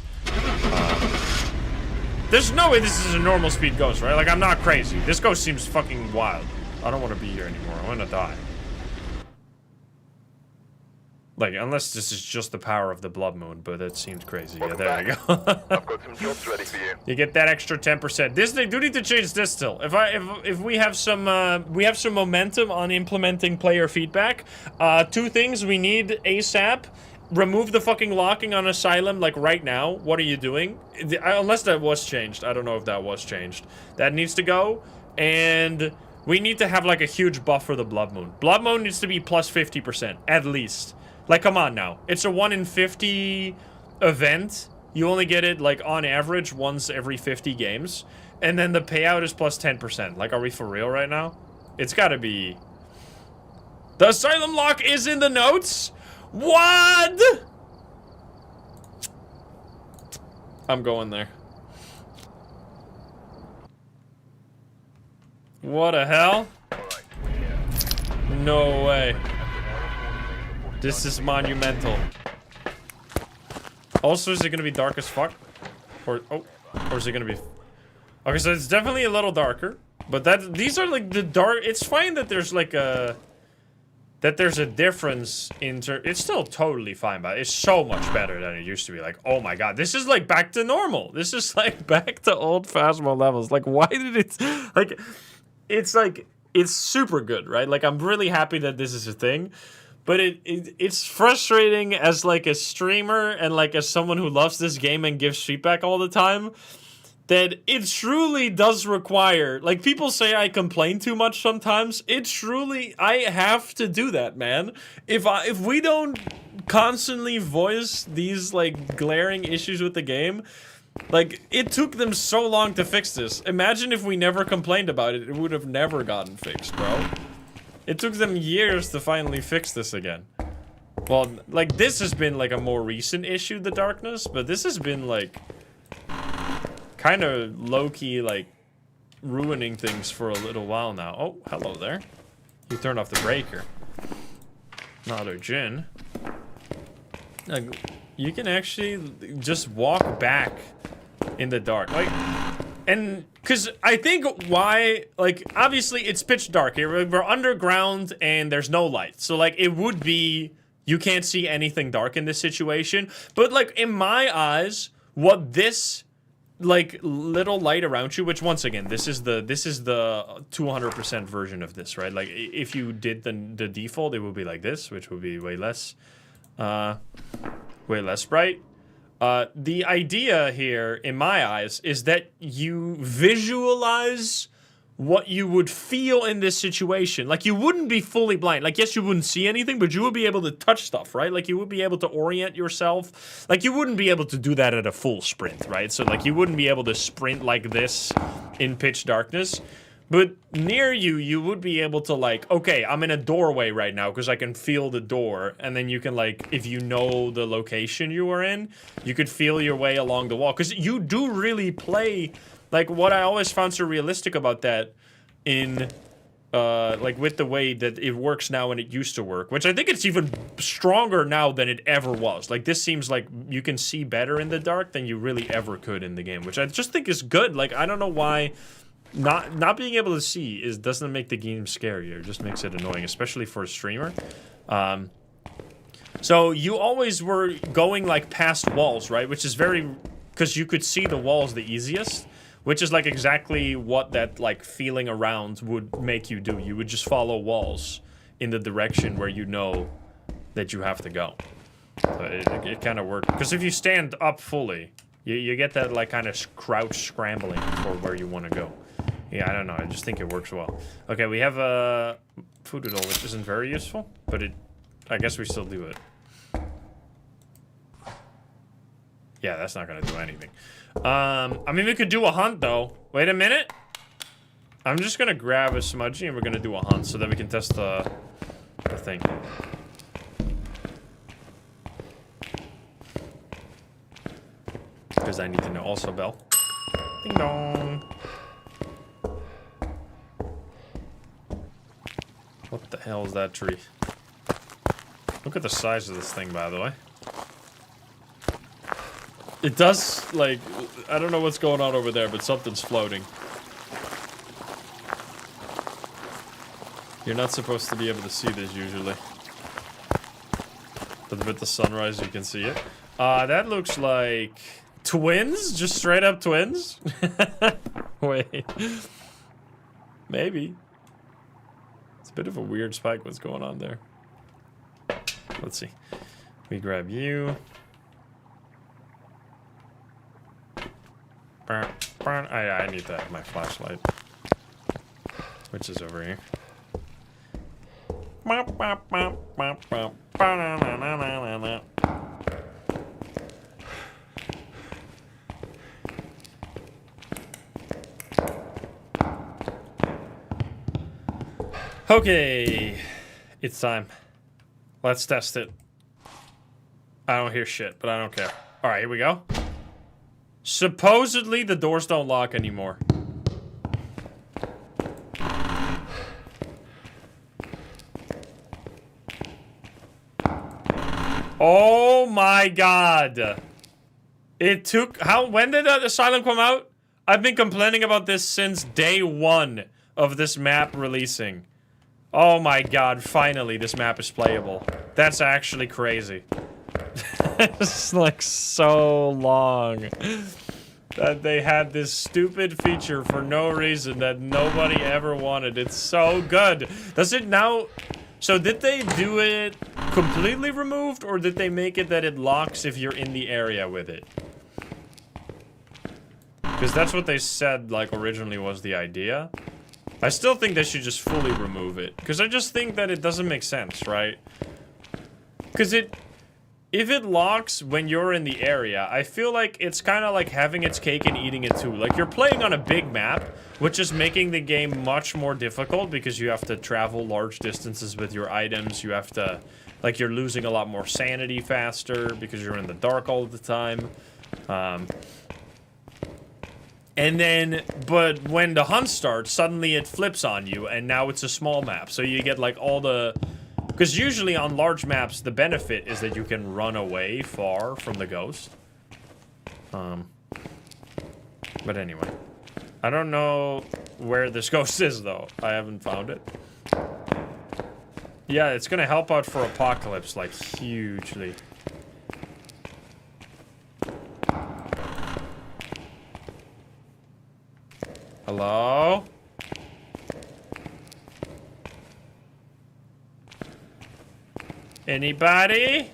[SPEAKER 1] There's no way this is a normal speed ghost, right? Like, I'm not crazy. This ghost seems fucking wild. I don't want to be here anymore. I want to die. Like, unless this is just the power of the blood moon, but that seems crazy. Yeah, there we go.
[SPEAKER 2] I've got some jobs ready for you.
[SPEAKER 1] You get that extra 10%. This, they do need to change this still. If we have some momentum on implementing player feedback. Two things we need ASAP. Remove the fucking locking on Asylum, like, right now. What are you doing? Unless that was changed. I don't know if that was changed. That needs to go. And we need to have, like, a huge buff for the blood moon. Blood moon needs to be plus 50%, at least. Like, come on now. It's a 1 in 50 event. You only get it, like, on average, once every 50 games. And then the payout is plus 10%. Like, are we for real right now? It's gotta be... The Asylum lock is in the notes? What? I'm going there. What the hell? No way. This is monumental. Also, is it gonna be dark as fuck? Or is it gonna be... Okay, so it's definitely a little darker. But these are like the dark... It's fine that there's like a... That there's a difference in... It's still totally fine, but it's so much better than it used to be. Like, oh my god, this is like back to normal. This is like back to old Phasmo levels. Like, why did it... Like, it's super good, right? Like, I'm really happy that this is a thing. But it's frustrating as, like, a streamer and, like, as someone who loves this game and gives feedback all the time, that it truly does require... Like, people say I complain too much sometimes. It truly... I have to do that, man. If we don't constantly voice these, like, glaring issues with the game... Like, it took them so long to fix this. Imagine if we never complained about it. It would have never gotten fixed, bro. It took them years to finally fix this again. Well, like, this has been, like, a more recent issue, the darkness, but this has been, like, kind of low-key, like, ruining things for a little while now. Oh, hello there. You turned off the breaker. Another gin. Like, you can actually just walk back in the dark. Like, and... Because I think why, like, obviously it's pitch dark here. We're underground and there's no light. So, like, it would be, you can't see anything dark in this situation. But, like, in my eyes, what this, like, little light around you, which, once again, this is the 200% version of this, right? Like, if you did the default, it would be like this, which would be way less. way less bright. The idea here, in my eyes, is that you visualize what you would feel in this situation. Like, you wouldn't be fully blind. Like, yes, you wouldn't see anything, but you would be able to touch stuff, right? Like, you would be able to orient yourself. Like, you wouldn't be able to do that at a full sprint, right? So, like, you wouldn't be able to sprint like this in pitch darkness. But near you, you would be able to, like, okay, I'm in a doorway right now because I can feel the door. And then you can, like, if you know the location you are in, you could feel your way along the wall. Because you do really play, like, what I always found so realistic about that in, like, with the way that it works now and it used to work. Which I think it's even stronger now than it ever was. Like, this seems like you can see better in the dark than you really ever could in the game. Which I just think is good. Like, I don't know why... Not being able to see doesn't make the game scarier. It just makes it annoying, especially for a streamer. So you always were going like past walls, right? Which is very, because you could see the walls the easiest, which is like exactly what that like feeling around would make you do. You would just follow walls in the direction where you know that you have to go. So it kind of worked. Because if you stand up fully, you get that like kind of crouch scrambling for where you want to go. Yeah, I don't know. I just think it works well. Okay, we have a food doodle, which isn't very useful, but I guess we still do it. Yeah, that's not gonna do anything. I mean, we could do a hunt though. Wait a minute. I'm just gonna grab a smudgy and we're gonna do a hunt so that we can test the thing. Because I need to know. Also, bell. Ding dong. What the hell is that tree? Look at the size of this thing, by the way. It does, like, I don't know what's going on over there, but something's floating. You're not supposed to be able to see this usually. But with the sunrise, you can see it. That looks like twins? Just straight up twins? Wait. Maybe. Bit of a weird spike. What's going on there? Let's see. We grab you. I need to have my flashlight, which is over here. Okay, it's time. Let's test it. I don't hear shit, but I don't care. All right, here we go. Supposedly, the doors don't lock anymore. Oh my god. It took... When did that Asylum come out? I've been complaining about this since day one of this map releasing. Oh my god, finally this map is playable. That's actually crazy. It's like so long that they had this stupid feature for no reason that nobody ever wanted. It's so good. Does it now... So did they do it completely removed, or did they make it that it locks if you're in the area with it? Because that's what they said, like, originally was the idea. I still think they should just fully remove it. Because I just think that it doesn't make sense, right? Because if it locks when you're in the area, I feel like it's kind of like having its cake and eating it too. Like, you're playing on a big map, which is making the game much more difficult because you have to travel large distances with your items. You have to, like, you're losing a lot more sanity faster because you're in the dark all the time. And then, but when the hunt starts, suddenly it flips on you, and now it's a small map. So you get, like, all the... Because usually on large maps, the benefit is that you can run away far from the ghost. But anyway. I don't know where this ghost is, though. I haven't found it. Yeah, it's gonna help out for Apocalypse, like, hugely. Hello? Anybody?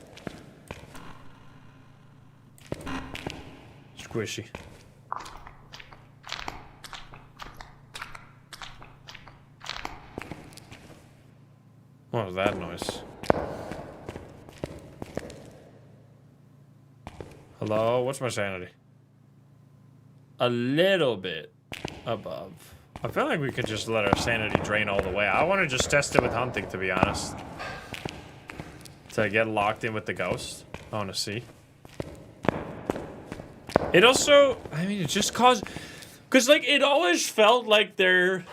[SPEAKER 1] squishy. What was that noise? Hello? What's my sanity? A little bit above. I feel like we could just let our sanity drain all the way. I want to just test it with hunting, to be honest. To get locked in with the ghost. I want to see. It also, I mean, it just caused... Because, like, it always felt like there...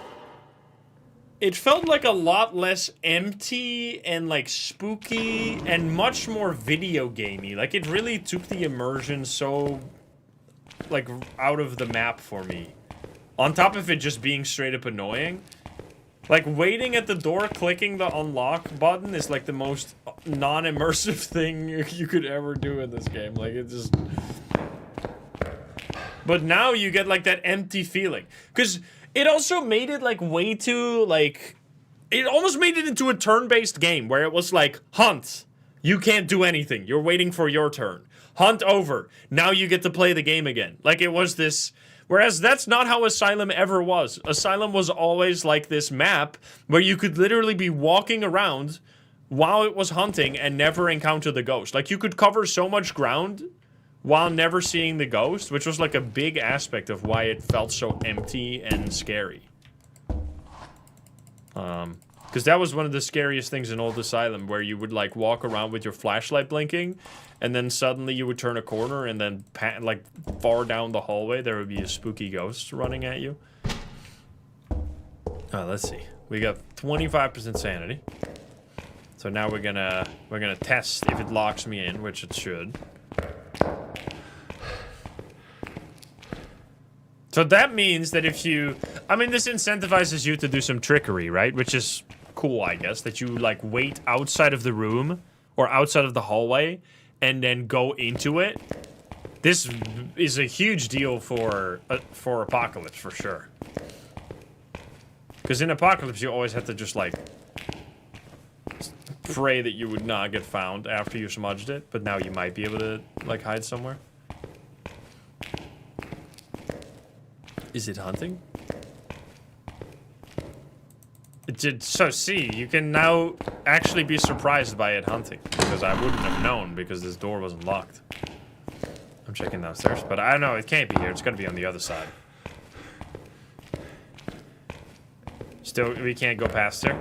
[SPEAKER 1] It felt like a lot less empty and, like, spooky and much more video gamey. Like, it really took the immersion so, like, out of the map for me. On top of it just being straight up annoying. Like, waiting at the door, clicking the unlock button is, like, the most non-immersive thing you could ever do in this game. Like, it just... But now you get, like, that empty feeling. Because it also made it, like, way too, like... It almost made it into a turn-based game where it was like, hunt. You can't do anything. You're waiting for your turn. Hunt over. Now you get to play the game again. Like, it was this... Whereas that's not how Asylum ever was. Asylum was always like this map where you could literally be walking around while it was hunting and never encounter the ghost. Like, you could cover so much ground while never seeing the ghost, which was like a big aspect of why it felt so empty and scary. Because that was one of the scariest things in Old Asylum, where you would, like, walk around with your flashlight blinking, and then suddenly you would turn a corner, and then, like, far down the hallway, there would be a spooky ghost running at you. Let's see. We got 25% sanity. So now we're gonna test if it locks me in, which it should. So that means that if you... I mean, this incentivizes you to do some trickery, right? Which is cool, I guess. That you, like, wait outside of the room or outside of the hallway and then go into it. This is a huge deal for Apocalypse, for sure. Because in Apocalypse, you always have to just, like, pray that you would not get found after you smudged it. But now you might be able to, like, hide somewhere. Is it hunting? It did. So see, you can now actually be surprised by it hunting. Because I wouldn't have known because this door wasn't locked. I'm checking downstairs, but I don't know, it can't be here. It's gotta be on the other side. Still, we can't go past her?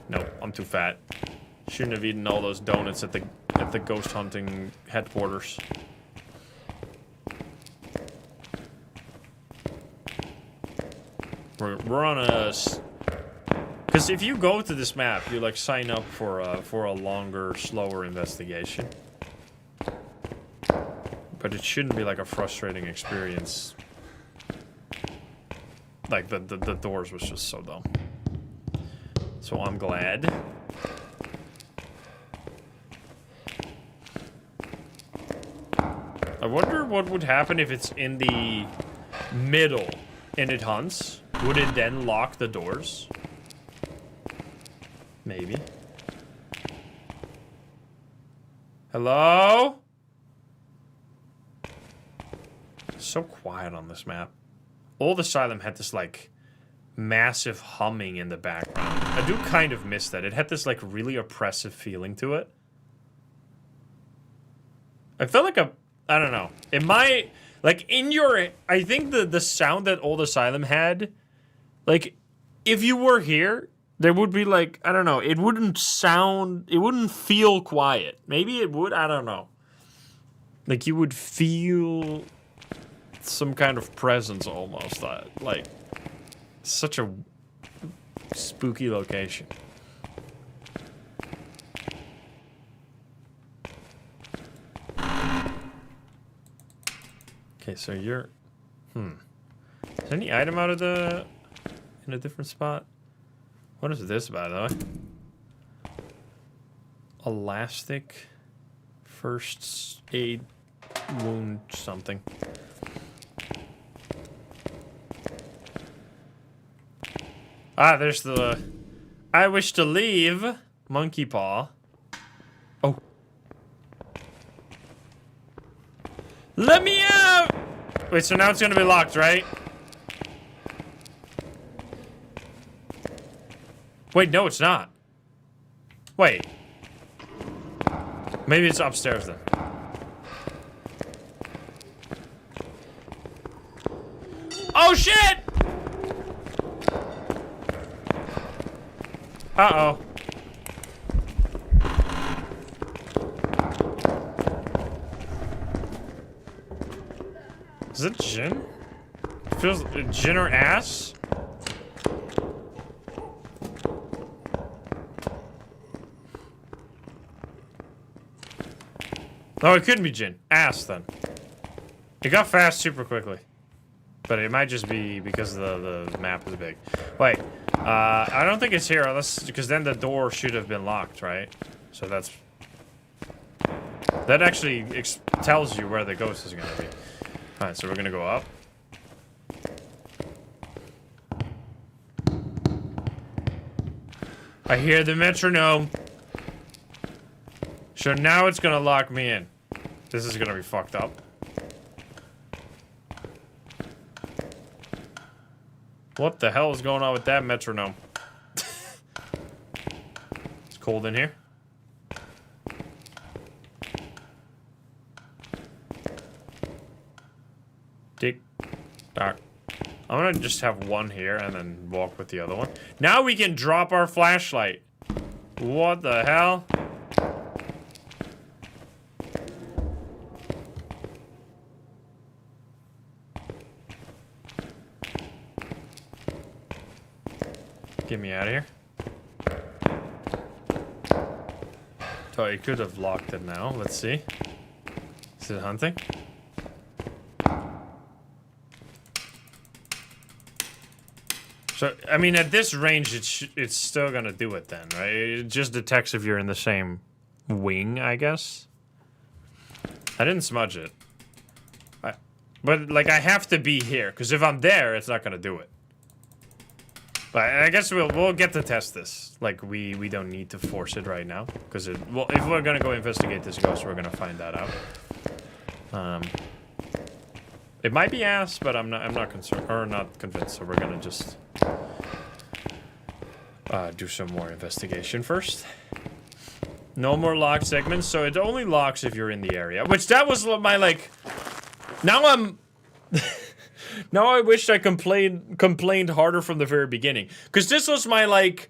[SPEAKER 1] No, I'm too fat. Shouldn't have eaten all those donuts at the ghost hunting headquarters. We're on a... Because if you go to this map, you, like, sign up for a longer, slower investigation. But it shouldn't be, like, a frustrating experience. Like, the doors was just so dumb. So I'm glad. I wonder what would happen if it's in the middle and it hunts. Would it then lock the doors? Maybe. Hello? So quiet on this map. Old Asylum had this, like, massive humming in the background. I do kind of miss that. It had this, like, really oppressive feeling to it. I felt like I don't know. It might... Like, in your... I think the sound that Old Asylum had... Like, if you were here, there would be, like... I don't know. It wouldn't sound... It wouldn't feel quiet. Maybe it would. I don't know. Like, you would feel... some kind of presence, almost. Like... Such a... spooky location. Okay, so you're... Is there any item out of the... in a different spot? What is this, by the way? Elastic... first aid... wound something. Ah, there's the... I wish to leave... monkey paw. Oh. Let me out! Wait, so now it's gonna be locked, right? Wait, no, it's not. Wait. Maybe it's upstairs then. Oh shit! Uh-oh. Is it gin? It feels gin or ass? Oh, it couldn't be gin. Ass, then. It got fast super quickly. But it might just be because the map is big. Wait. I don't think it's here, unless... Because then the door should have been locked, right? So that's... That actually tells you where the ghost is going to be. Alright, so we're going to go up. I hear the metronome. So now it's going to lock me in. This is going to be fucked up. What the hell is going on with that metronome? It's cold in here. Tick tock. I'm gonna just have one here and then walk with the other one. Now we can drop our flashlight. What the hell? Get me out of here. So he could have locked it now. Let's see. Is it hunting? So, I mean, at this range, it's still gonna do it then, right? It just detects if you're in the same wing, I guess. I didn't smudge it. But, like, I have to be here, because if I'm there, it's not gonna do it. But I guess we'll get to test this. Like, we don't need to force it right now, because well, if we're gonna go investigate this ghost, we're gonna find that out. It might be ass, but I'm not concerned or not convinced. So we're gonna just do some more investigation first. No more locked segments, so it only locks if you're in the area. Which that was my like. Now I'm. Now I wish I complained harder from the very beginning, because this was my like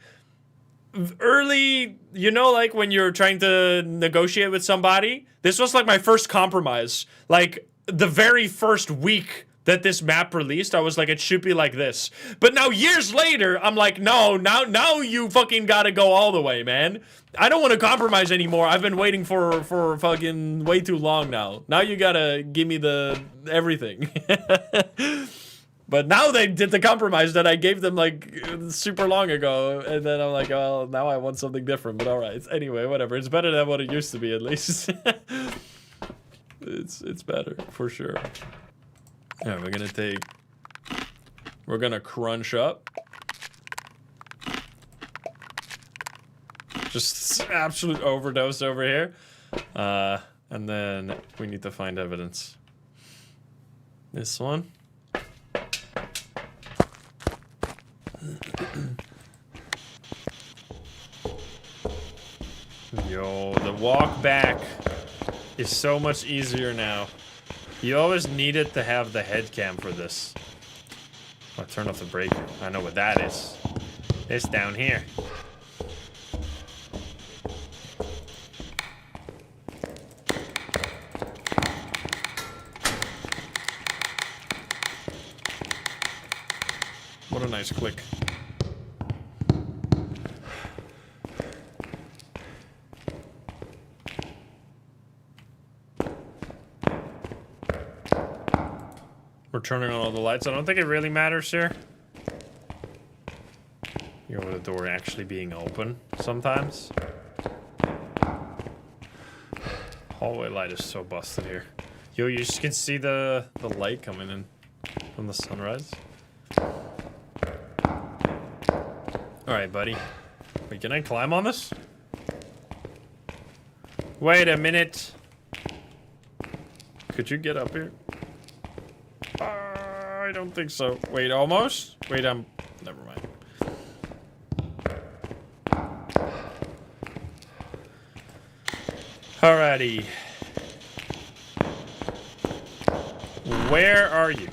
[SPEAKER 1] early, you know, like when you're trying to negotiate with somebody. This was like my first compromise. Like the very first week that this map released, I was like, it should be like this. But now years later, I'm like, no, now you fucking gotta go all the way, man. I don't want to compromise anymore. I've been waiting for fucking way too long now. Now you gotta give me the everything. But now they did the compromise that I gave them like super long ago, and then I'm like, well, now I want something different. But all right, anyway, whatever. It's better than what it used to be, at least. It's better for sure. Yeah, we're gonna crunch up. Just absolute overdose over here. And then we need to find evidence. This one. Yo, the walk back is so much easier now. You always needed to have the head cam for this. I'll turn off the breaker. I know what that is. It's down here. What a nice click. We're turning on all the lights. I don't think it really matters here. You know, with the door actually being open sometimes. Hallway light is so busted here. Yo, you just can see the light coming in from the sunrise. Alright, buddy. Wait, can I climb on this? Wait a minute. Could you get up here? I don't think so. Wait, almost? Wait, never mind. Alrighty. Where are you?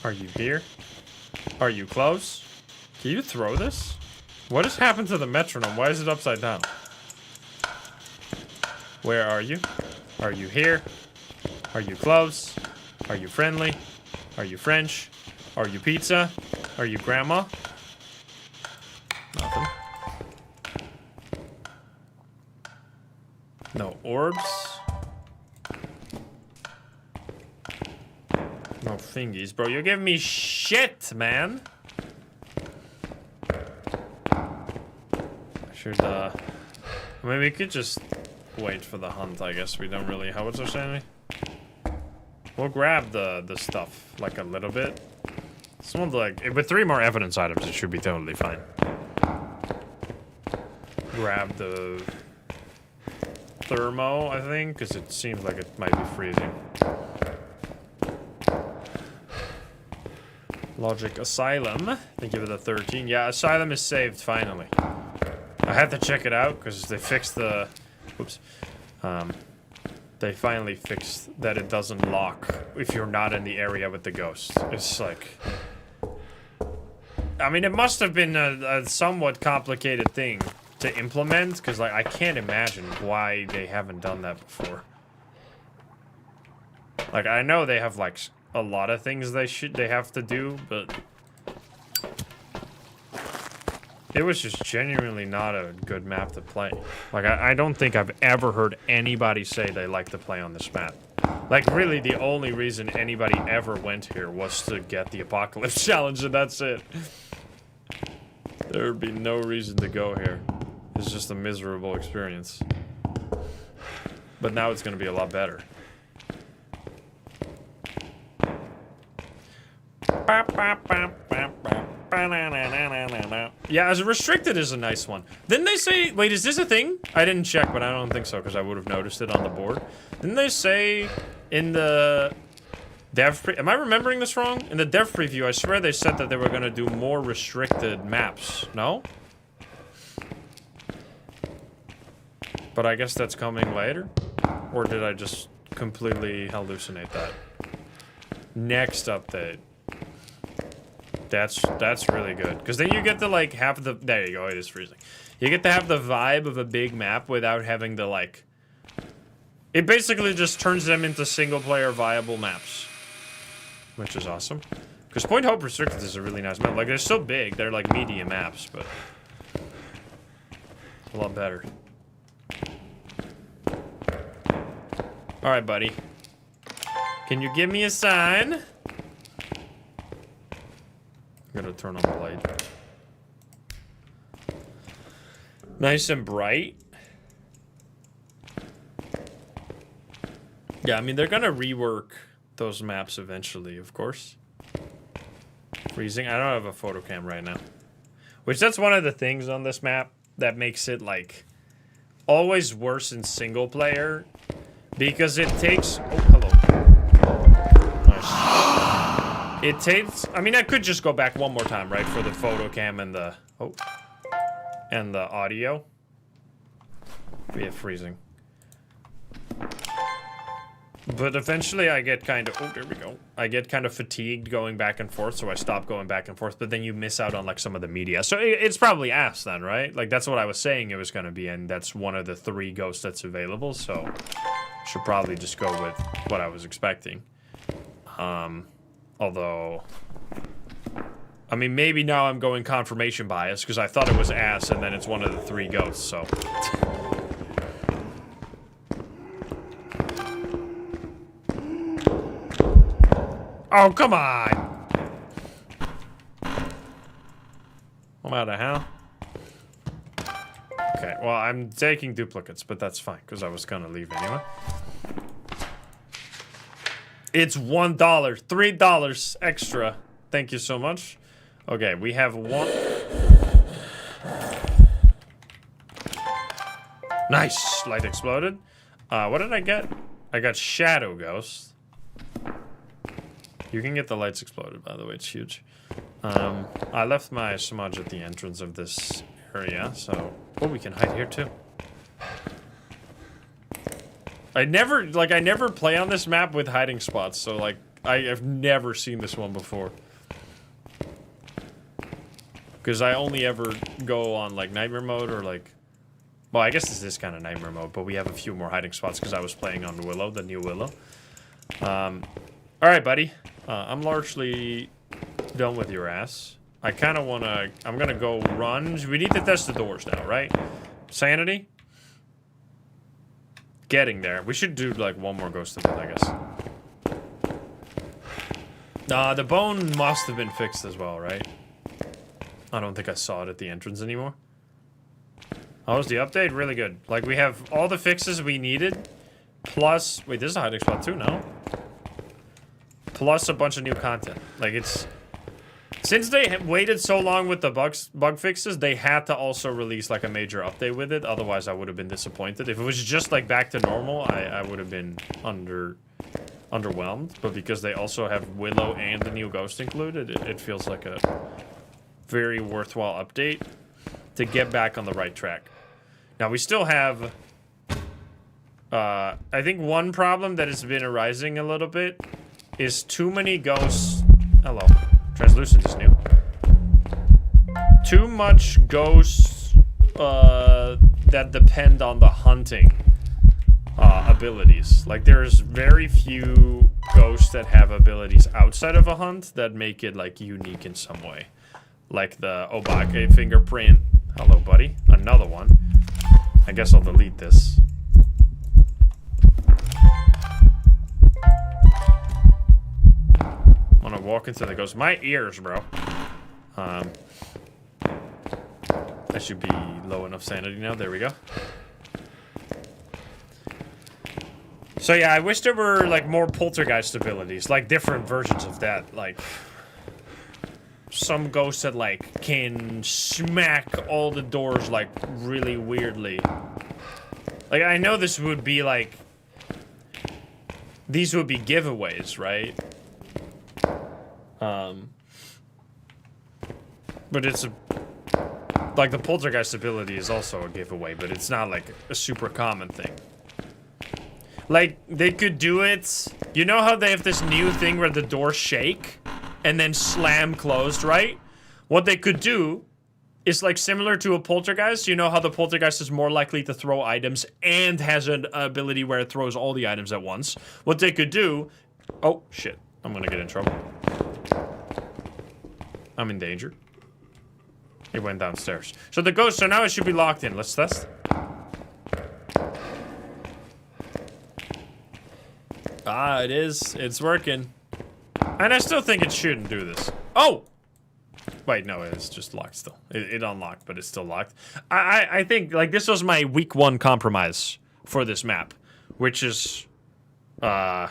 [SPEAKER 1] Are you here? Are you close? Can you throw this? What has happened to the metronome? Why is it upside down? Where are you? Are you here? Are you close? Are you friendly? Are you French? Are you pizza? Are you grandma? Nothing. No orbs. No thingies, bro. You're giving me shit, man. I should, I mean, we could just wait for the hunt, I guess. We don't really... How was our sanity? We'll grab the stuff, like, a little bit. Someone, like... With 3 more evidence items, it should be totally fine. Grab the... thermo, I think, because it seems like it might be freezing. Logic Asylum. Thank you for the 13. Yeah, Asylum is saved, finally. I had to check it out, because they fixed the... Oops. They finally fixed that it doesn't lock if you're not in the area with the ghost. It's like... I mean, it must have been a somewhat complicated thing to implement, because, like, I can't imagine why they haven't done that before. Like, I know they have, like, a lot of things they have to do, but... It was just genuinely not a good map to play. Like, I don't think I've ever heard anybody say they like to play on this map. Like, really, the only reason anybody ever went here was to get the Apocalypse Challenge, and that's it. There would be no reason to go here. It's just a miserable experience. But now it's going to be a lot better. Yeah, as restricted is a nice one. Didn't they say... Wait, is this a thing? I didn't check, but I don't think so, because I would have noticed it on the board. Didn't they say in the dev... Am I remembering this wrong? In the dev preview, I swear they said that they were going to do more restricted maps. No? But I guess that's coming later? Or did I just completely hallucinate that? Next update. That's really good. Because then you get to, like, have the... There you go, it is freezing. You get to have the vibe of a big map without having to, like... It basically just turns them into single-player viable maps. Which is awesome. Because Point Hope Restricted is a really nice map. Like, they're so big, they're, like, medium maps, but... A lot better. Alright, buddy. Can you give me a sign? I'm gonna turn on the light. Nice and bright. Yeah, I mean, they're gonna rework those maps eventually, of course. Freezing. I don't have a photo cam right now. Which, that's one of the things on this map that makes it, like, always worse in single player. Because it takes... Oh, hello. Nice. It takes... I mean, I could just go back one more time, right? For the photo cam and the... Oh. And the audio. We have freezing. But eventually I get kind of... Oh, there we go. I get kind of fatigued going back and forth, so I stop going back and forth. But then you miss out on, like, some of the media. So it's probably ass then, right? Like, that's what I was saying it was going to be, and that's one of the 3 ghosts that's available, so... Should probably just go with what I was expecting. Although... I mean, maybe now I'm going confirmation bias, because I thought it was ass, and then it's one of the 3 ghosts, so... Oh, come on! What the hell? Okay, well, I'm taking duplicates, but that's fine, because I was gonna leave anyway. It's $1. $3 extra. Thank you so much. Okay, we have 1... Nice! Light exploded. What did I get? I got Shadow Ghost. You can get the lights exploded, by the way. It's huge. I left my smudge at the entrance of this area, so... Oh, we can hide here, too. I never play on this map with hiding spots, so, like, I have never seen this one before. Because I only ever go on, like, nightmare mode or, like... Well, I guess this is kind of nightmare mode, but we have a few more hiding spots because I was playing on Willow, the new Willow. Alright, buddy. I'm largely done with your ass. I kind of want to... I'm going to go run. We need to test the doors now, right? Sanity? Getting there. We should do, like, one more ghost event, I guess. The bone must have been fixed as well, right? I don't think I saw it at the entrance anymore. Oh, was the update? Really good. Like, we have all the fixes we needed. Plus... Wait, this is a hiding spot too, no? Plus a bunch of new content. Like, it's... Since they waited so long with the bug fixes, they had to also release, like, a major update with it. Otherwise, I would have been disappointed. If it was just, like, back to normal, I would have been underwhelmed. But because they also have Willow and the new ghost included, it feels like a very worthwhile update to get back on the right track. Now, we still have... I think one problem that has been arising a little bit is too many ghosts... Hello. Translucent is new. Too much ghosts that depend on the hunting abilities. Like, there's very few ghosts that have abilities outside of a hunt that make it, like, unique in some way. Like the Obake fingerprint. Hello, buddy. Another one. I guess I'll delete this. I'm gonna walk into the ghost. My ears, bro. I should be low enough sanity now. There we go. So yeah, I wish there were, like, more poltergeist abilities. Like, different versions of that. Like... Some ghosts that, like, can smack all the doors, like, really weirdly. Like, I know this would be, like... These would be giveaways, right? But it's a... Like, the poltergeist ability is also a giveaway, but it's not, like, a super common thing. Like, they could do it... You know how they have this new thing where the doors shake? And then slam closed, right? What they could do is, like, similar to a poltergeist. You know how the poltergeist is more likely to throw items and has an ability where it throws all the items at once. What they could do... Oh, shit. I'm gonna get in trouble. I'm in danger. It went downstairs. So the ghost... So now it should be locked in. Let's test. Ah, it is. It's working. And I still think it shouldn't do this. Oh! Wait, no, it's just locked still. It unlocked, but it's still locked. I think, like, this was my week 1 compromise for this map. Which is, I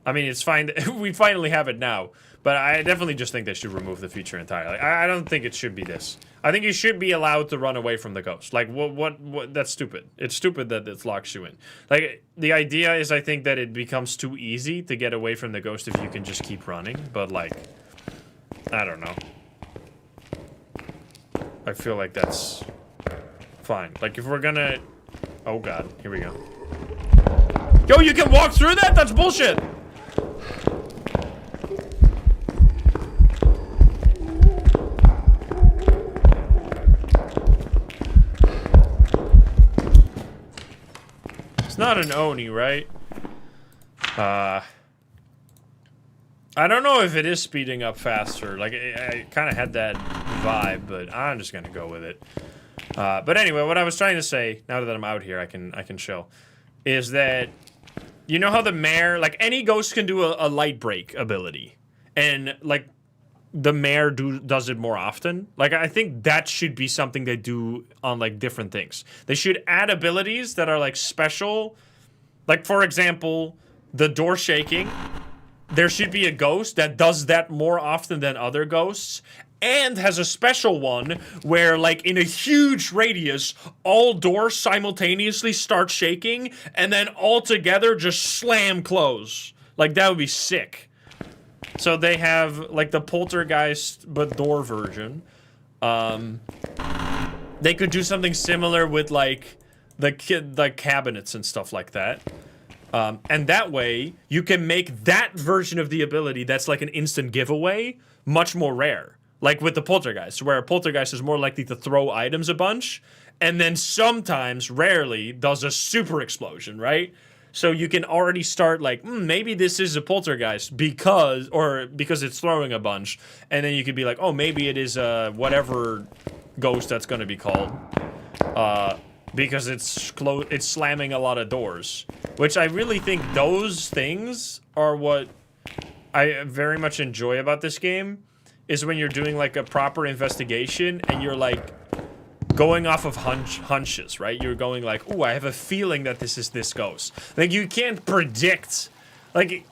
[SPEAKER 1] mean, it's fine. We finally have it now. But I definitely just think they should remove the feature entirely. I don't think it should be this. I think you should be allowed to run away from the ghost. Like, what, that's stupid. It's stupid that it locks you in. Like, the idea is, I think, that it becomes too easy to get away from the ghost if you can just keep running. But, like, I don't know. I feel like that's fine. Like, if we're gonna... Oh, God. Here we go. Yo, you can walk through that? That's bullshit! Not an Oni, right? I don't know if it is speeding up faster. Like, I kind of had that vibe, but I'm just gonna go with it. But anyway, what I was trying to say, now that I'm out here, I can show, is that, you know how the mare, like, any ghost can do a light break ability, and, like, the mare does it more often. Like, I think that should be something they do on, like, different things. They should add abilities that are, like, special. Like, for example, the door shaking. There should be a ghost that does that more often than other ghosts. And has a special one where, like, in a huge radius, all doors simultaneously start shaking. And then all together just slam close. Like, that would be sick. So they have like the poltergeist but door version. They could do something similar with like the cabinets and stuff like that. And that way you can make that version of the ability that's like an instant giveaway much more rare. Like with the poltergeist, where a poltergeist is more likely to throw items a bunch and then sometimes, rarely, does a super explosion, right? So you can already start like, maybe this is a poltergeist because it's throwing a bunch. And then you could be like, oh, maybe it is a whatever ghost that's going to be called. Because it's slamming a lot of doors. Which I really think those things are what I very much enjoy about this game. Is when you're doing like a proper investigation and you're like going off of hunches, right? You're going like, oh, I have a feeling that this is this ghost. Like you can't predict, like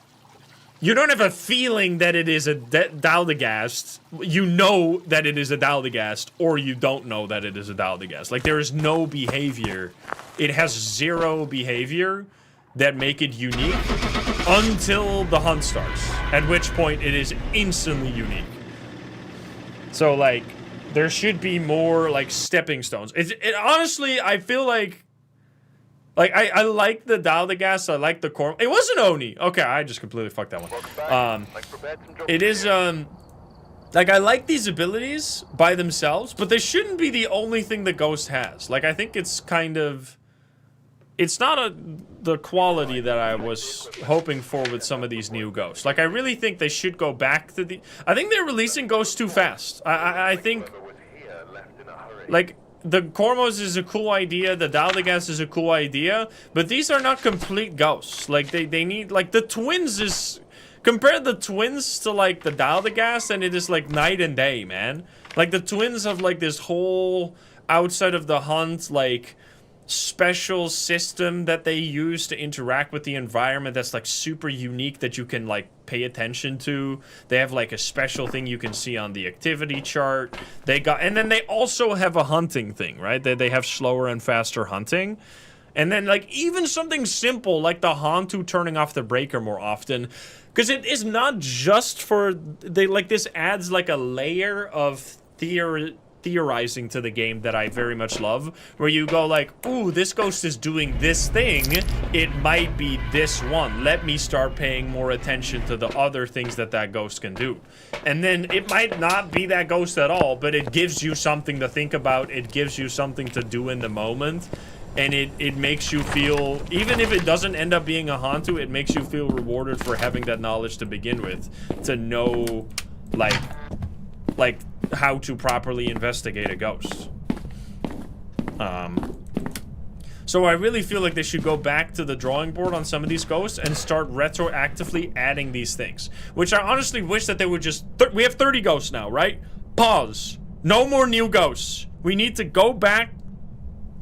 [SPEAKER 1] you don't have a feeling that it is a Daldagast. You know that it is a Daldagast, or you don't know that it is a Daldagast. Like there is no behavior. It has zero behavior that make it unique until the hunt starts, at which point it is instantly unique. So, like, there should be more, like, stepping stones. It honestly, I feel like I like the Daldagast, I like the Corm. It wasn't Oni. Okay, I just completely fucked that one. It is, like, I like these abilities by themselves, but they shouldn't be the only thing the Ghost has. Like, I think it's kind of... It's not the quality that I was hoping for with some of these new ghosts. Like, I really think they should go back to the... I think they're releasing ghosts too fast. I think... Like, the Cormos is a cool idea, the Daldagast is a cool idea, but these are not complete ghosts. Like, they need... Like, the Twins is... Compare the Twins to, like, the Daldagast, and it is, like, night and day, man. Like, the Twins have, like, this whole... Outside of the hunt, like... special system that they use to interact with the environment that's like super unique that you can like pay attention to. They have like a special thing you can see on the activity chart. And then they also have a hunting thing, right? They have slower and faster hunting. And then like even something simple like the Hantu turning off the breaker more often, because it is not just for this adds like a layer of theorizing to the game that I very much love, where you go like, ooh, this ghost is doing this thing, it might be this one, let me start paying more attention to the other things that ghost can do. And then it might not be that ghost at all, but it gives you something to think about, it gives you something to do in the moment, and it makes you feel, even if it doesn't end up being a Hantu, it makes you feel rewarded for having that knowledge to begin with, to know like how to properly investigate a ghost. So I really feel like they should go back to the drawing board on some of these ghosts and start retroactively adding these things. Which I honestly wish that they would just... we have 30 ghosts now, right? Pause. No more new ghosts. We need to go back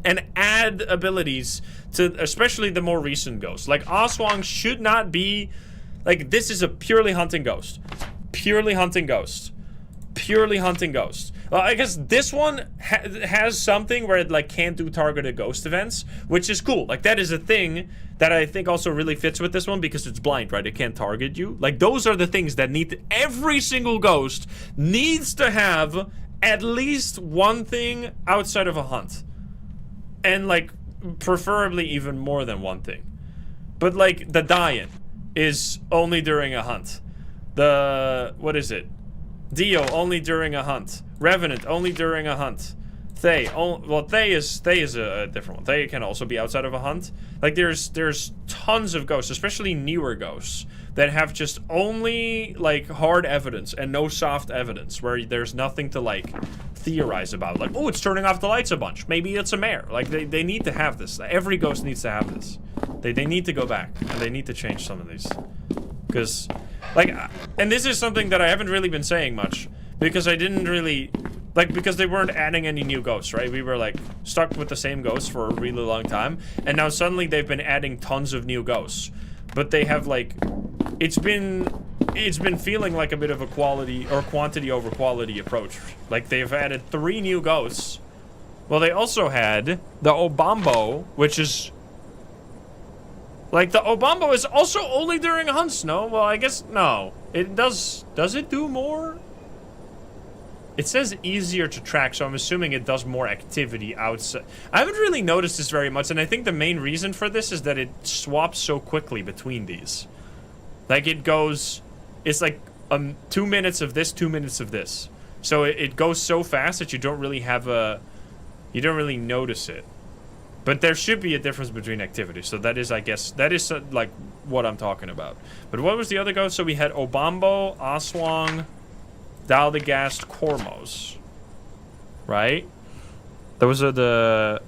[SPEAKER 1] and add abilities to especially the more recent ghosts. Like Oswang should not be... Like, this is a purely hunting ghost. Purely hunting ghost. Purely hunting ghost. Well, I guess this one has something where it like can't do targeted ghost events, which is cool. Like that is a thing that I think also really fits with this one because it's blind, right? It can't target you. Like those are the things that every single ghost needs to have at least one thing outside of a hunt. And like preferably even more than one thing. But like the die-in is only during a hunt. What is it? Dio only during a hunt. Revenant only during a hunt. Thay is a different one. Thay can also be outside of a hunt. Like there's tons of ghosts, especially newer ghosts, that have just only like hard evidence and no soft evidence, where there's nothing to like theorize about. Like, oh, it's turning off the lights a bunch. Maybe it's a mare. Like they need to have this. Every ghost needs to have this. They need to go back and they need to change some of these. Because, like, and this is something that I haven't really been saying much, because I didn't really, like, because they weren't adding any new ghosts, right? We were, like, stuck with the same ghosts for a really long time, and now suddenly they've been adding tons of new ghosts. But they have, like, it's been feeling like a bit of a quality, or quantity over quality approach. Like, they've added 3 new ghosts. Well, they also had the Obambo, which is... Like, the Obambo is also only during hunts, no? Well, I guess, no. It does it do more? It says easier to track, so I'm assuming it does more activity outside. I haven't really noticed this very much, and I think the main reason for this is that it swaps so quickly between these. Like, it goes, it's like 2 minutes of this, 2 minutes of this. So it goes so fast that you don't really have you don't really notice it. But there should be a difference between activities. So that is, I guess, that is like what I'm talking about. But what was the other ghost? So we had Obambo, Aswang, Daldagast, Kormos. Right? Those are the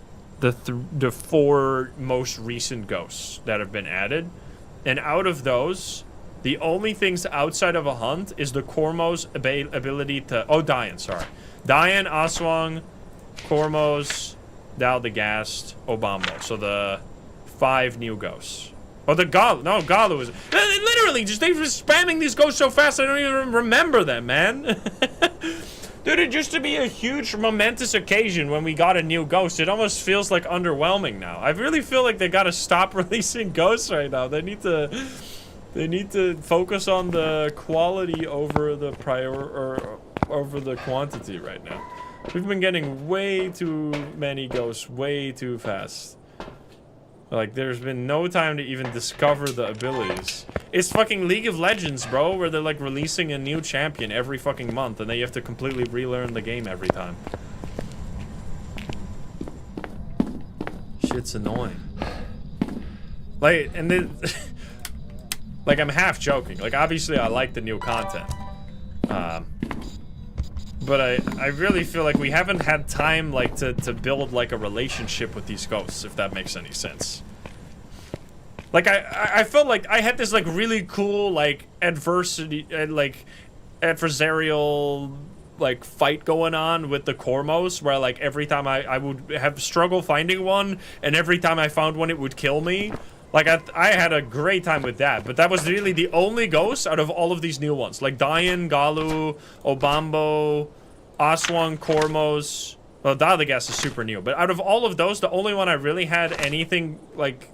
[SPEAKER 1] 4 most recent ghosts that have been added. And out of those, the only things outside of a hunt is the Kormos ability to... Oh, Diane, sorry. Diane, Aswang, Kormos, Daldagast, Obambo. So the 5 new ghosts. Oh, the Galu. No, Galu is... Literally, they were spamming these ghosts so fast I don't even remember them, man. Dude, it used to be a huge, momentous occasion when we got a new ghost. It almost feels like underwhelming now. I really feel like they gotta stop releasing ghosts right now. They need to focus on the quality over the over the quantity right now. We've been getting way too many ghosts way too fast. Like, there's been no time to even discover the abilities. It's fucking League of Legends, bro, where they're like releasing a new champion every fucking month and then you have to completely relearn the game every time. Shit's annoying. Like, and then... like, I'm half joking. Like, obviously I like the new content. But I really feel like we haven't had time, like, to build, like, a relationship with these ghosts, if that makes any sense. Like, I felt like I had this, like, really cool, like, adversarial, like, fight going on with the Kormos, where, like, every time I would have struggle finding one, and every time I found one, it would kill me. Like, I had a great time with that, but that was really the only ghost out of all of these new ones. Like, Diane, Galu, Obambo, Aswang, Kormos. Well, Daldagast is super new, but out of all of those, the only one I really had anything, like,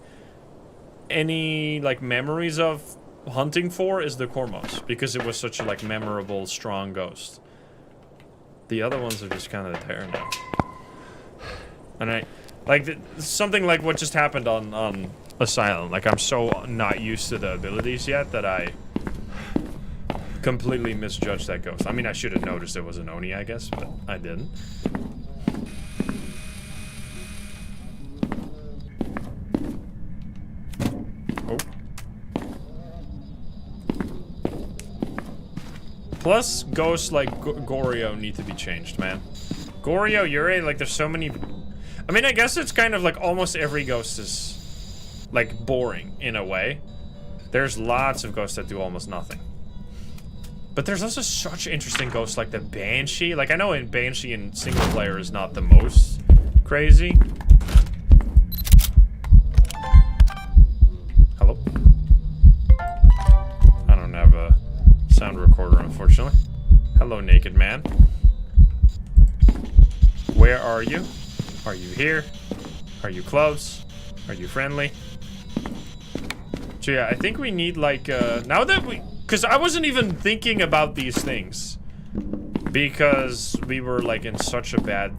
[SPEAKER 1] any, like, memories of hunting for is the Kormos, because it was such a, like, memorable, strong ghost. The other ones are just kind of there now. And something like what just happened on Asylum. Like, I'm so not used to the abilities yet that I completely misjudged that ghost. I mean, I should have noticed it was an Oni, I guess, but I didn't. Oh. Plus, ghosts like Goryo need to be changed, man. Goryo, Yurei, like, there's so many... I mean, I guess it's kind of like almost every ghost is... like, boring, in a way. There's lots of ghosts that do almost nothing. But there's also such interesting ghosts like the Banshee. Like, I know in Banshee in single player is not the most crazy. Hello? I don't have a sound recorder, unfortunately. Hello, naked man. Where are you? Are you here? Are you close? Are you friendly? So yeah, I think we need, like, now that because I wasn't even thinking about these things. Because we were, like, in such a bad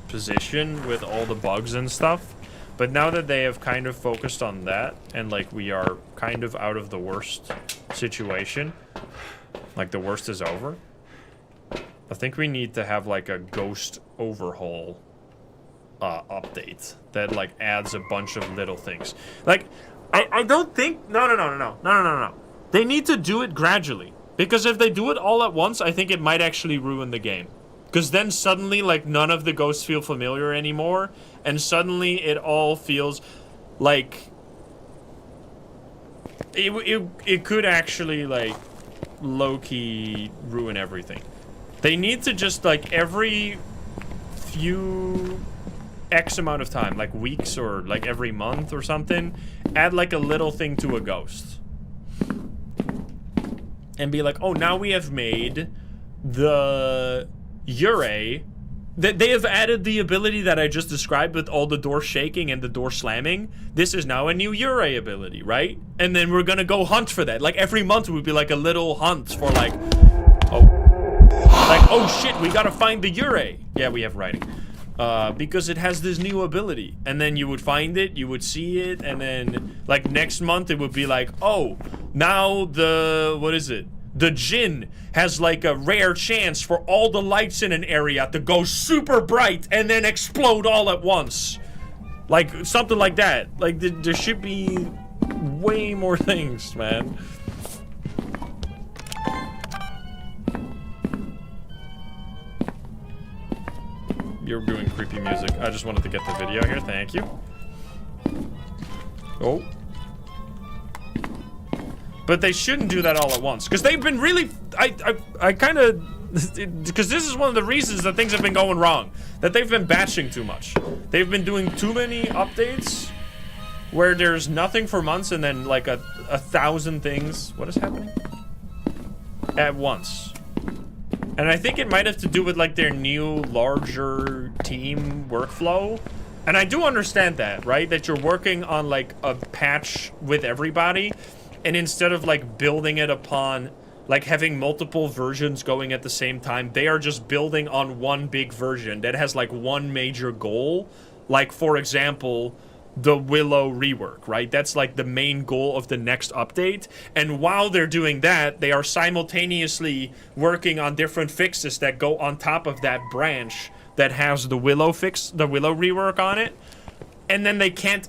[SPEAKER 1] position with all the bugs and stuff. But now that they have kind of focused on that, and, like, we are kind of out of the worst situation, like, the worst is over, I think we need to have, like, a ghost overhaul update that, like, adds a bunch of little things. Like, I don't think... No. They need to do it gradually. Because if they do it all at once, I think it might actually ruin the game. Because then suddenly, like, none of the ghosts feel familiar anymore. And suddenly it all feels like... It could actually, like, low-key ruin everything. They need to just, like, every few... X amount of time, like weeks or like every month or something, add like a little thing to a ghost. And be like, oh, now we have made the Yurei They have added the ability that I just described with all the doors shaking and the door slamming. This is now a new Ure ability, right? And then we're gonna go hunt for that. Like every month would be like a little hunt for like, oh shit, we gotta find the Ure. Yeah, we have writing. Because it has this new ability. And then you would find it, you would see it, and then like next month it would be like, oh, now the, what is it? The Djinn has like a rare chance for all the lights in an area to go super bright and then explode all at once. Like, something like that. Like, there should be way more things, man. You're doing creepy music. I just wanted to get the video here. Thank you. Oh. But they shouldn't do that all at once, because they've been really, I kind of, because this is one of the reasons that things have been going wrong, that they've been batching too much. They've been doing too many updates where there's nothing for months and then like a 1,000 things. What is happening? At once. And I think it might have to do with like their new larger team workflow. And I do understand that, right? That you're working on like a patch with everybody. And instead of like building it upon like having multiple versions going at the same time, they are just building on one big version that has like one major goal. Like, for example, the Willow rework, right? That's like the main goal of the next update. And while they're doing that, they are simultaneously working on different fixes that go on top of that branch that has the Willow fix, the Willow rework on it. And then they can't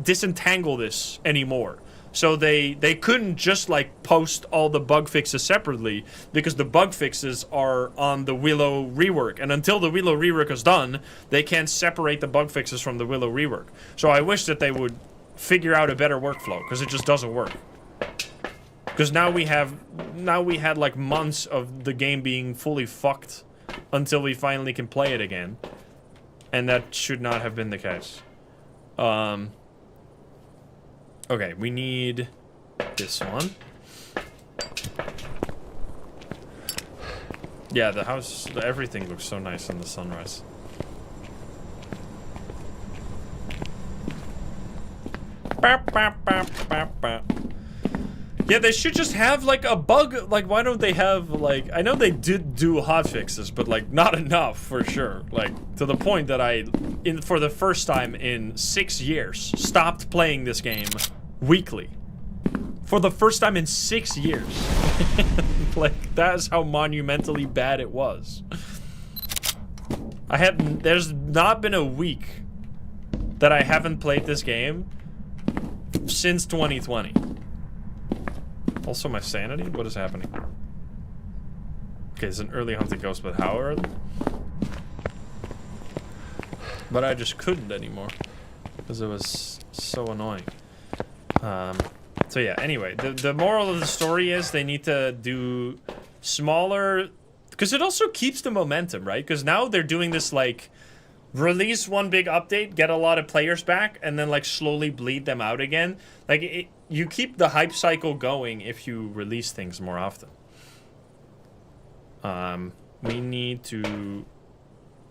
[SPEAKER 1] disentangle this anymore. So they couldn't just like post all the bug fixes separately, because the bug fixes are on the Willow rework, and until the Willow rework is done, they can't separate the bug fixes from the Willow rework. So I wish that they would figure out a better workflow, because it just doesn't work. Because now we had like months of the game being fully fucked until we finally can play it again, and that should not have been the case. Okay, we need this one. Yeah, the house, everything looks so nice in the sunrise. Yeah, they should just have like a bug. Like, why don't they have like, I know they did do hotfixes, but like not enough for sure. Like, to the point that I, for the first time in 6 years, stopped playing this game weekly. For the first time in 6 years. Like, that's how monumentally bad it was. There's not been a week that I haven't played this game since 2020. Also, my sanity? What is happening? Okay, it's an early hunting ghost, but how early? But I just couldn't anymore, because it was so annoying. So yeah, anyway, the moral of the story is they need to do smaller, because it also keeps the momentum, right? Because now they're doing this, like, release one big update, get a lot of players back, and then, like, slowly bleed them out again. Like, you keep the hype cycle going if you release things more often. We need to,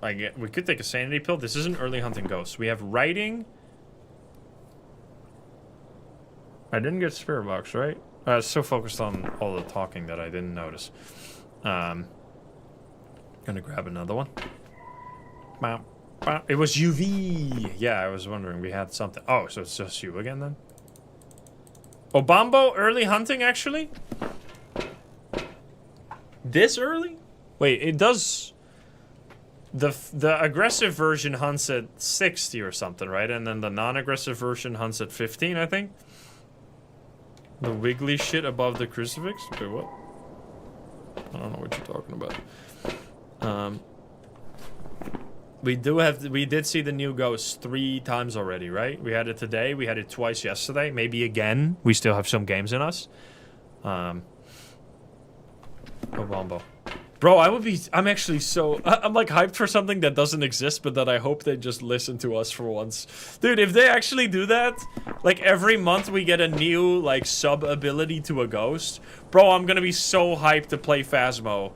[SPEAKER 1] we could take a sanity pill. This isn't early hunting ghosts. We have writing. I didn't get spirit box, right? I was so focused on all the talking that I didn't notice. Gonna grab another one. It was UV. Yeah, I was wondering. We had something. Oh, so it's just you again then? Obambo early hunting, actually? This early? Wait, it does... The aggressive version hunts at 60 or something, right? And then the non-aggressive version hunts at 15, I think? The wiggly shit above the crucifix? Wait, what? I don't know what you're talking about. We did see the new ghost 3 times already, right? We had it today, we had it twice yesterday, maybe again. We still have some games in us. Obambo. Bro, I'm actually so, I'm like hyped for something that doesn't exist, but that I hope they just listen to us for once. Dude, if they actually do that, like every month we get a new, like, sub-ability to a ghost, bro, I'm gonna be so hyped to play Phasmo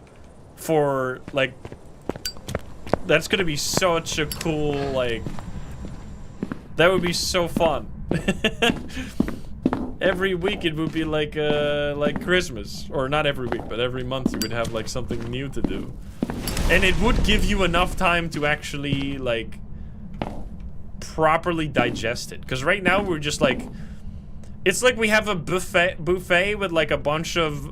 [SPEAKER 1] for, like, That's gonna be such a cool, like... That would be so fun. Every week it would be like Christmas. Or not every week, but every month you would have like something new to do. And it would give you enough time to actually like properly digest it. Because right now we're just like... It's like we have a buffet with like a bunch of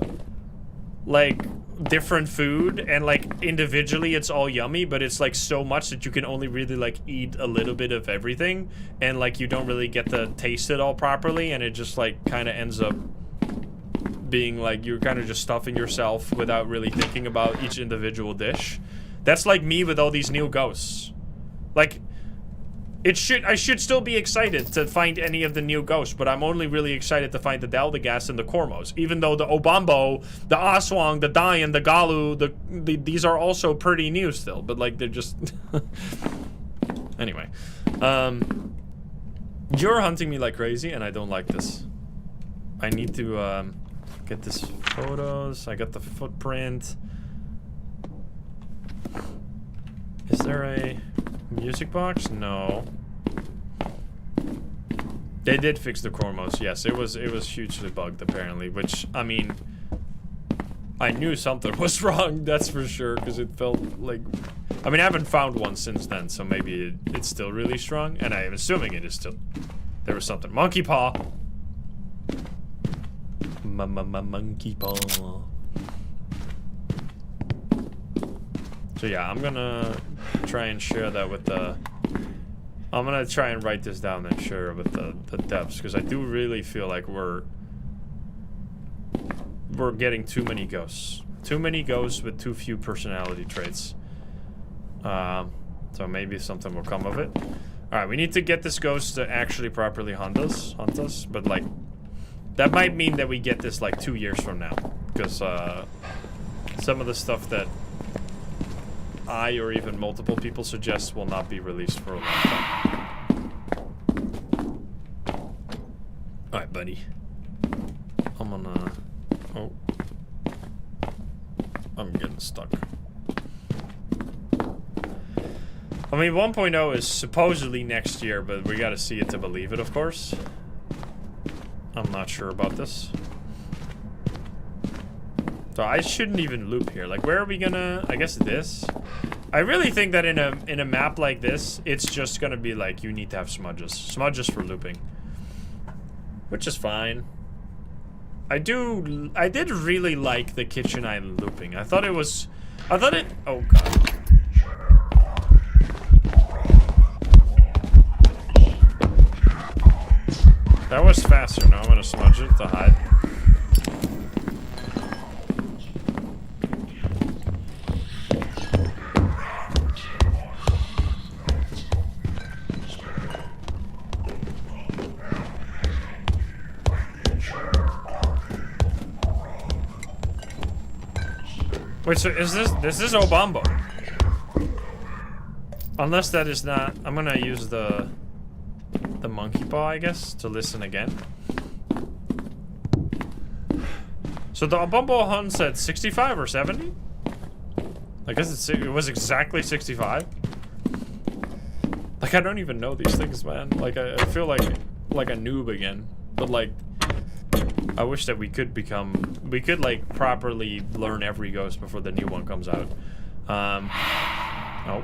[SPEAKER 1] like different food, and like individually it's all yummy, but it's like so much that you can only really like eat a little bit of everything, and like you don't really get to taste it all properly, and it just like kind of ends up being like you're kind of just stuffing yourself without really thinking about each individual dish. That's like me with all these new ghosts. Like I should still be excited to find any of the new ghosts, but I'm only really excited to find the Daldagas and the Cormos. Even though the Obambo, the Aswang, the Dayan, the Galu, these are also pretty new still, but like they're just... Anyway. You're hunting me like crazy, and I don't like this. I need to get this photos. I got the footprint. Is there a music box? No. They did fix the Cormos. Yes, it was hugely bugged apparently, which I mean I knew something was wrong, that's for sure, because it felt like I mean I haven't found one since then, so maybe it's still really strong, and I am assuming it is still. There was something. Monkey paw. Monkey paw. So yeah, I'm gonna try and share that with the... I'm gonna try and write this down and share it with the devs, because I do really feel like we're getting too many ghosts. Too many ghosts with too few personality traits. So maybe something will come of it. Alright, we need to get this ghost to actually properly hunt us, but like... That might mean that we get this like 2 years from now, because some of the stuff that I or even multiple people suggest will not be released for a long time. Alright, buddy. I'm gonna... Oh. I'm getting stuck. I mean, 1.0 is supposedly next year, but we gotta see it to believe it, of course. I'm not sure about this. So I shouldn't even loop here. Like, where are we gonna... I guess this? I really think that in a map like this, it's just gonna be like, you need to have smudges. Smudges for looping. Which is fine. I did really like the kitchen island looping. I thought it... Oh, God. That was faster. Now I'm gonna smudge it to hide. Wait, so is this is Obambo? Unless that is not... I'm gonna use the monkey paw, I guess, to listen again. So the Obambo hunts at 65 or 70? I guess it was exactly 65. Like, I don't even know these things, man. Like, I feel like a noob again. But like, I wish that we could like properly learn every ghost before the new one comes out. Oh.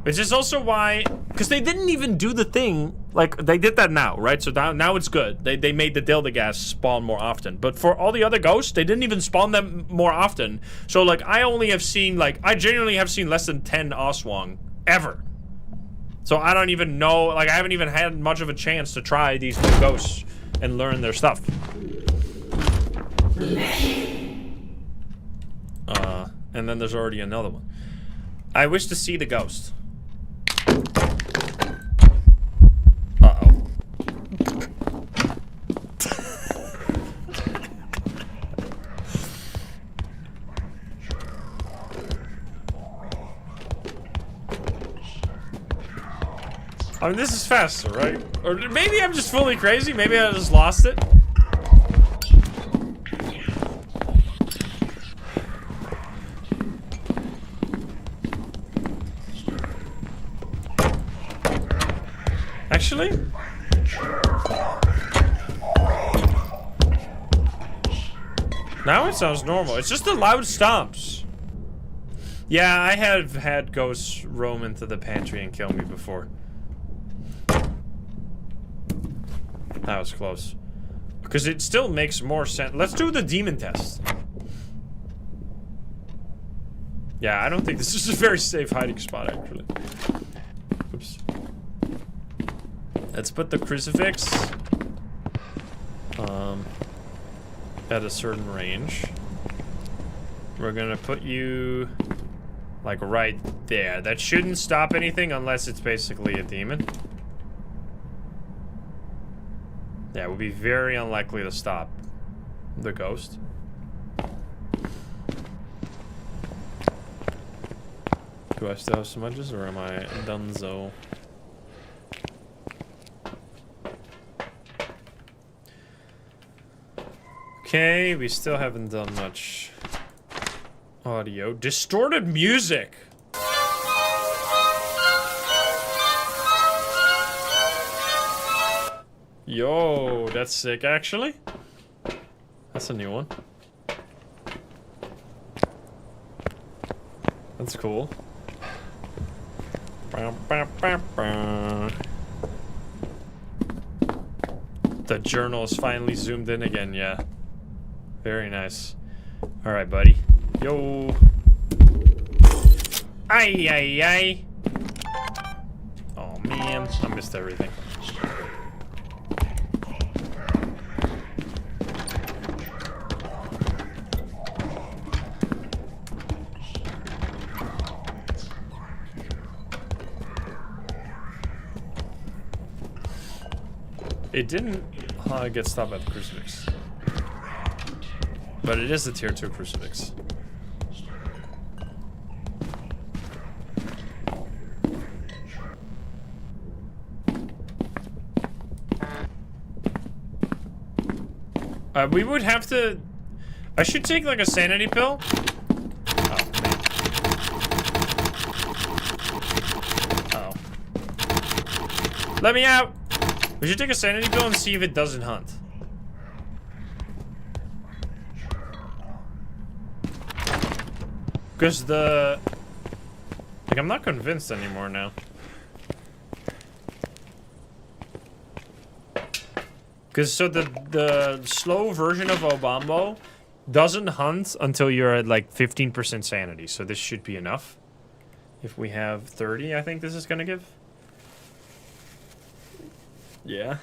[SPEAKER 1] Which is also why, because they didn't even do the thing, like, they did that now, right? So now it's good. They made the Dildagas spawn more often. But for all the other ghosts, they didn't even spawn them more often. So, like, I only have seen, like, I genuinely have seen less than 10 Aswang, ever. So I don't even know, like, I haven't even had much of a chance to try these new ghosts and learn their stuff. And then there's already another one. I wish to see the ghost. Uh-oh. I mean, this is faster, right? Or maybe I'm just fully crazy. Maybe I just lost it. actually? Now it sounds normal. It's just the loud stomps. Yeah, I have had ghosts roam into the pantry and kill me before. That was close. Because it still makes more sense. Let's do the demon test. Yeah, I don't think this is a very safe hiding spot, actually. Oops. Let's put the crucifix at a certain range. We're gonna put you like right there. That shouldn't stop anything unless it's basically a demon. Yeah, it would be very unlikely to stop the ghost. Do I still have smudges or am I donezo? Okay, we still haven't done much audio. Distorted music! Yo, that's sick actually. That's a new one. That's cool. The journal is finally zoomed in again, yeah. Very nice. Alright, buddy. Yo. Ay, ay, ay. Oh, man. I missed everything. It didn't get stopped at the crucifix. But it is a tier 2 crucifix. We would have to... I should take like a sanity pill. Oh, man. Oh. Let me out! We should take a sanity pill and see if it doesn't hunt. Because the... Like, I'm not convinced anymore now. Because so the slow version of Obambo doesn't hunt until you're at like 15% sanity. So this should be enough. If we have 30, I think this is going to give. Yeah.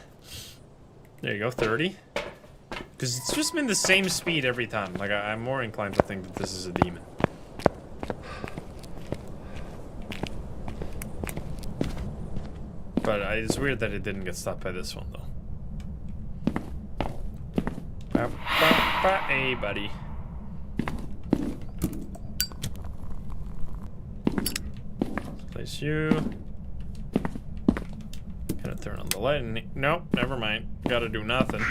[SPEAKER 1] There you go, 30. Because it's just been the same speed every time. Like, I'm more inclined to think that this is a demon. But it's weird that it didn't get stopped by this one, though. Hey, buddy. Place you. Gonna turn on the light and... Nope, never mind. Gotta do nothing.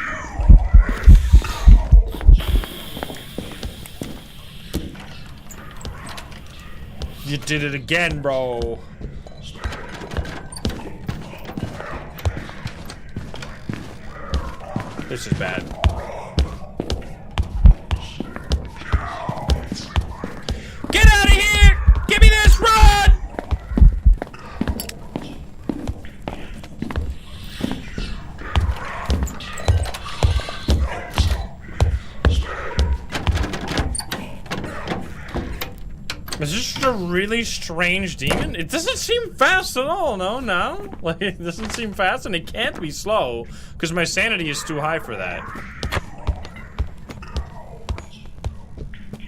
[SPEAKER 1] You did it again, bro. This is bad. Get out of here! Give me this! Run! Is this just a really strange demon? It doesn't seem fast at all, no? Like, it doesn't seem fast, and it can't be slow, because my sanity is too high for that.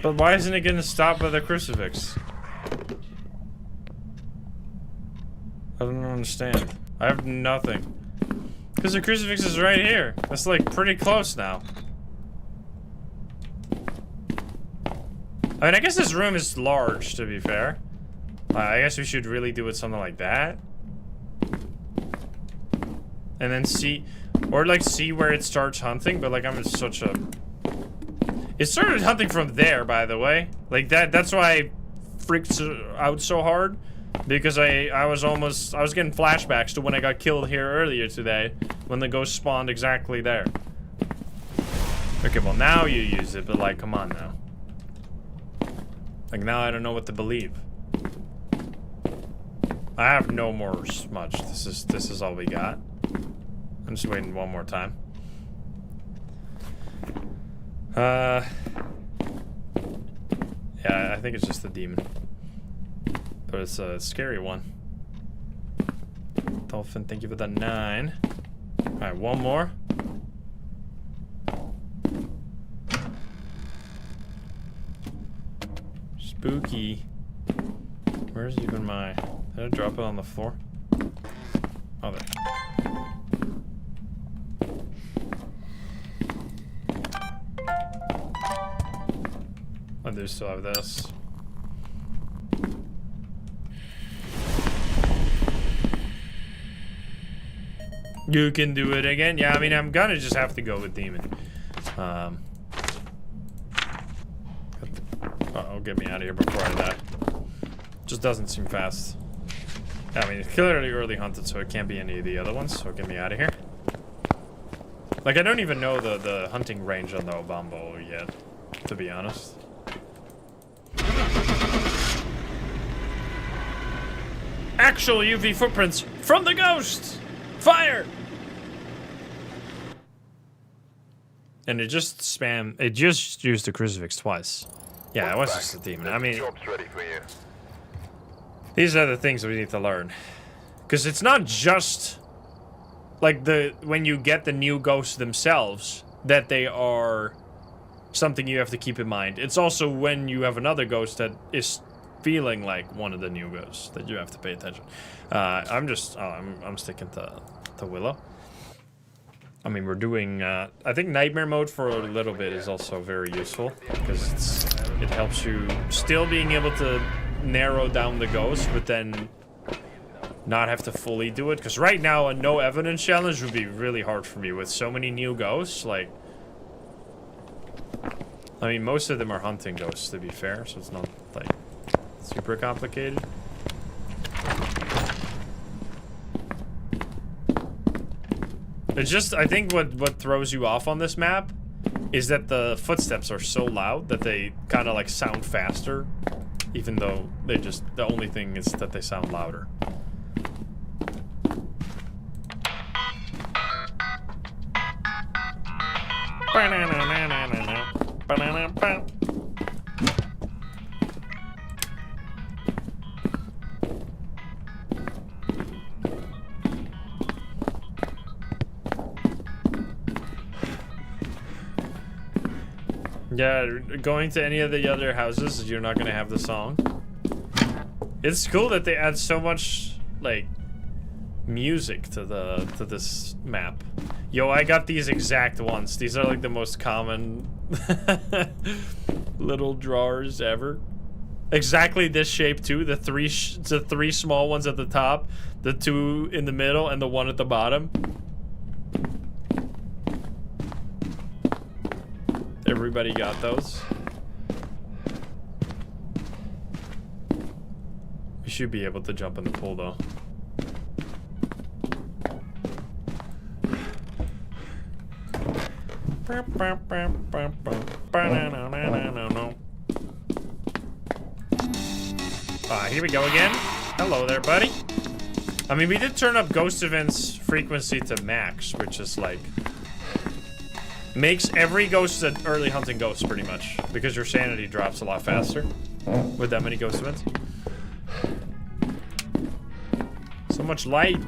[SPEAKER 1] But why isn't it getting stopped by the crucifix? I don't understand. I have nothing. Because the crucifix is right here. That's, like, pretty close now. I mean, I guess this room is large, to be fair. I guess we should really do it something like that. And then see... Or, like, see where it starts hunting, but, like, I'm in such a... It started hunting from there, by the way. Like, that's why I freaked out so hard. Because I was getting flashbacks to when I got killed here earlier today, when the ghost spawned exactly there. Okay, well now you use it, but like, come on now. Like now I don't know what to believe. I have no more smudge. This is all we got. I'm just waiting one more time. Yeah, I think it's just the demon. But it's a scary one. Dolphin, thank you for the 9. Alright, one more. Spooky. Where's even my... Did I drop it on the floor? Oh, there. I do still have this. You can do it again? Yeah, I mean, I'm gonna just have to go with demon. Uh-oh, get me out of here before I die. Just doesn't seem fast. I mean, it's clearly early hunted, so it can't be any of the other ones, so get me out of here. Like, I don't even know the hunting range on the Obambo yet, to be honest. Actual UV footprints from the ghost! Fire! And it just used the crucifix twice. Yeah, it was just a demon. I mean,
[SPEAKER 2] Job's ready for you.
[SPEAKER 1] these are the things we need to learn. Because it's not just like when you get the new ghosts themselves that they are something you have to keep in mind. It's also when you have another ghost that is feeling like one of the new ghosts that you have to pay attention. I'm sticking to Willow. I mean, we're doing, I think nightmare mode for a little bit is also very useful because it helps you still being able to narrow down the ghost, but then not have to fully do it. Because right now, a no evidence challenge would be really hard for me with so many new ghosts. Like, I mean, most of them are hunting ghosts, to be fair, so it's not like super complicated. It's just, I think what throws you off on this map is that the footsteps are so loud that they kind of like sound faster, even though they just, the only thing is that they sound louder. Yeah, going to any of the other houses, you're not gonna have the song. It's cool that they add so much like music to this map. Yo, I got these exact ones. These are like the most common little drawers ever. Exactly this shape too. The three small ones at the top, the 2 in the middle, and the 1 at the bottom. Everybody got those. We should be able to jump in the pool though. Here we go again. Hello there, buddy. I mean, we did turn up ghost events frequency to max, which is like makes every ghost an early hunting ghost pretty much, because your sanity drops a lot faster with that many ghost events. So much light.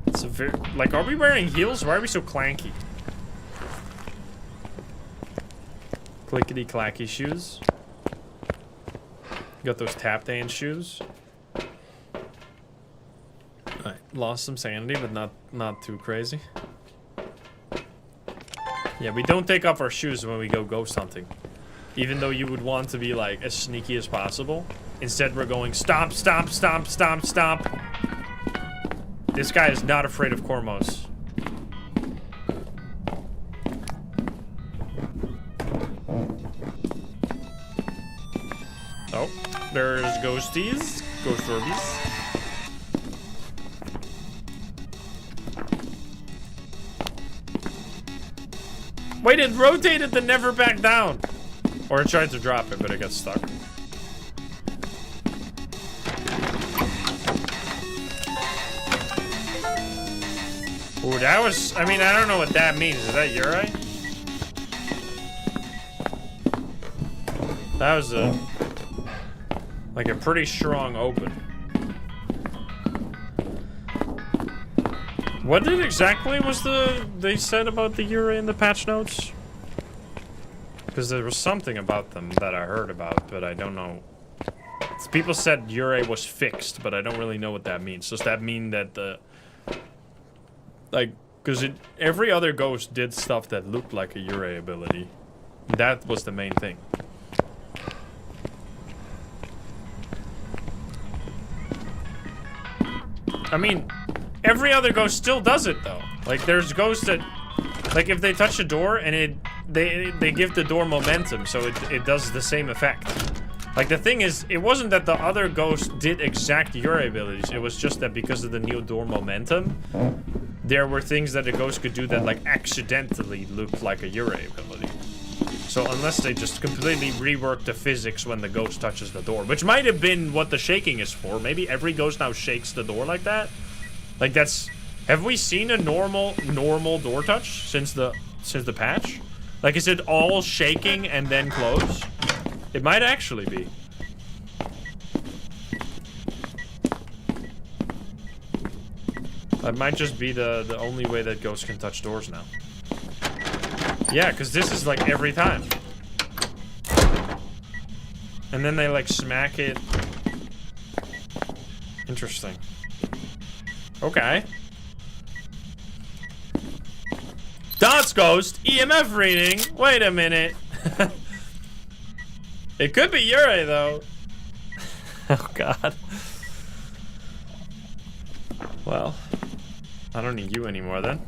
[SPEAKER 1] It's a very, like, are we wearing heels? Why are we so clanky? Clickety clacky shoes. Got those tap dance shoes. Alright, lost some sanity, but not too crazy. Yeah, we don't take off our shoes when we go ghost hunting. Even though you would want to be like as sneaky as possible. Instead we're going stomp, stomp, stomp, stomp, stomp. This guy is not afraid of Cormos. Oh. There's ghosties. Ghost orbies. Wait, it rotated the never back down. Or it tried to drop it, but it got stuck. Ooh, that was... I mean, I don't know what that means. Is that Yurei? That was a... like a pretty strong open. What did exactly was they said about the Yurei in the patch notes? Because there was something about them that I heard about, but I don't know. People said Yurei was fixed, but I don't really know what that means. Does that mean that the... like, because every other ghost did stuff that looked like a Yurei ability. That was the main thing. I mean, every other ghost still does it though. Like there's ghosts that, like if they touch a door and they give the door momentum, so it does the same effect. Like the thing is, it wasn't that the other ghosts did exact Yurei abilities. It was just that because of the new door momentum, there were things that the ghost could do that like accidentally looked like a Yurei ability. So unless they just completely rework the physics when the ghost touches the door, which might have been what the shaking is for. Maybe every ghost now shakes the door like that. Like that's... have we seen a normal door touch since the patch? Like is it all shaking and then close? It might actually be. That might just be the only way that ghosts can touch doors now. Yeah, because this is like every time. And then they like smack it. Interesting. Okay. Dots ghost, EMF reading. Wait a minute. It could be Yurei though. Oh god. Well, I don't need you anymore then.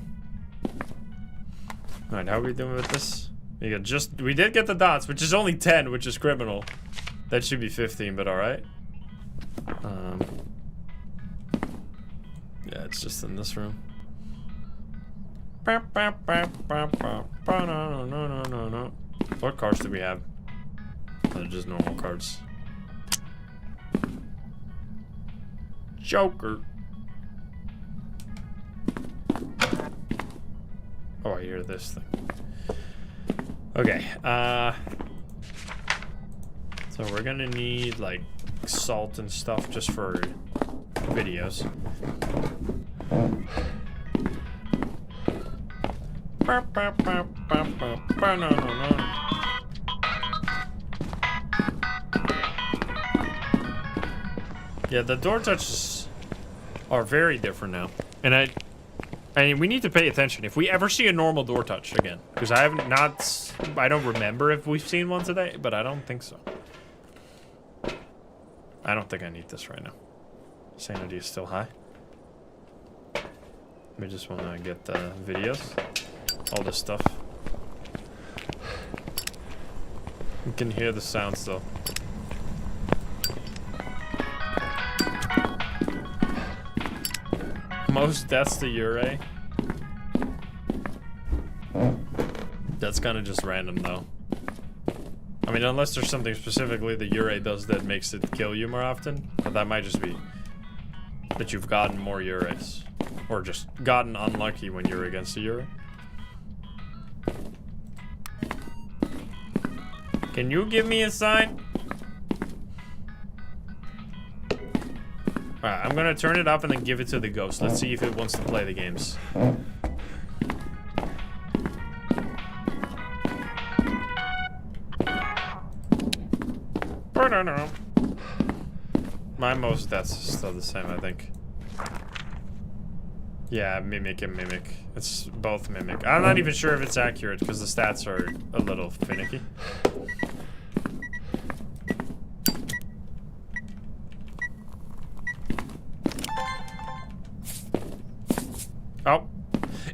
[SPEAKER 1] Alright, how are we doing with this? We did get the dots, which is only 10, which is criminal. That should be 15, but alright. Yeah, it's just in this room. What cards do we have? They're just normal cards. Joker. Oh, I hear this thing. Okay, so we're gonna need, like, salt and stuff just for videos. Yeah, the door touches are very different now. And I mean, we need to pay attention if we ever see a normal door touch again. Because I don't remember if we've seen one today, but I don't think so. I don't think I need this right now. Sanity is still high. We just want to get the videos. All this stuff. You can hear the sounds though. Most deaths to Yurei. That's kind of just random though. I mean, unless there's something specifically the Yurei does that makes it kill you more often. But that might just be that you've gotten more Yureis. Or just gotten unlucky when you're against a Yurei. Can you give me a sign? Alright, I'm gonna turn it up and then give it to the ghost. Let's see if it wants to play the games. My most deaths is still the same, I think. Yeah, mimic and mimic. It's both mimic. I'm not even sure if it's accurate because the stats are a little finicky. Oh.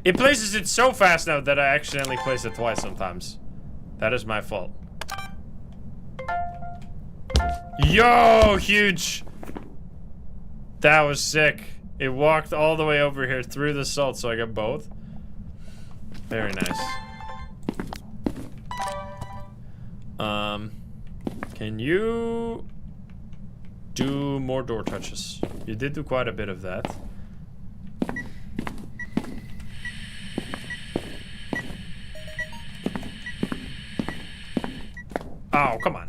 [SPEAKER 1] It places it so fast now that I accidentally place it twice sometimes. That is my fault. Yo, huge. That was sick. It walked all the way over here through the salt, so I got both. Very nice. Can you do more door touches? You did do quite a bit of that. Oh, come on.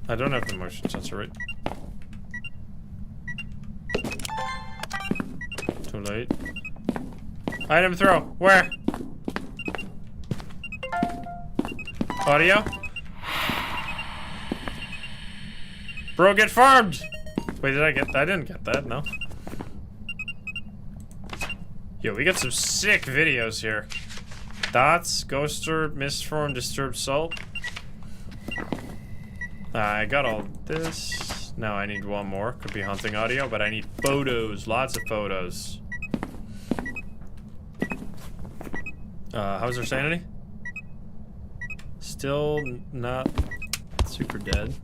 [SPEAKER 1] I don't have the motion sensor, right? Too late. Item throw. Where? Audio? Bro, get farmed! Wait, did I get that? I didn't get that, no. Yo, we got some sick videos here. Dots, ghost orb, mist form, disturbed salt. I got all this. Now I need one more. Could be hunting audio, but I need photos. Lots of photos. How's our sanity? Still not super dead.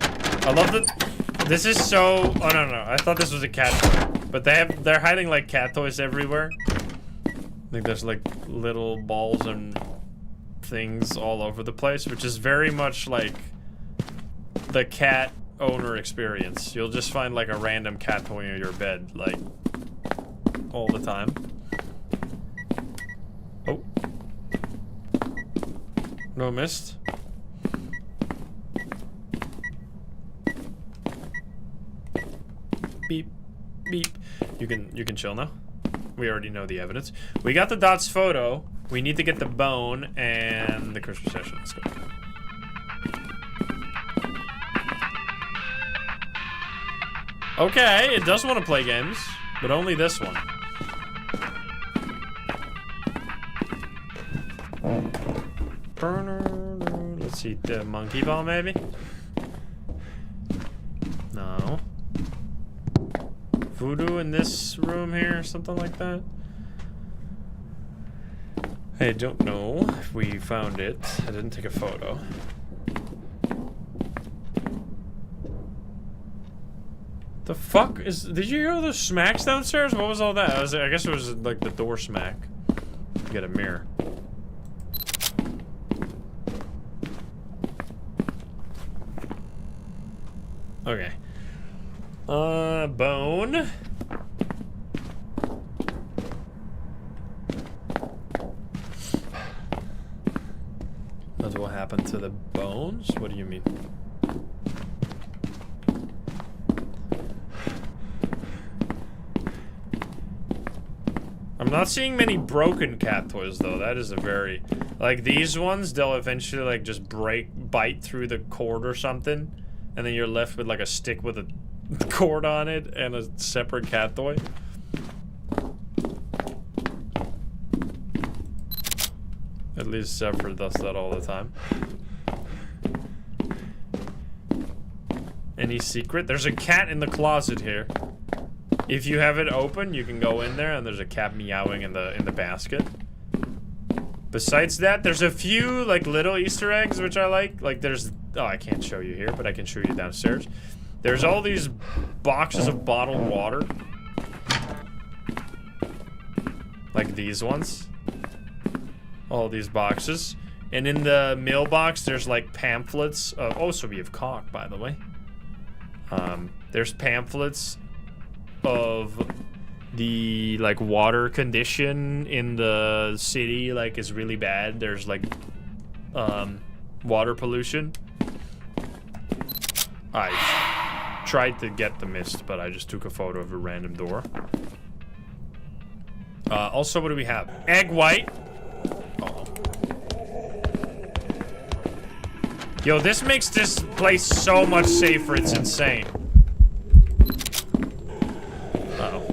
[SPEAKER 1] I love that. This is so. Oh no! I thought this was a cat toy, but they're hiding like cat toys everywhere. I think there's like little balls and things all over the place, which is very much like the cat owner experience. You'll just find like a random cat toy in your bed, like all the time. Oh. No mist. Beep. Beep. You can chill now. We already know the evidence. We got the Dots photo. We need to get the bone and the Christmas session. Let's go. Okay, it does want to play games, but only this one. Let's see, the monkey ball maybe? No. Voodoo in this room here, something like that. I don't know if we found it. I didn't take a photo. The fuck is? Did you hear those smacks downstairs? What was all that? I guess it was like the door smack. Get a mirror. Okay. Bone. That's what happened to the bones? What do you mean? I'm not seeing many broken cat toys though. That is a very, like these ones, they'll eventually like just bite through the cord or something, and then you're left with like a stick with a cord on it and a separate cat toy. At least Zephyr does that all the time. Any secret? There's a cat in the closet here. If you have it open, you can go in there and there's a cat meowing in the basket. Besides that, there's a few like little Easter eggs which I like. Like there's, oh, I can't show you here, but I can show you downstairs. There's all these boxes of bottled water. Like these ones. All these boxes. And in the mailbox, there's like pamphlets of, oh, so we have cock, by the way. There's pamphlets of the like water condition in the city, like is really bad. There's like water pollution. I tried to get the mist, but I just took a photo of a random door. Also, what do we have? Egg white. Uh-oh. Yo, this makes this place so much safer. It's insane. Uh-oh.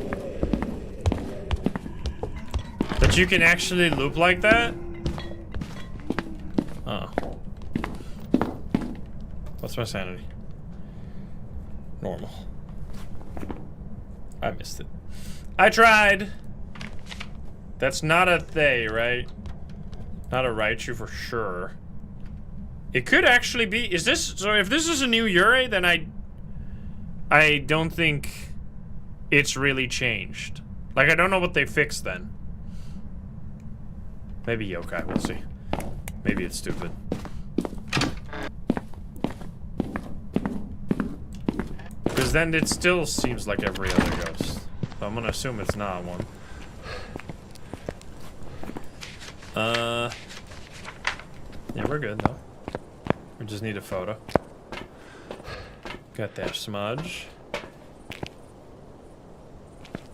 [SPEAKER 1] But you can actually loop like that? Oh. What's my sanity? Normal. I missed it. I tried! That's not a they, right? Not a Raichu for sure. It could actually be. Is this so? If this is a new Yurei, then I don't think it's really changed. Like, I don't know what they fixed then. Maybe yokai. We'll see. Maybe it's stupid. Because then it still seems like every other ghost. So I'm gonna assume it's not one. Yeah, we're good though. We just need a photo. Got that smudge.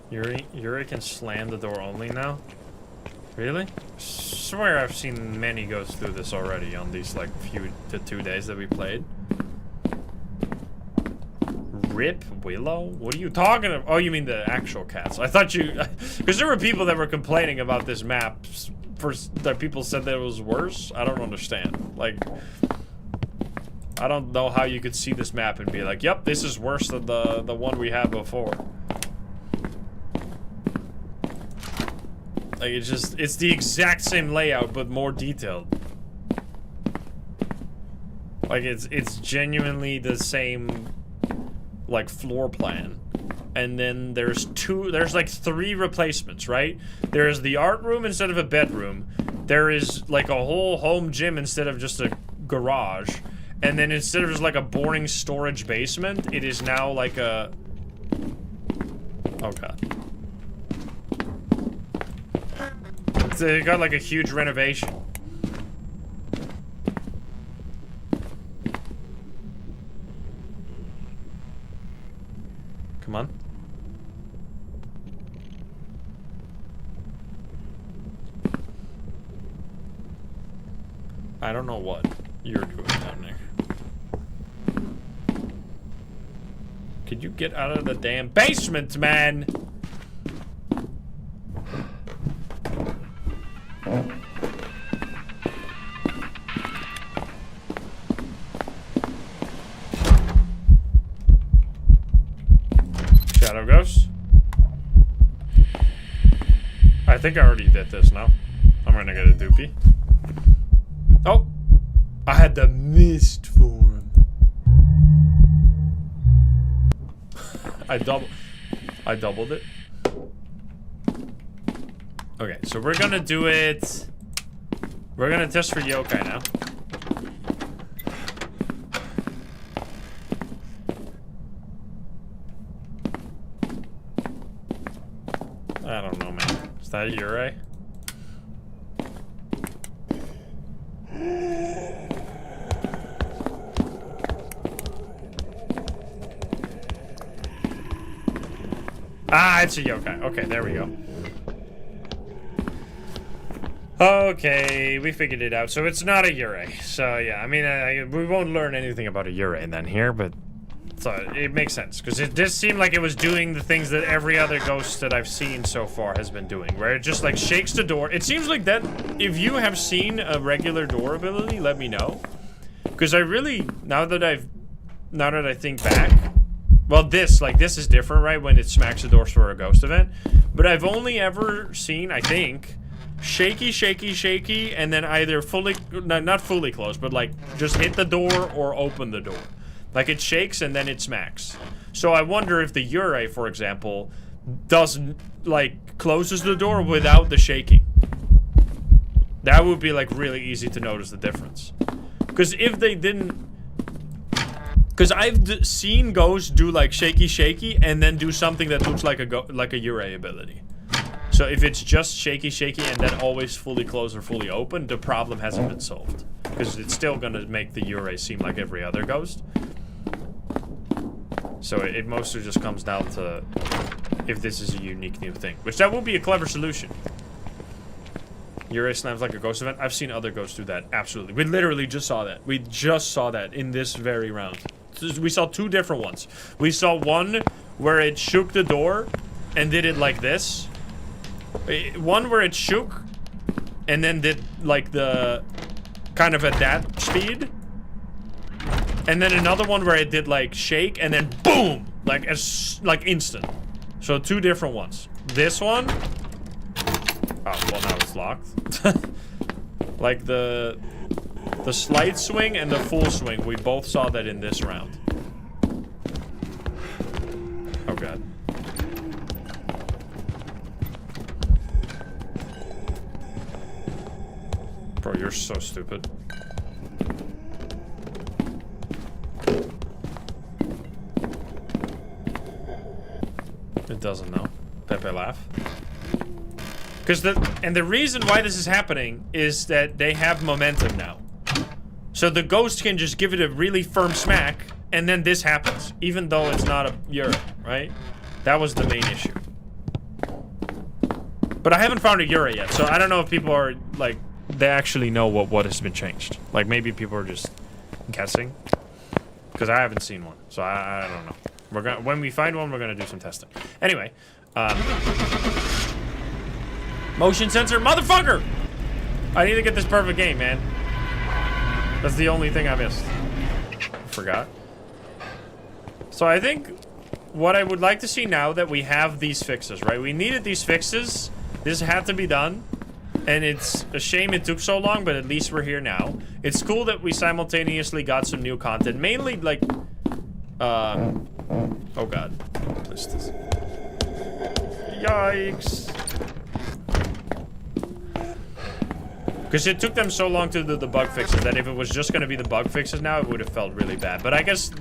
[SPEAKER 1] Yuri can slam the door only now? Really? Swear I've seen many ghosts do this already on these like few to 2 days that we played. Rip Willow? What are you talking about? Oh, you mean the actual cats. I thought you... Because there were people that were complaining about this map. That people said that it was worse. I don't understand. Like... I don't know how you could see this map and be like, yep, this is worse than the one we had before. Like, it's the exact same layout, but more detailed. Like, it's genuinely the same... like floor plan, and then there's like 3 replacements, right? There's the art room instead of a bedroom. There is like a whole home gym instead of just a garage, and then instead of just like a boring storage basement, it is now like a... oh god. It got like a huge renovation. Come on. I don't know what you're doing down there. Could you get out of the damn basement, man? Shadow Ghost? I think I already did this now. I'm gonna get a doopie. Oh! I had the mist form. I doubled it. Okay, so we're gonna do it. We're gonna test for yokai now. I don't know, man. Is that Yurei? Ah, it's a yokai. Okay, there we go. Okay, we figured it out. So it's not a Yurei. So yeah, I mean, we won't learn anything about a Yurei then here, but so it makes sense because it did seem like it was doing the things that every other ghost that I've seen so far has been doing, where it just like shakes the door. It seems like that. If you have seen a regular door ability, let me know, because I really now that I think back. Well, this is different, right? When it smacks the doors for a ghost event. But I've only ever seen, I think, shaky, shaky, shaky, and then either fully, not fully closed, but like just hit the door or open the door. Like it shakes and then it smacks. So I wonder if the Yurei, for example, doesn't, like, closes the door without the shaking. That would be, like, really easy to notice the difference. Because if they didn't... Because I've seen ghosts do like shaky shaky and then do something that looks like a Yurei ability. So if it's just shaky shaky and then always fully closed or fully open, the problem hasn't been solved. Because it's still gonna make the Yurei seem like every other ghost. So it mostly just comes down to if this is a unique new thing. Which that would be a clever solution. Yurei slams like a ghost event. I've seen other ghosts do that, absolutely. We literally just saw that. We just saw that in this very round. We saw 2 different ones. We saw one where it shook the door and did it like this. One where it shook and then did like the kind of at that speed. And then another one where it did like shake and then boom, like instant. So 2 different ones. This one. Oh, well now it's locked. Like the The slight swing and the full swing, we both saw that in this round. Oh god. Bro, you're so stupid. It doesn't know. Pepe laugh. Because the reason why this is happening is that they have momentum now. So the ghost can just give it a really firm smack, and then this happens, even though it's not a Euro, right? That was the main issue. But I haven't found a Euro yet, so I don't know if people are like they actually know what has been changed. Like maybe people are just guessing, because I haven't seen one, so I don't know. We're gonna when we find one, we're gonna do some testing. Anyway, motion sensor, motherfucker! I need to get this perfect game, man. That's the only thing I missed. Forgot. So I think what I would like to see now that we have these fixes, right? We needed these fixes. This had to be done. And it's a shame it took so long, but at least we're here now. It's cool that we simultaneously got some new content. Mainly, like... oh god. Yikes. Because it took them so long to do the bug fixes that if it was just going to be the bug fixes now, it would have felt really bad. But I guess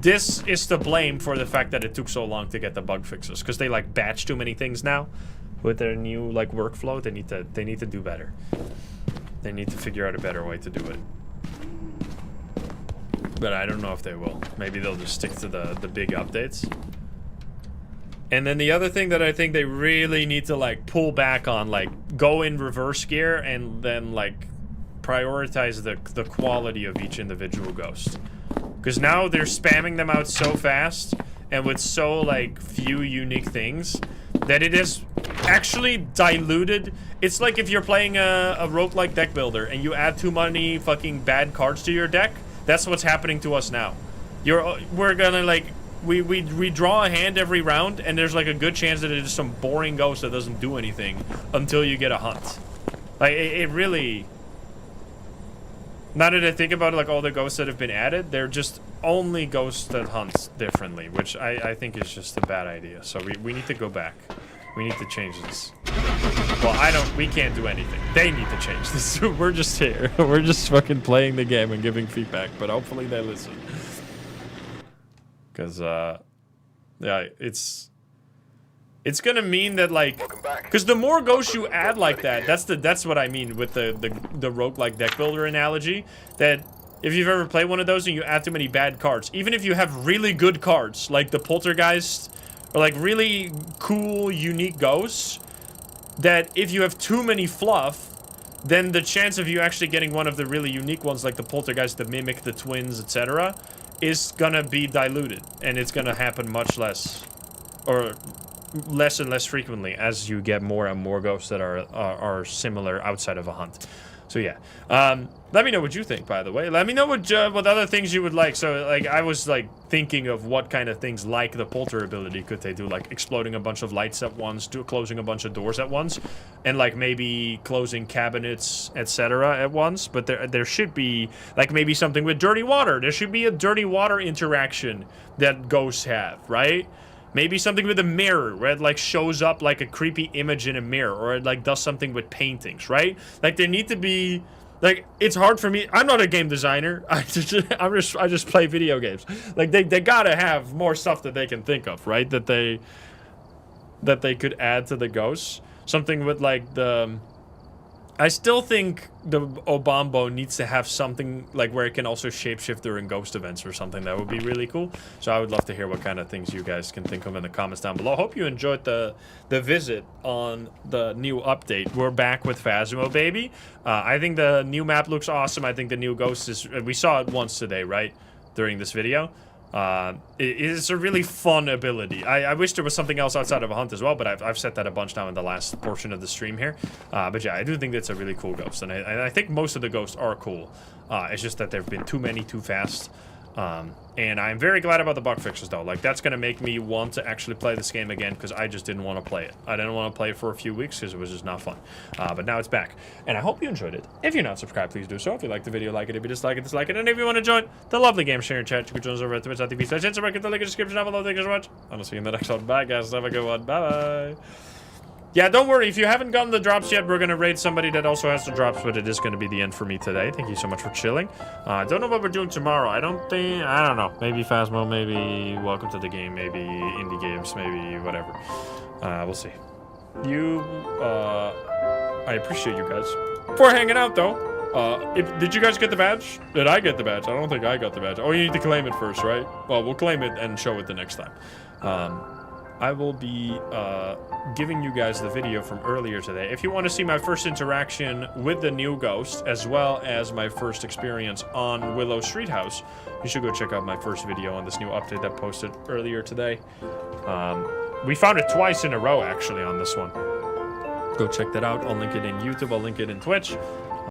[SPEAKER 1] this is to blame for the fact that it took so long to get the bug fixes. Because they, like, batch too many things now with their new, like, workflow. They need to do better. They need to figure out a better way to do it. But I don't know if they will. Maybe they'll just stick to the big updates. And then the other thing that I think they really need to, like, pull back on, like, go in reverse gear and then, like, prioritize the quality of each individual ghost. Because now they're spamming them out so fast and with so, like, few unique things that it is actually diluted. It's like if you're playing a roguelike deck builder and you add too many fucking bad cards to your deck. That's what's happening to us now. We're gonna, like... We draw a hand every round, and there's like a good chance that it is some boring ghost that doesn't do anything until you get a hunt. Like, it really... Now that I think about it, like all the ghosts that have been added, they're just only ghosts that hunt differently, which I think is just a bad idea. So we need to go back. We need to change this. Well, we can't do anything. They need to change this. We're just here. We're just fucking playing the game and giving feedback, but hopefully they listen. Because, yeah, it's gonna mean that, like, because the more ghosts you add like that, that's what I mean with the roguelike deck builder analogy, that if you've ever played one of those and you add too many bad cards, even if you have really good cards, like the Poltergeist, or like really cool, unique ghosts, that if you have too many fluff, then the chance of you actually getting one of the really unique ones, like the Poltergeist, the Mimic, the Twins, etc., is gonna be diluted, and it's gonna happen much less, or less and less frequently as you get more and more ghosts that are similar outside of a hunt. So yeah, let me know what you think, by the way. Let me know what other things you would like. So, like, I was, like, thinking of what kind of things, like the Polter ability, could they do, like exploding a bunch of lights at once, closing a bunch of doors at once, and, like, maybe closing cabinets, etc. at once. But there should be, like, maybe something with dirty water. There should be a dirty water interaction that ghosts have, right? Maybe something with a mirror, where it, like, shows up like a creepy image in a mirror, or it, like, does something with paintings, right? Like, there need to be, like, it's hard for me. I'm not a game designer. I just play video games. Like, they gotta have more stuff that they can think of, right? That they could add to the ghosts. Something with, like, I still think the Obambo needs to have something like where it can also shapeshift during ghost events or something. That would be really cool. So I would love to hear what kind of things you guys can think of in the comments down below. Hope you enjoyed the visit on the new update. We're back with Phasmo, baby. I think the new map looks awesome. I think the new ghost is... We saw it once today, right? During this video. It's a really fun ability. I wish there was something else outside of a hunt as well, but I've said that a bunch now in the last portion of the stream here. But yeah, I do think it's a really cool ghost, and I think most of the ghosts are cool. It's just that there have been too many too fast. And I'm very glad about the bug fixes, though. Like, that's going to make me want to actually play this game again, because I just didn't want to play it. I didn't want to play it for a few weeks, because it was just not fun. But now it's back. And I hope you enjoyed it. If you're not subscribed, please do so. If you like the video, like it. If you dislike it, dislike it. And if you want to join the lovely game sharing chat, you can join us over at twitch.tv/Instagram. Get the link in the description down below. Thank you so much. I'll see you in the next one. Bye, guys. Have a good one. Bye-bye. Yeah, don't worry. If you haven't gotten the drops yet, we're going to raid somebody that also has the drops, but it is going to be the end for me today. Thank you so much for chilling. Don't know what we're doing tomorrow. I don't know. Maybe Phasmo, maybe Welcome to the Game, maybe Indie Games, maybe whatever. We'll see. I appreciate you guys for hanging out, though. Did you guys get the badge? Did I get the badge? I don't think I got the badge. Oh, you need to claim it first, right? Well, we'll claim it and show it the next time. I will be giving you guys the video from earlier today. If you want to see my first interaction with the new ghost, as well as my first experience on Willow Street House, you should go check out my first video on this new update that posted earlier today. We found it twice in a row, actually, on this one. Go check that out. I'll link it in YouTube. I'll link it in Twitch.